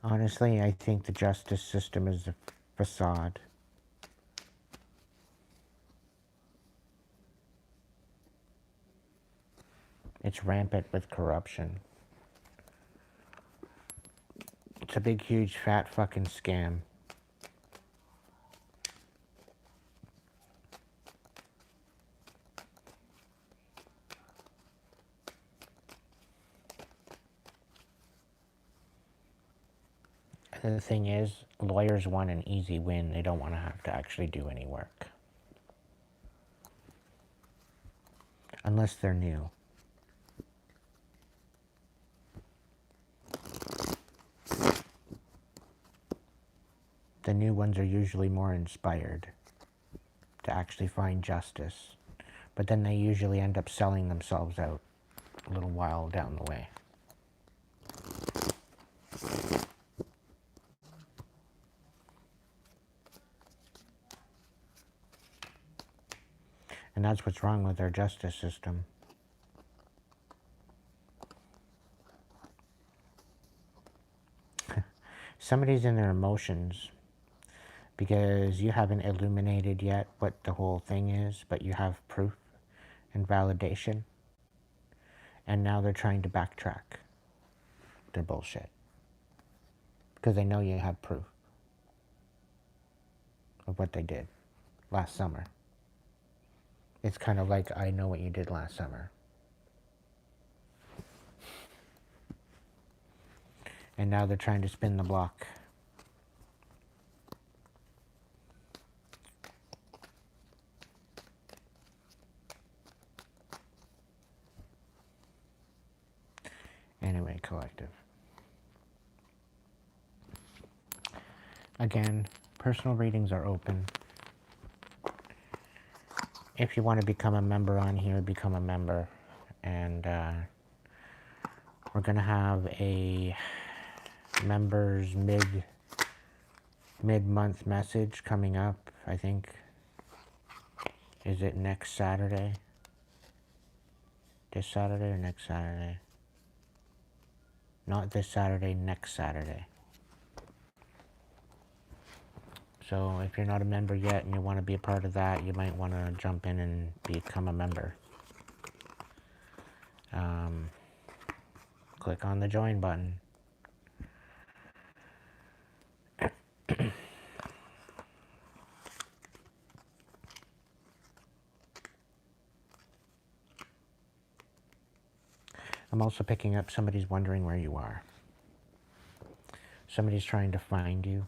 Honestly, I think the justice system is a facade. It's rampant with corruption. It's a big, huge, fat fucking scam. And the thing is, lawyers want an easy win. They don't want to have to actually do any work. Unless they're new. The new ones are usually more inspired to actually find justice. But then they usually end up selling themselves out a little while down the way. And that's what's wrong with our justice system. Somebody's in their emotions because you haven't illuminated yet what the whole thing is, but you have proof and validation. And now they're trying to backtrack their bullshit because they know you have proof of what they did last summer. It's kind of like, I know what you did last summer. And now they're trying to spin the block. Anyway, collective. Again, personal readings are open. If you want to become a member on here, become a member. And we're going to have a members mid-month message coming up, I think. Is it next Saturday? This Saturday or next Saturday? Not this Saturday, next Saturday. So if you're not a member yet and you want to be a part of that, you might want to jump in and become a member. Click on the join button. I'm also picking up somebody's wondering where you are. Somebody's trying to find you.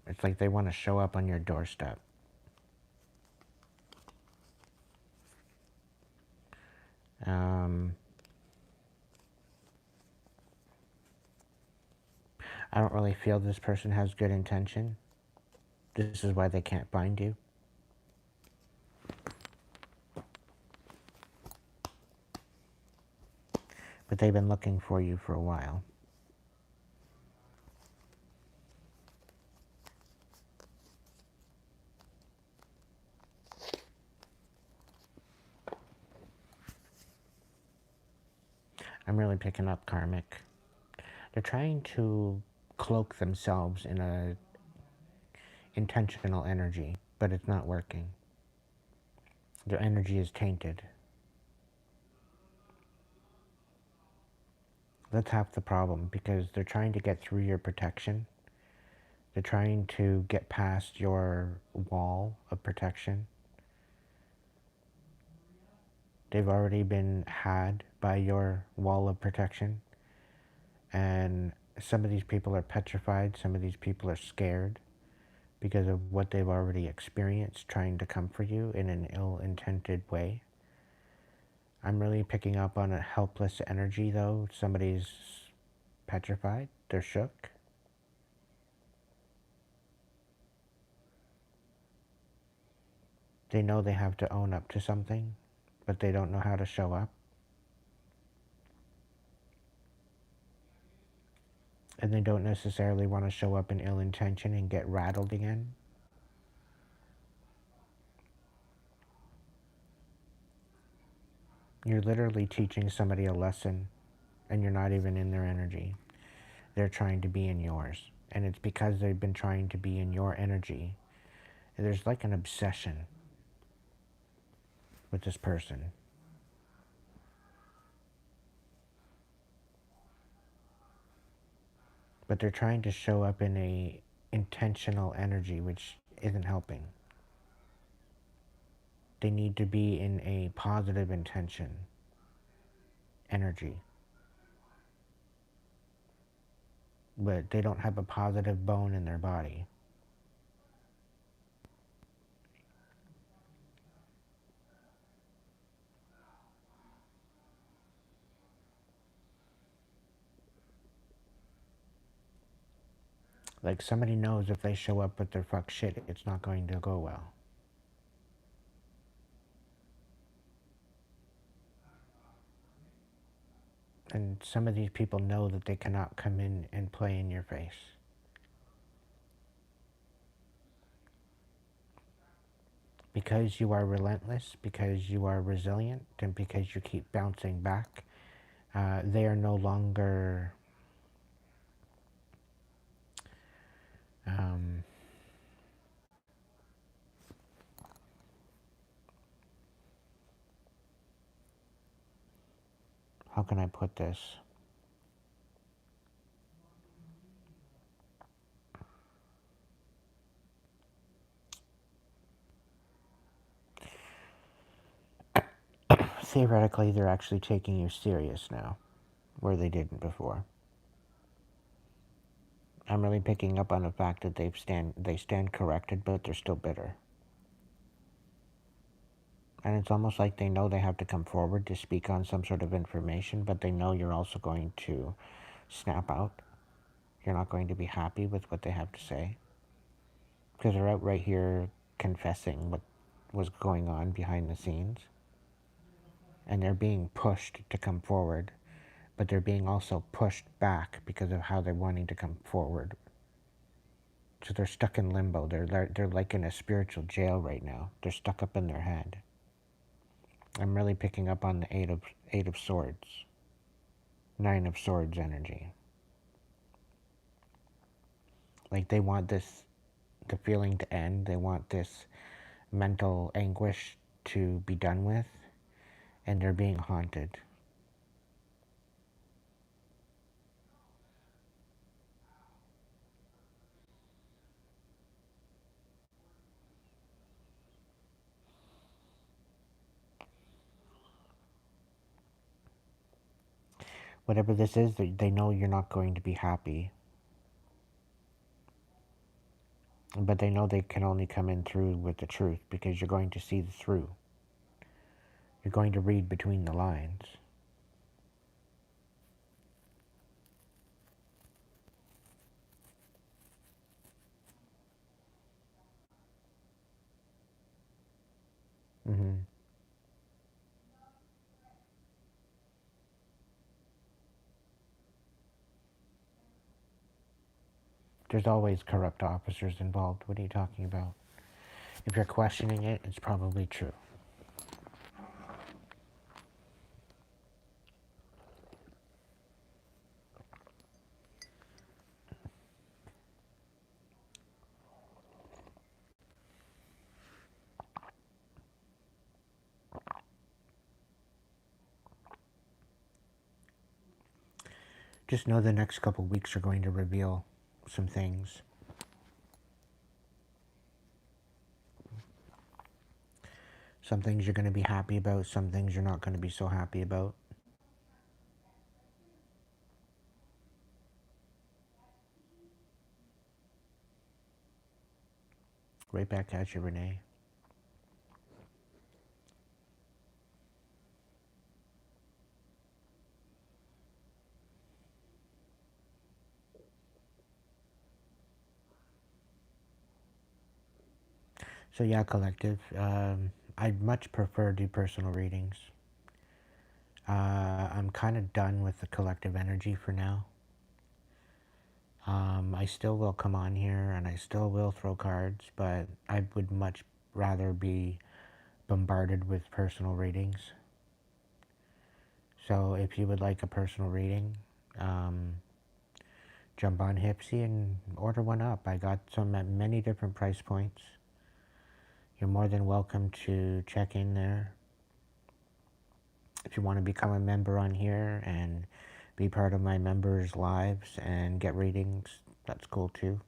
It's like they want to show up on your doorstep. I don't really feel this person has good intention. This is why they can't find you. but they've been looking for you for a while. I'm really picking up karmic. They're trying to cloak themselves in a intentional energy, but it's not working. Their energy is tainted. That's half the problem, because they're trying to get through your protection. They're trying to get past your wall of protection. They've already been had by your wall of protection. And some of these people are petrified. Some of these people are scared because of what they've already experienced trying to come for you in an ill-intended way. I'm really picking up on a helpless energy, though. Somebody's petrified. They're shook. They know they have to own up to something, but they don't know how to show up. And they don't necessarily want to show up in ill intention and get rattled again. You're literally teaching somebody a lesson, and you're not even in their energy. They're trying to be in yours. And it's because they've been trying to be in your energy. There's like an obsession with this person. But they're trying to show up in a intentional energy, which isn't helping. They need to be in a positive intention energy. But they don't have a positive bone in their body. Like, somebody knows if they show up with their fuck shit, it's not going to go well. And some of these people know that they cannot come in and play in your face. Because you are relentless, because you are resilient, and because you keep bouncing back, they are no longer how can I put this? Theoretically, they're actually taking you serious now, where they didn't before. I'm really picking up on the fact that they stand corrected, but they're still bitter. And it's almost like they know they have to come forward to speak on some sort of information, but they know you're also going to snap out. You're not going to be happy with what they have to say. Because they're out right here confessing what was going on behind the scenes. And they're being pushed to come forward, but they're being also pushed back because of how they're wanting to come forward. So they're stuck in limbo. They're like in a spiritual jail right now. They're stuck up in their head. I'm really picking up on the eight of swords, nine of swords energy. Like, they want the feeling to end. They want this mental anguish to be done with, and they're being haunted. Whatever this is, they know you're not going to be happy. But they know they can only come in through with the truth, because you're going to see the through. You're going to read between the lines. Mm-hmm. There's always corrupt officers involved. What are you talking about? If you're questioning it, it's probably true. Just know the next couple weeks are going to reveal some things. Some things you're going to be happy about, some things you're not going to be so happy about. Right back at you, Renee. So yeah, collective. I'd much prefer do personal readings. I'm kind of done with the collective energy for now. I still will come on here and I still will throw cards, but I would much rather be bombarded with personal readings. So if you would like a personal reading, jump on Hipsy and order one up. I got some at many different price points. You're more than welcome to check in there. If you want to become a member on here and be part of my members' lives and get readings, that's cool too.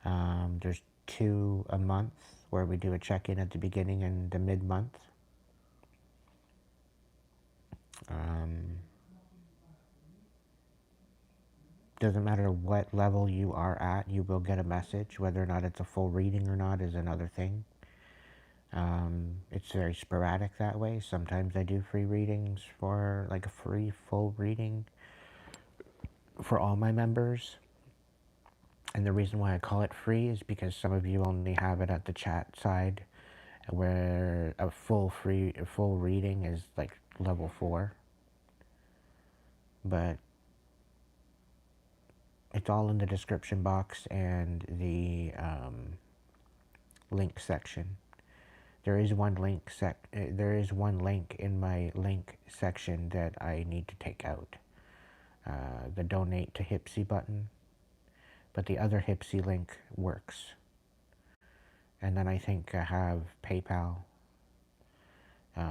There's 2 a month where we do a check-in at the beginning and the mid-month. Doesn't matter what level you are at, you will get a message. Whether or not it's a full reading or not is another thing. It's very sporadic that way. Sometimes I do free readings for like a free full reading for all my members. And the reason why I call it free is because some of you only have it at the chat side, where a full reading is like level 4. But it's all in the description box and the link section. There is one link in my link section that I need to take out. The donate to Hipsy button. But the other Hipsy link works. And then I think I have PayPal. I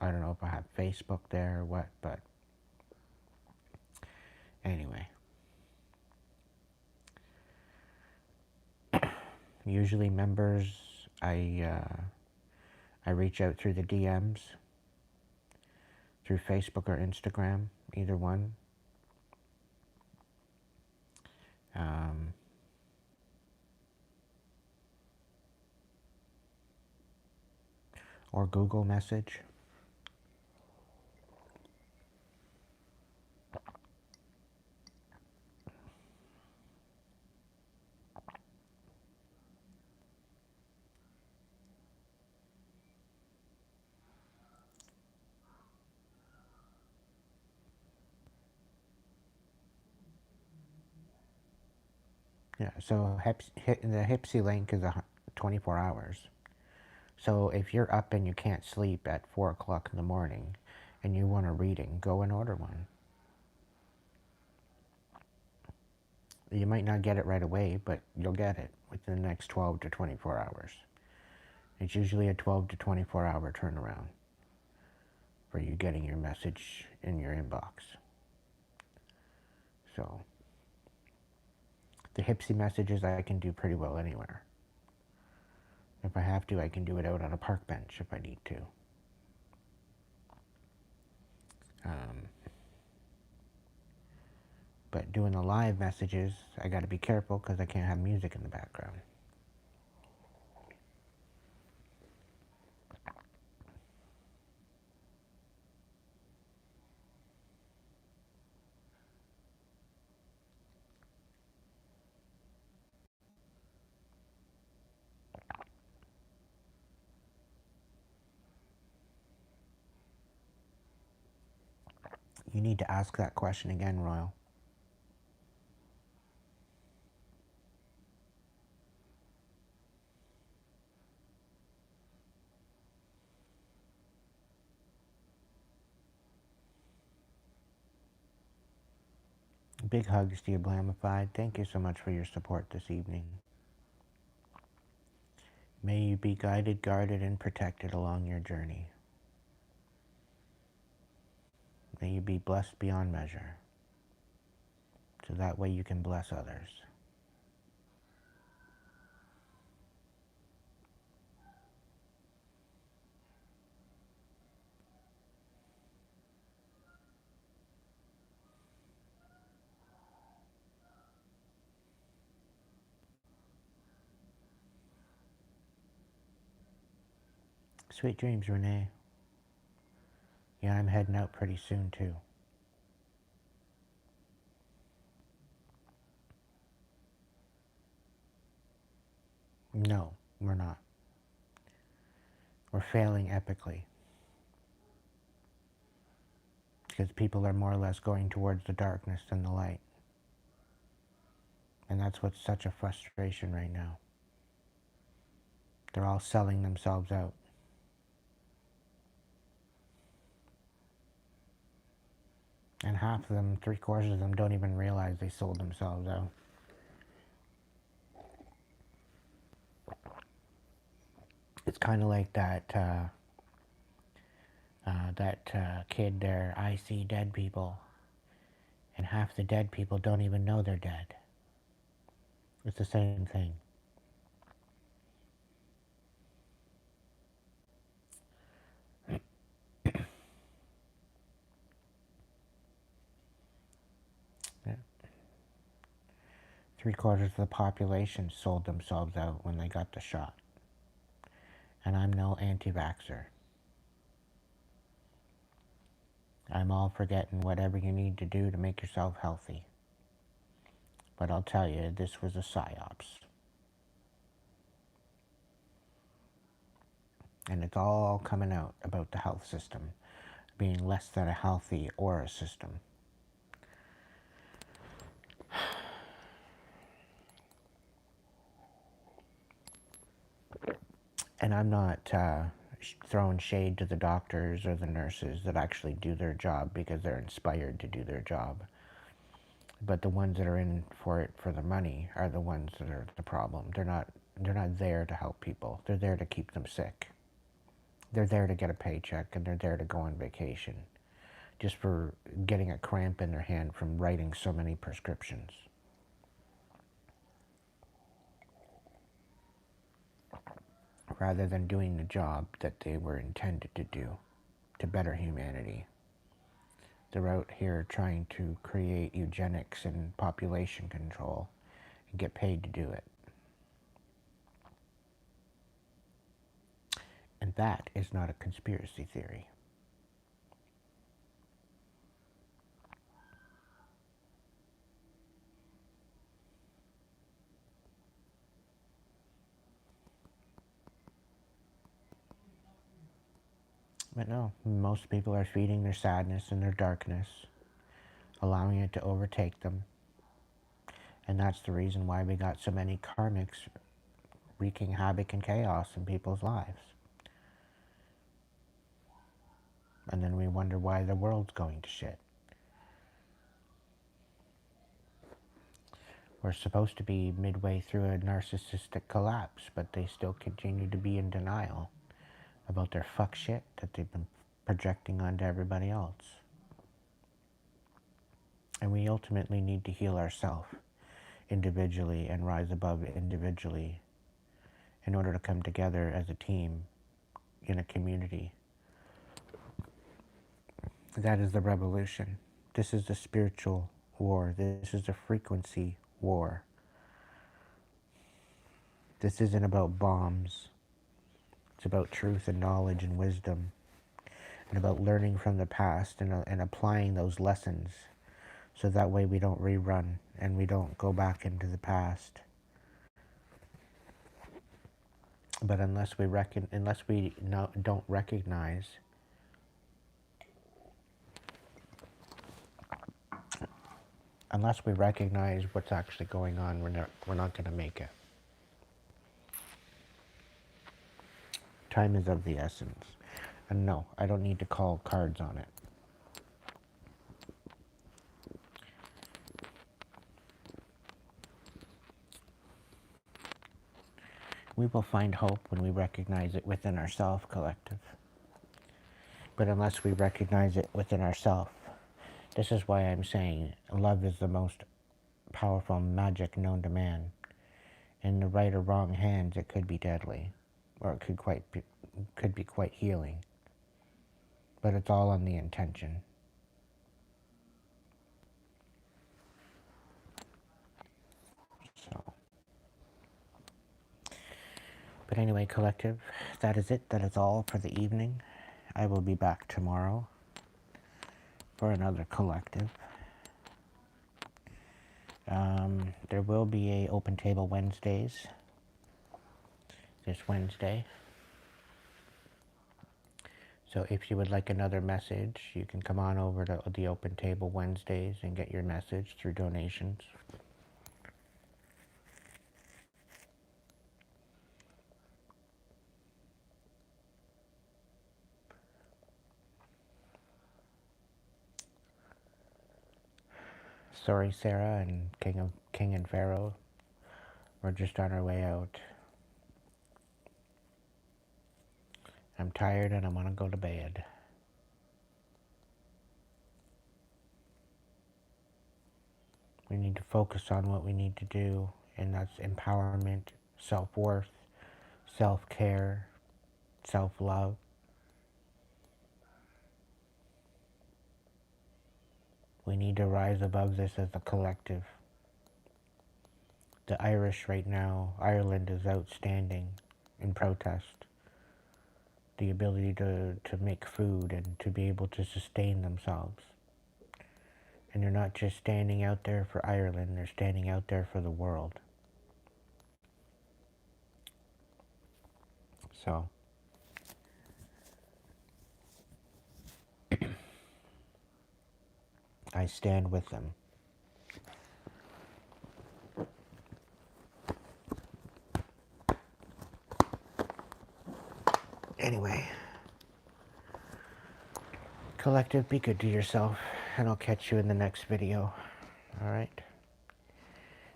don't know if I have Facebook there or what, but anyway. Usually members, I reach out through the DMs, through Facebook or Instagram, either one. Or Google message. Yeah, so the Hipsy link is 24 hours. So if you're up and you can't sleep at 4 o'clock in the morning and you want a reading, go and order one. You might not get it right away, but you'll get it within the next 12 to 24 hours. It's usually a 12 to 24 hour turnaround for you getting your message in your inbox. So the Hipsy messages I can do pretty well anywhere. If I have to, I can do it out on a park bench if I need to. But doing the live messages, I got to be careful because I can't have music in the background. You need to ask that question again, Royal. Big hugs to you, Blamified. Thank you so much for your support this evening. May you be guided, guarded, and protected along your journey. May you be blessed beyond measure, so that way you can bless others. Sweet dreams, Renee. Yeah, I'm heading out pretty soon, too. No, we're not. We're failing epically. Because people are more or less going towards the darkness than the light. And that's what's such a frustration right now. They're all selling themselves out. And half of them, 3/4 of them, don't even realize they sold themselves out. It's kind of like that kid there, I see dead people. And half the dead people don't even know they're dead. It's the same thing. Yeah. 3/4 of the population sold themselves out when they got the shot. And I'm no anti-vaxxer. I'm all for getting whatever you need to do to make yourself healthy. But I'll tell you, this was a psyops. And it's all coming out about the health system being less than a healthy aura system. And I'm not throwing shade to the doctors or the nurses that actually do their job because they're inspired to do their job. But the ones that are in for it for the money are the ones that are the problem. They're not there to help people. They're there to keep them sick. They're there to get a paycheck, and they're there to go on vacation just for getting a cramp in their hand from writing so many prescriptions. Rather than doing the job that they were intended to do to better humanity. They're out here trying to create eugenics and population control and get paid to do it. And that is not a conspiracy theory. But no, most people are feeding their sadness and their darkness, allowing it to overtake them. And that's the reason why we got so many karmics wreaking havoc and chaos in people's lives. And then we wonder why the world's going to shit. We're supposed to be midway through a narcissistic collapse, but they still continue to be in denial about their fuck shit that they've been projecting onto everybody else. And we ultimately need to heal ourselves individually and rise above individually in order to come together as a team in a community. That is the revolution. This is the spiritual war. This is the frequency war. This isn't about bombs. It's about truth and knowledge and wisdom, and about learning from the past and applying those lessons so that way we don't rerun and we don't go back into the past. But unless we don't recognize what's actually going on, we're not going to make it. Time is of the essence. And no, I don't need to call cards on it. We will find hope when we recognize it within ourselves, collective. But unless we recognize it within ourselves, this is why I'm saying love is the most powerful magic known to man. In the right or wrong hands, it could be deadly, or it could be quite healing. But it's all on the intention. So, but anyway, collective, that is it. That is all for the evening. I will be back tomorrow for another collective. There will be a open table Wednesdays this Wednesday. So if you would like another message, you can come on over to the open table Wednesdays and get your message through donations. Sorry, Sarah and King and Pharaoh. We're just on our way out. I'm tired and I want to go to bed. We need to focus on what we need to do, and that's empowerment, self-worth, self-care, self-love. We need to rise above this as a collective. The Irish right now, Ireland is outstanding in protest. The ability to make food and to be able to sustain themselves. And they're not just standing out there for Ireland, they're standing out there for the world. So, I stand with them. Anyway, collective, be good to yourself, and I'll catch you in the next video. Alright?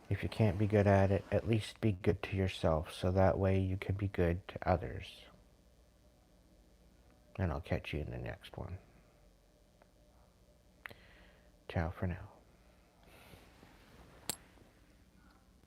If you can't be good at it, at least be good to yourself, so that way you can be good to others. And I'll catch you in the next one. Ciao for now.